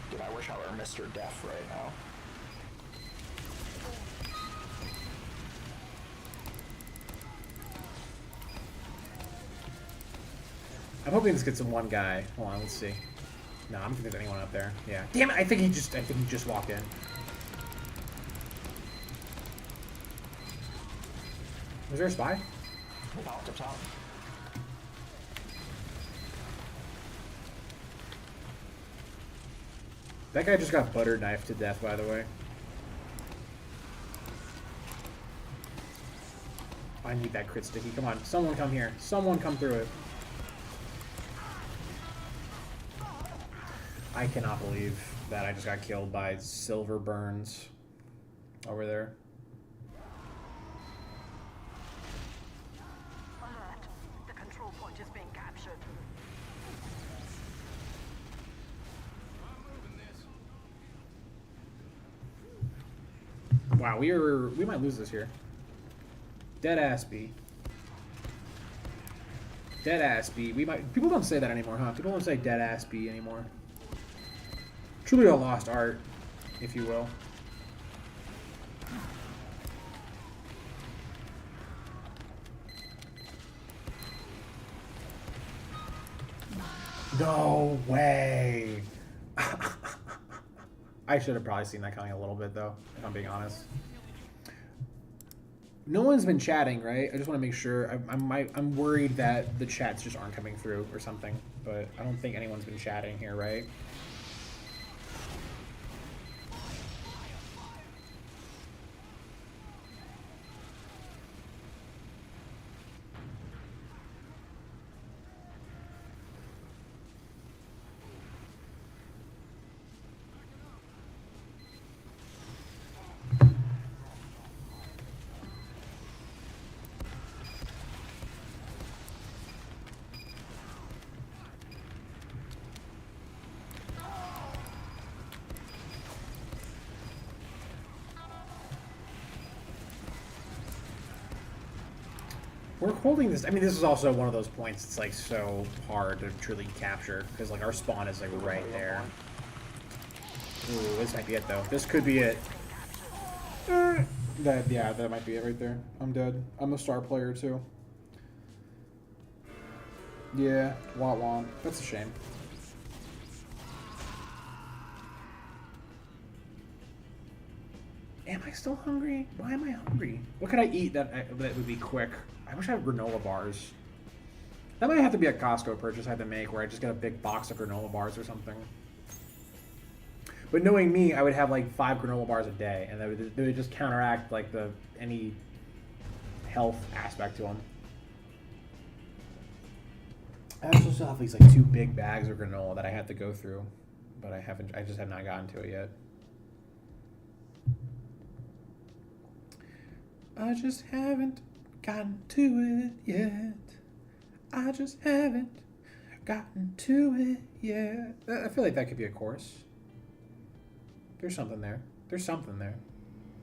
Dude, I wish I were Mr. Death right now. I'm hoping this gets in one guy. Hold on, let's see. No, I don't think there's anyone up there. Yeah. Damn it! I think he just walked in. Was there a spy? Top to top. That guy just got butter knifed to death, by the way. I need that crit sticky. Come on, someone come here. Someone come through it. I cannot believe that I just got killed by silver burns over there. Alert. The control point is being captured. Wow, we might lose this here. Dead ass B. Dead ass B. We might. People don't say that anymore, huh? People don't say dead ass B anymore. Truly a lost art, if you will. No way. I should have probably seen that coming a little bit, though, if I'm being honest. No one's been chatting, right? I just want to make sure. I'm worried that the chats just aren't coming through or something, but I don't think anyone's been chatting here, right? We're holding this. I mean, this is also one of those points. It's like so hard to truly capture because like our spawn is like right there. Ooh, this might be it though. This could be it. That might be it right there. I'm dead. I'm a star player too. Yeah, wah. That's a shame. Am I still hungry? Why am I hungry? What could I eat that would be quick? I wish I had granola bars. That might have to be a Costco purchase I had to make where I just get a big box of granola bars or something. But knowing me, I would have like 5 granola bars a day, and they would just counteract like any health aspect to them. I also still have these like 2 big bags of granola that I have to go through, but I just have not gotten to it yet. I just haven't gotten to it yet. I just haven't gotten to it yet. I feel like that could be a chorus. There's something there. There's something there.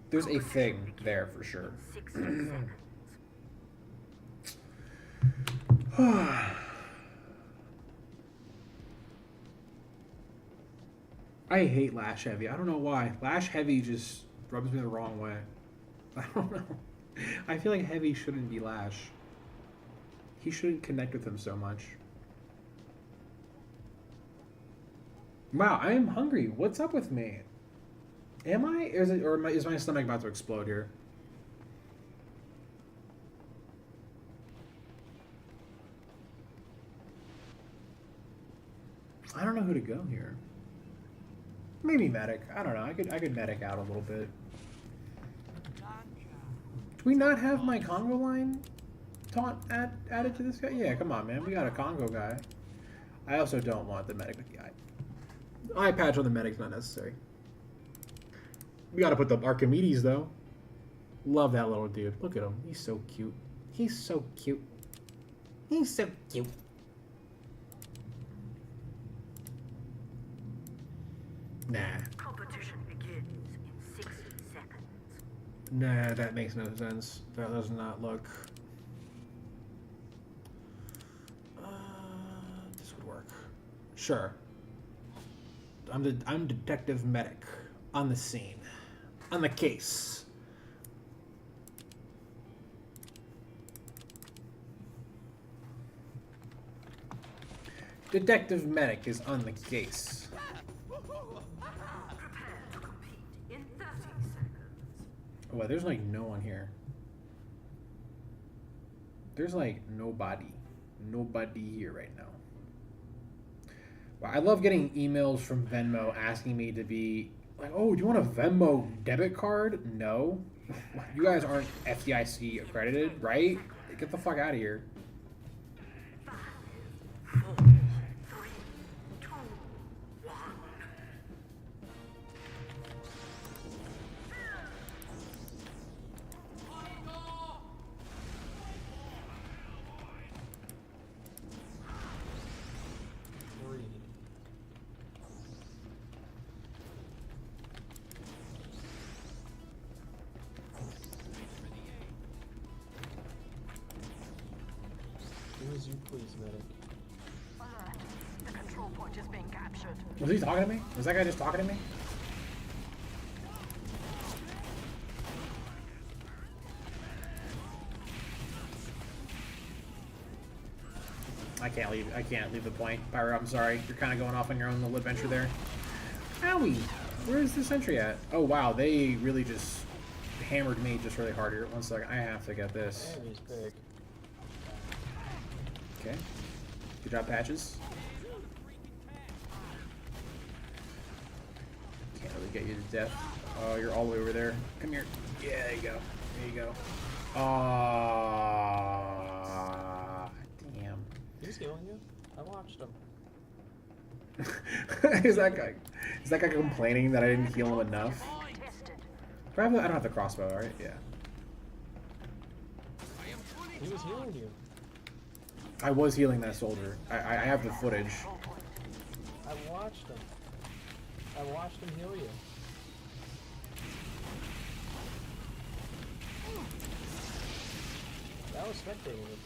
There's a thing there for sure. I hate Lash Heavy. I don't know why. Lash Heavy just rubs me the wrong way. I don't know. I feel like Heavy shouldn't be Lash. He shouldn't connect with him so much. Wow, I am hungry. What's up with me? Am I? Is my stomach about to explode here? I don't know who to go here. Maybe medic. I don't know. I could medic out a little bit. Do we not have my Congo line taunt added to this guy? Yeah, come on, man. We got a Congo guy. I also don't want the medic guy. Eye patch on the medic's not necessary. We gotta put the Archimedes though. Love that little dude. Look at him. He's so cute. He's so cute. He's so cute. Nah. Competition begins in 60 seconds. Nah, that makes no sense. That does not look. This would work. Sure. I'm Detective Medic on the scene, on the case. Detective Medic is on the case. Prepare to compete in 30 seconds. Oh, well, there's like no one here. There's like nobody here right now. Wow, I love getting emails from Venmo asking me to be like, oh, do you want a Venmo debit card? No. You guys aren't FDIC accredited, right? Get the fuck out of here. 5, 4, 3, 2, 1. As you please, medic. Alert. The control point is being captured. Was he talking to me? Was that guy just talking to me? I can't leave the point. Pyro, I'm sorry. You're kind of going off on your own little adventure there. Owie! Where is the sentry at? Oh, wow. They really just hammered me just really hard here. 1 second. I have to get this. Yeah, he's big. Okay. Good job, Patches. Can't really get you to death. Oh, you're all the way over there. Come here. Yeah, there you go. There you go. Ah, damn. He's healing you. I watched him. Is that guy complaining that I didn't heal him enough? I don't have the crossbow, right? Yeah. He was healing you. I was healing that soldier. I have the footage. I watched him. I watched him heal you. That was spectating it.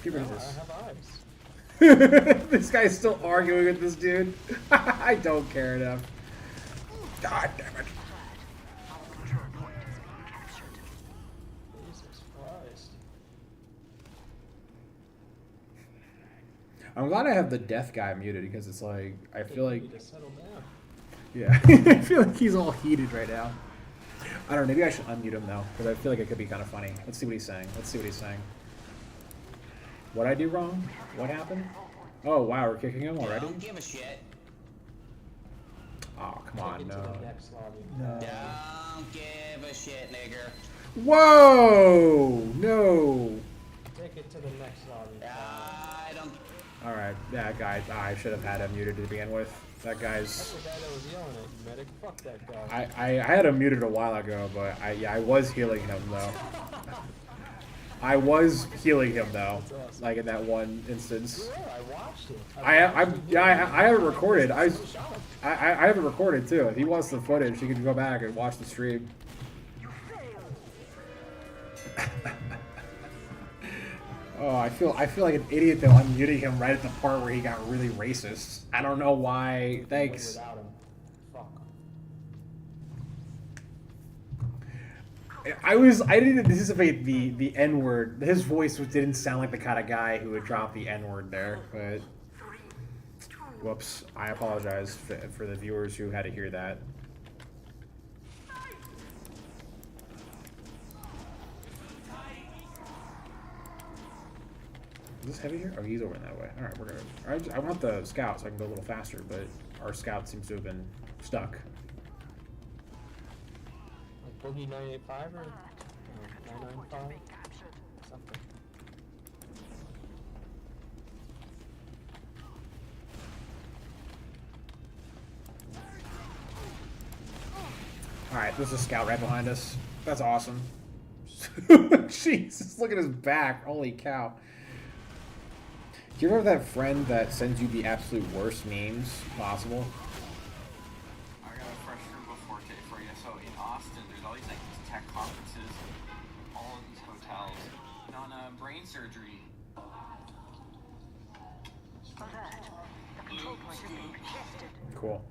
Get rid of No, this. I have eyes. This guy's still arguing with this dude. I don't care enough. God damn it. Jesus Christ. I'm glad I have the death guy muted because it's like I feel like, You need to settle down. yeah, I feel like he's all heated right now. I don't know. Maybe I should unmute him though because I feel like it could be kind of funny. Let's see what he's saying. Let's see what he's saying. What'd I do wrong? What happened? Oh wow, we're kicking him already. Don't give a shit. Oh come on, Take it to no. the next lobby. No. Don't give a shit, nigger. Whoa! No. Take it to the next lobby. I don't. All right, that guy. I should have had him muted to begin with. That That's guy's. the guy that was yelling at you, medic. Fuck that guy. I had him muted a while ago, but I was healing him though. I was healing him though, like in that one instance. Yeah, I watched it. I have it recorded. I have it recorded too. If he wants the footage, he can go back and watch the stream. Oh, I feel like an idiot though. I'm muting him right at the part where he got really racist. I don't know why. Thanks. Without him. Fuck. I didn't anticipate the N word. His voice didn't sound like the kind of guy who would drop the N word there. But whoops, I apologize for the viewers who had to hear that. Is this heavy here? Oh, he's over in that way. All right, we're gonna. I want the scout so I can go a little faster, but our scout seems to have been stuck. Like Boogie 985 or 995? Something. All right, there's a scout right behind us. That's awesome. Jesus, look at his back. Holy cow. Do you remember that friend that sends you the absolute worst memes possible? I got a fresh Frugal Forte for you. So in Austin, there's all these like these tech conferences, all in these hotels, and on brain surgery. Alert. The control point is being contested. Cool.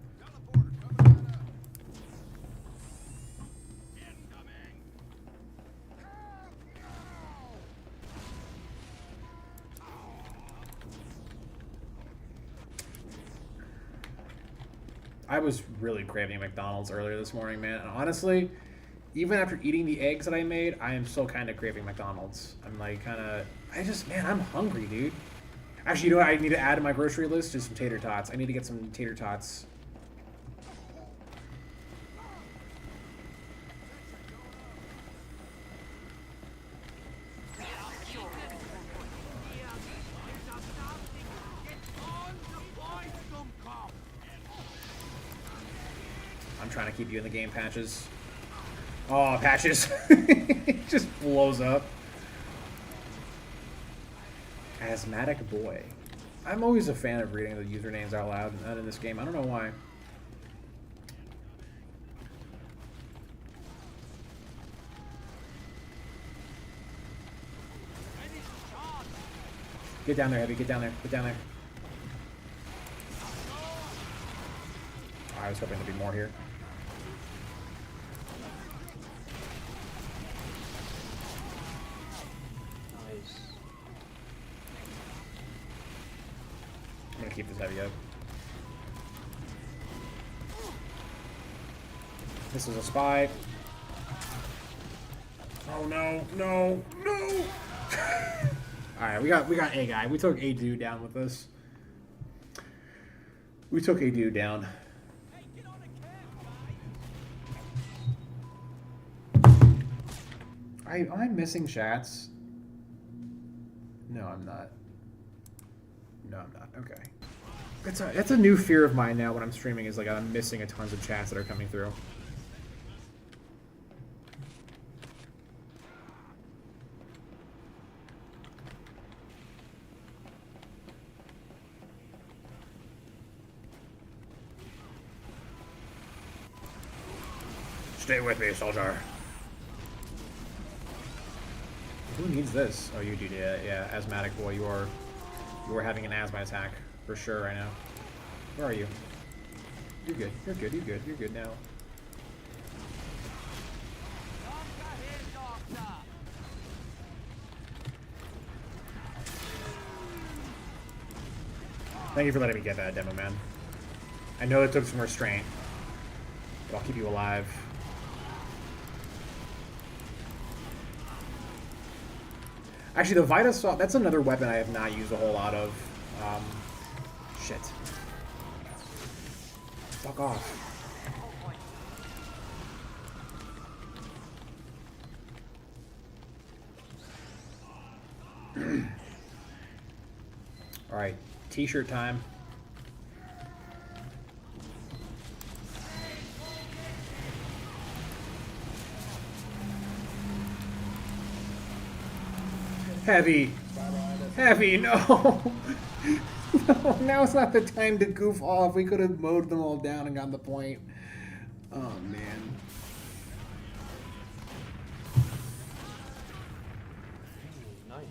I was really craving McDonald's earlier this morning, man. And honestly, even after eating the eggs that I made, I am still kind of craving McDonald's. I'm like kind of, man, I'm hungry, dude. Actually, you know what I need to add to my grocery list? Just some tater tots. I need to get some tater tots. I'm trying to keep you in the game, Patches. Oh, Patches. It just blows up. Asthmatic Boy. I'm always a fan of reading the usernames out loud in this game. I don't know why. Get down there, Heavy. Get down there. Get down there. I was hoping there'd be more here. Nice. I'm gonna keep this heavy up. This is a spy. Oh no, no, no! Alright, we got a guy. We took a dude down with this. We took a dude down. Am I missing chats? No, I'm not. No, I'm not. Okay. That's a new fear of mine now when I'm streaming, is like I'm missing a tons of chats that are coming through. Stay with me, soldier. Who needs this? Oh, you do, yeah. Asthmatic boy, you are having an asthma attack for sure right now. Where are you? You're good. You're good. You're good. You're good now. Thank you for letting me get that demo, man. I know it took some restraint, but I'll keep you alive. Actually, the Vita Saw, that's another weapon I have not used a whole lot of. Shit. Fuck off. Alright, t-shirt time. Heavy. Heavy, no. No, now's not the time to goof off. We could have mowed them all down and gotten the point. Oh, man. Nice.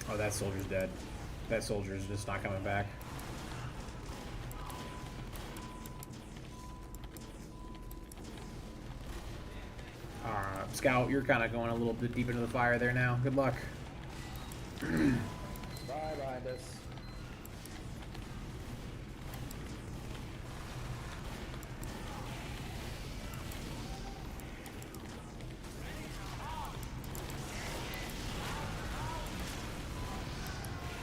Oh, that soldier's dead. That soldier's just not coming back. Scout, you're kind of going a little bit deep into the fire there now. Good luck. Bye, this.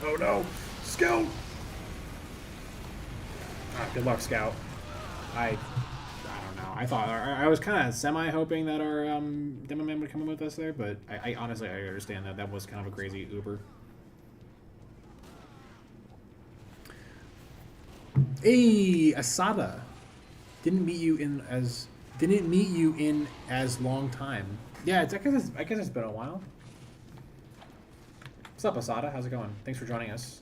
Oh no! Scout! Good luck, Scout. I don't know. I thought I was kind of semi-hoping that our demo man would come in with us there, but I honestly I understand that that was kind of a crazy Uber. Hey, Asada. Didn't meet you in as long time. Yeah, I guess it's been a while. What's up, Asada? How's it going? Thanks for joining us.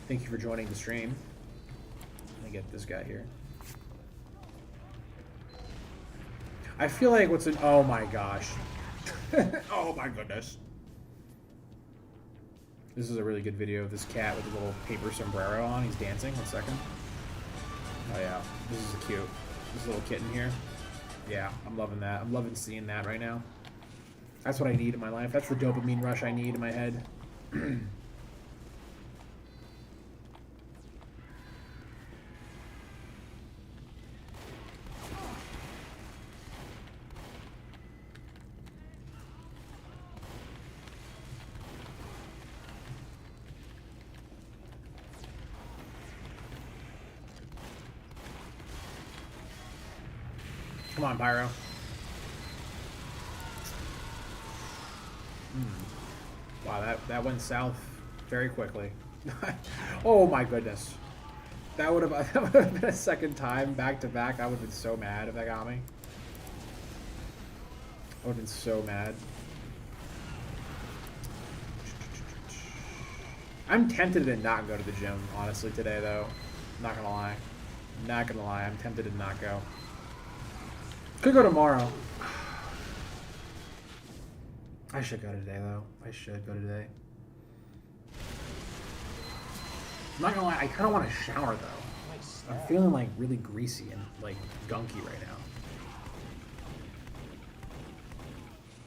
Thank you for joining the stream. Let me get this guy here. I feel like what's an... Oh my gosh. Oh my goodness. This is a really good video of this cat with a little paper sombrero on. He's dancing. 1 second. Oh yeah. This is cute. This little kitten here. Yeah, I'm loving that. I'm loving seeing that right now. That's what I need in my life. That's the dopamine rush I need in my head. Come on, Pyro. Wow, that went south very quickly. Oh my goodness. That would have been a second time back to back. I would have been so mad if that got me. I would have been so mad. I'm tempted to not go to the gym, honestly, today, though. Not gonna lie. Not gonna lie. I'm tempted to not go. Could go tomorrow. I should go today, though. I should go today. I'm not gonna lie, I kind of want to shower, though. I'm feeling, like, really greasy and, like, gunky right now.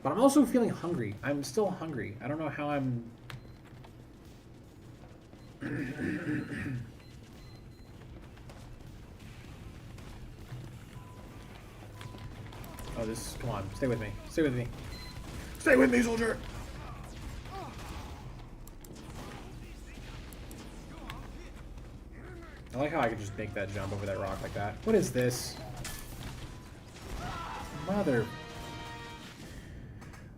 But I'm also feeling hungry. I'm still hungry. I don't know how I'm... Oh, this... Come on. Stay with me. Stay with me. Stay with me, soldier. I like how I could just make that jump over that rock like that. What is this? Mother.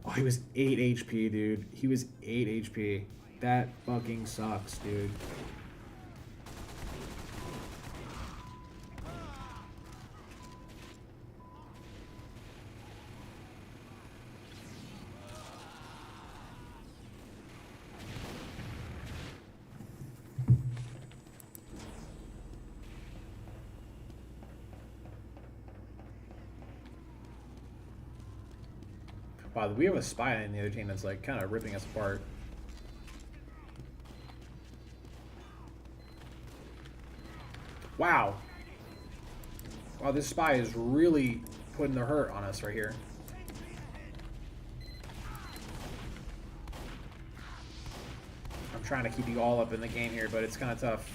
Oh, he was 8 HP, dude. He was 8 HP. That fucking sucks, dude. Wow, we have a spy in the other team that's like kind of ripping us apart. Wow. Wow, this spy is really putting the hurt on us right here. I'm trying to keep you all up in the game here, but it's kind of tough.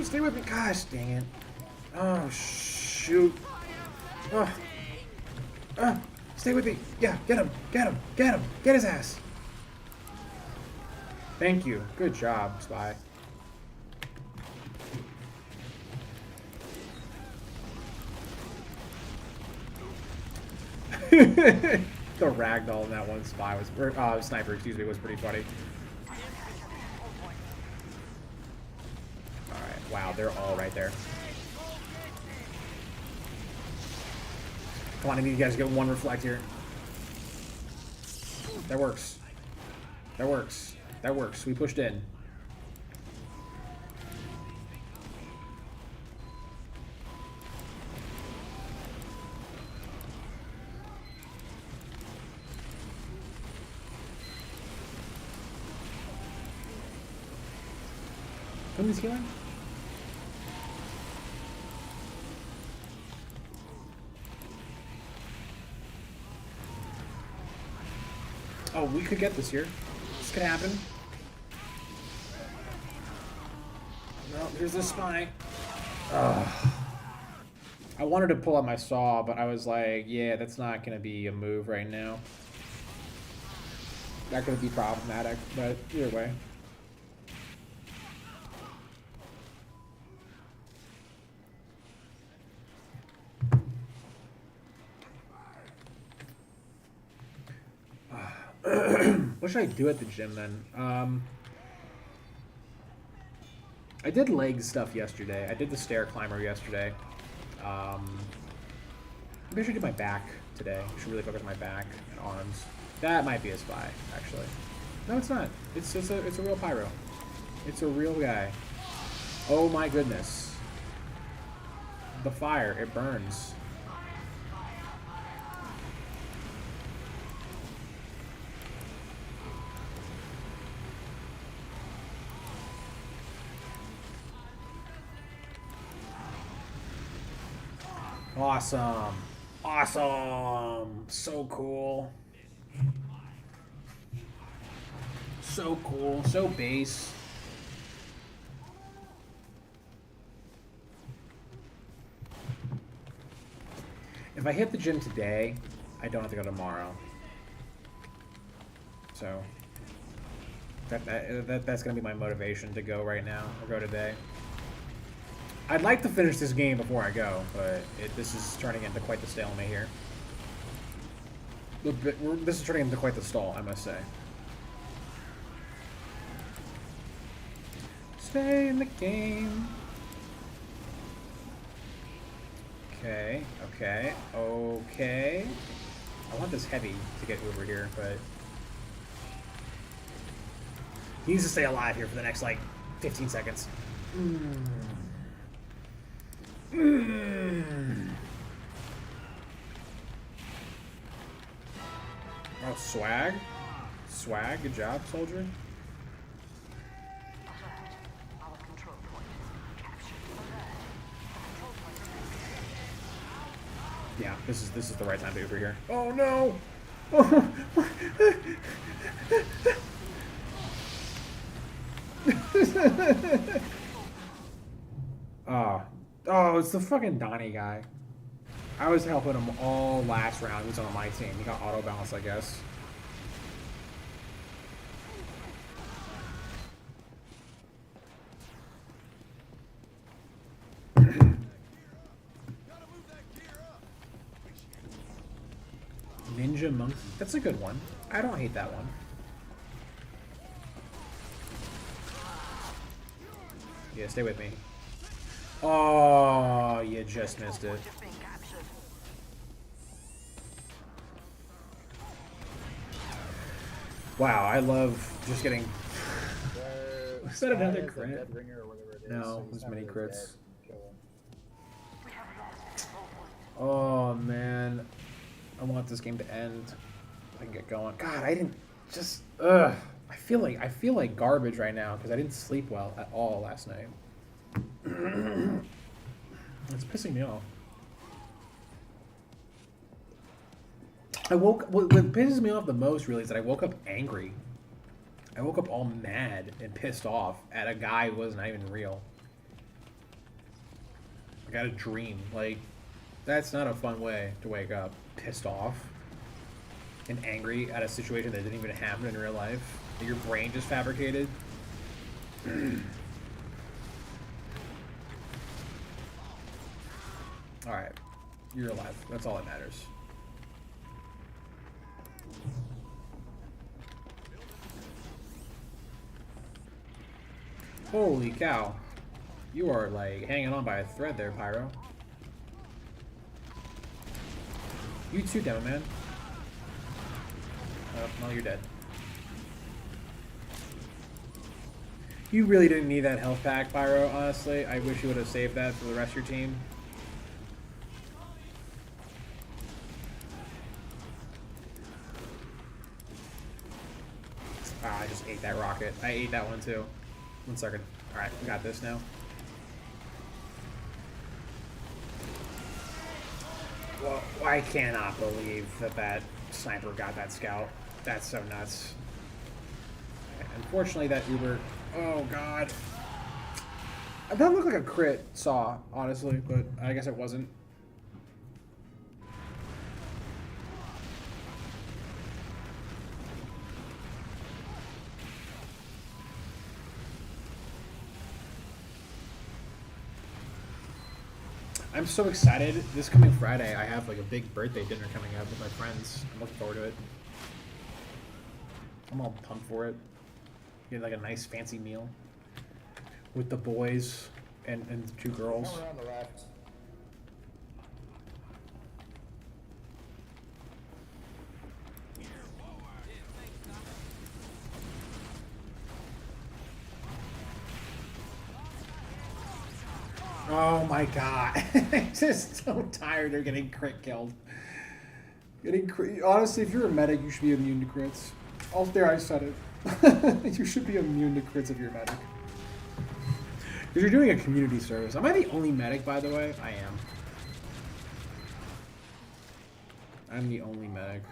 Stay with me. Gosh, dang it. Oh, shoot. Stay with me. Yeah, get him. Get him. Get him. Get his ass. Thank you. Good job, spy. The ragdoll in that one spy was, sniper, excuse me, was pretty funny. All right. Wow, they're all right there. Come on, I need you guys to get one reflect here. That works. That works. That works. We pushed in. Who's healing? Oh, we could get this here. This could happen. No, here's the spy. Ugh. I wanted to pull out my saw, but I was like, yeah, that's not going to be a move right now. That could be problematic, but either way. What should I do at the gym then? I did leg stuff yesterday. I did the stair climber yesterday. Maybe I should do my back today. I should really focus on my back and arms. That might be a spy, actually. No, it's not. It's a real pyro. It's a real guy. Oh my goodness. The fire, it burns. Awesome. Awesome. So cool. So cool. So base. If I hit the gym today, I don't have to go tomorrow. So that's going to be my motivation to go right now, or go today. I'd like to finish this game before I go, but this is turning into quite the stalemate here. This is turning into quite the stall, I must say. Stay in the game. Okay, okay, okay. I want this heavy to get over here, but he needs to stay alive here for the next, like, 15 seconds. Oh, swag. Swag, good job, soldier. Yeah, this is the right time to be over here. Oh no! Oh, it's the fucking Donnie guy. I was helping him all last round. He was on my team. He got auto balance, I guess. Ninja Monkey. That's a good one. I don't hate that one. Yeah, stay with me. Oh, you just missed it. Wow, I love just getting... Was that another crit? No, it was many crits. Oh, man. I want this game to end. I can get going. God, I didn't just... Ugh. I feel like garbage right now because I didn't sleep well at all last night. It's pissing me off. What pisses me off the most really is that I woke up angry. I woke up all mad and pissed off at a guy who was not even real. I got a dream. Like, that's not a fun way to wake up. Pissed off and angry at a situation that didn't even happen in real life. That your brain just fabricated. Alright. You're alive. That's all that matters. Holy cow. You are like hanging on by a thread there, Pyro. You too, Demo Man. Oh, well, you're dead. You really didn't need that health pack, Pyro, honestly. I wish you would have saved that for the rest of your team. Ah, I just ate that rocket. I ate that one too. 1 second. Alright, we got this now. Well, I cannot believe that that sniper got that scout. That's so nuts. Unfortunately, that Uber... Oh, God. That looked like a crit saw, honestly, but I guess it wasn't. I'm so excited. This coming Friday, I have like a big birthday dinner coming up with my friends. I'm looking forward to it. I'm all pumped for it. Get like a nice fancy meal with the boys and 2 girls. Come around the left. Oh my god. I'm just so tired of getting crit killed. Honestly, if you're a medic, you should be immune to crits. Oh, there, I said it. You should be immune to crits if you're a medic. Because you're doing a community service. Am I the only medic, by the way? I am. I'm the only medic.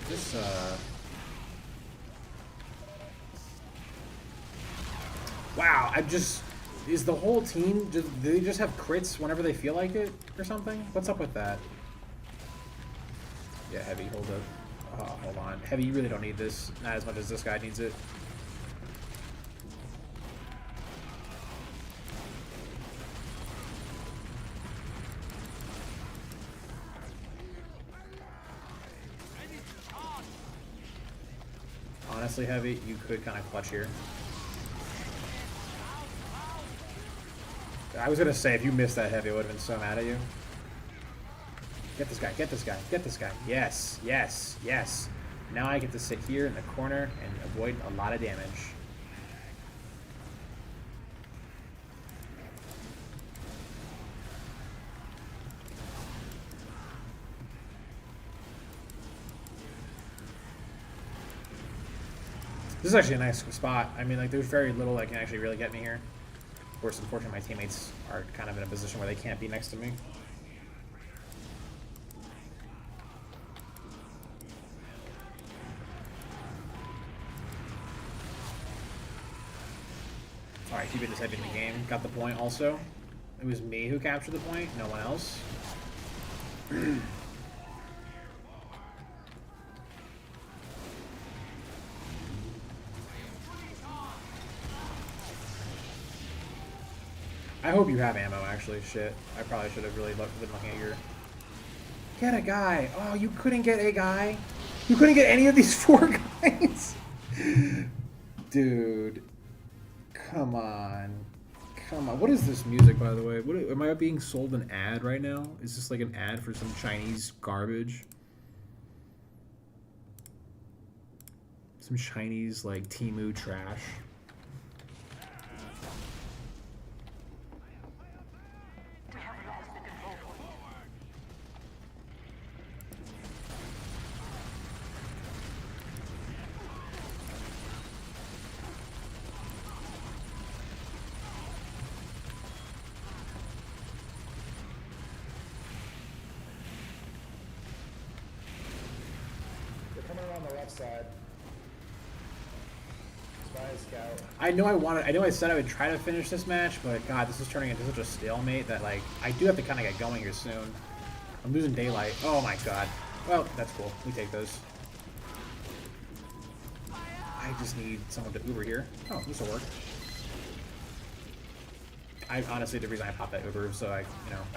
This, wow, is the whole team, do they just have crits whenever they feel like it or something? What's up with that? Yeah, Heavy, hold up. Oh, hold on. Heavy, you really don't need this. Not as much as this guy needs it. Honestly, Heavy, you could kind of clutch here. I was going to say, if you missed that Heavy, I would have been so mad at you. Get this guy, get this guy, get this guy. Yes, yes, yes. Now I get to sit here in the corner and avoid a lot of damage. This is actually a nice spot. I mean, like, there's very little that can actually really get me here. Of course, unfortunately, my teammates are kind of in a position where they can't be next to me. Alright, keep it this heavy in the game. Got the point also. It was me who captured the point, no one else. I hope you have ammo, actually. Shit. I probably should have really been looking at your... Get a guy! Oh, you couldn't get a guy? You couldn't get any of these 4 guys? Dude. Come on. Come on. What is this music, by the way? What, am I being sold an ad right now? Is this like an ad for some Chinese garbage? Some Chinese, like, Temu trash. Side. Scout. I know I said I would try to finish this match, but god, this is turning into such a stalemate that like I do have to kind of get going here soon. I'm losing daylight. Oh my god. Well, that's cool. We take those. I just need someone to Uber here. Oh, this will work. I honestly, the reason I popped that Uber, so I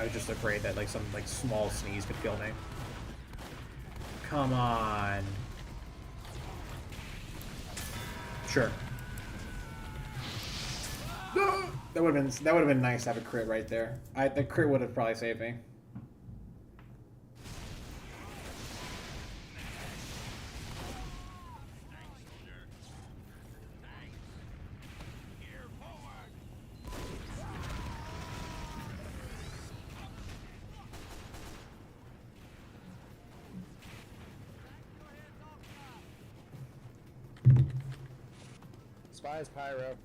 was just afraid that like some like small sneeze could kill me. Come on. Sure. That would have been nice to have a crit right there. The crit would have probably saved me. Spies pyro.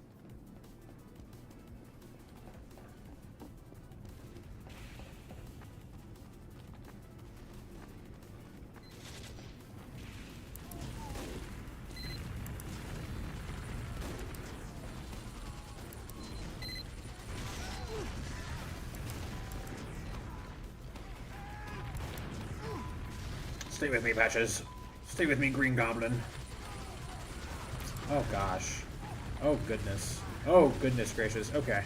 Stay with me, Patches. Stay with me, Green Goblin. Oh gosh. Oh goodness. Oh goodness gracious. Okay.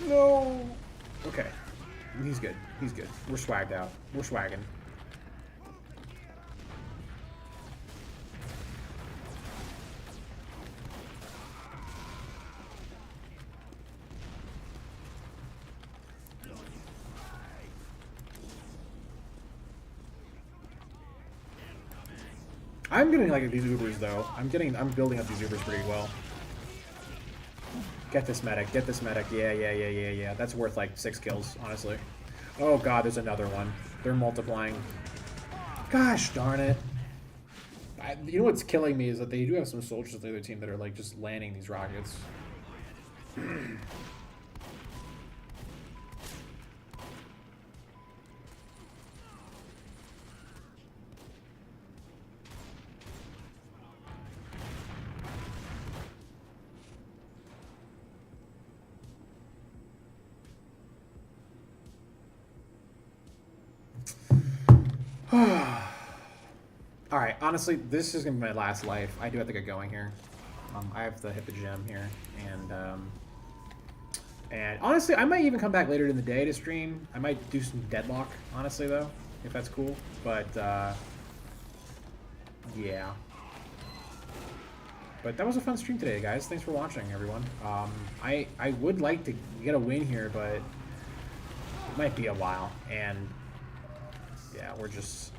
No. Okay. He's good. He's good. We're swagged out. We're swagging. I'm getting like these Ubers though. I'm building up these Ubers pretty well. Get this medic, get this medic. Yeah. That's worth like 6 kills, honestly. Oh god, there's another one. They're multiplying. Gosh darn it. You know what's killing me is that they do have some soldiers of the other team that are like just landing these rockets. Alright, honestly, this is going to be my last life. I do have to get going here. I have to hit the gym here. And honestly, I might even come back later in the day to stream. I might do some Deadlock, honestly, though, if that's cool. But, yeah. But that was a fun stream today, guys. Thanks for watching, everyone. I would like to get a win here, but it might be a while. And, yeah, we're just...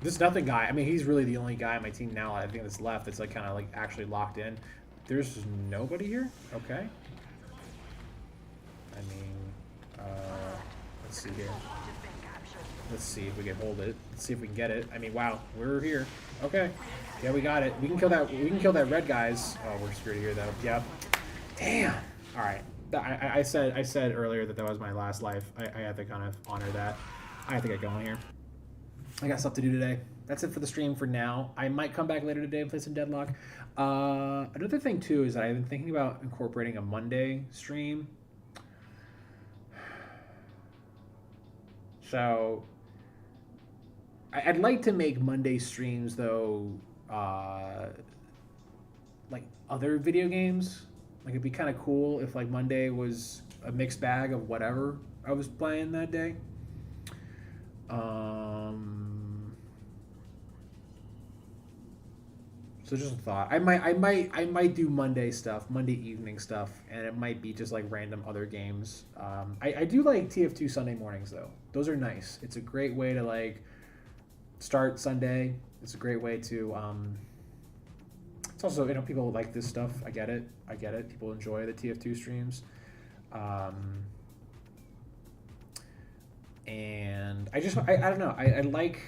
This nothing guy, I mean, he's really the only guy on my team now, I think, that's left that's, like, kind of, like, actually locked in. There's nobody here? Okay. I mean, let's see here. Let's see if we can hold it. Let's see if we can get it. I mean, wow, we're here. Okay. Yeah, we got it. We can kill that. We can kill that red guys. Oh, we're screwed here though. Yep. Damn. All right. I said earlier that was my last life. I have to kind of honor that. I have to get going here. I got stuff to do today. That's it for the stream for now. I might come back later today and play some Deadlock. Another thing too is that I've been thinking about incorporating a Monday stream. So I'd like to make Monday streams though, like other video games. Like it'd be kind of cool if like Monday was a mixed bag of whatever I was playing that day. So just a thought. I might do Monday stuff, Monday evening stuff, and it might be just like random other games. I do like TF2 Sunday mornings though. Those are nice. It's a great way to like start Sunday. It's a great way to. It's also, you know, people like this stuff. I get it. People enjoy the TF2 streams. And I don't know. I like.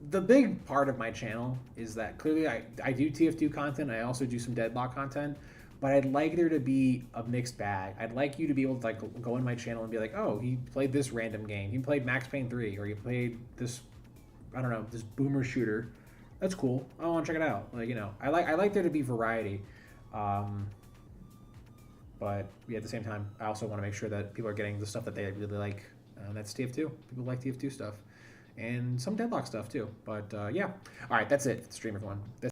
The big part of my channel is that clearly I do TF2 content. I also do some Deadlock content, but I'd like there to be a mixed bag. I'd like you to be able to like go in my channel and be like, oh, he played this random game. He played Max Payne 3, or he played this, I don't know, this boomer shooter. That's cool. I want to check it out. Like, you know, I like there to be variety. But yeah, at the same time, I also want to make sure that people are getting the stuff that they really like. That's TF2. People like TF2 stuff. And some Deadlock stuff too. But yeah. All right, that's it for the stream, everyone.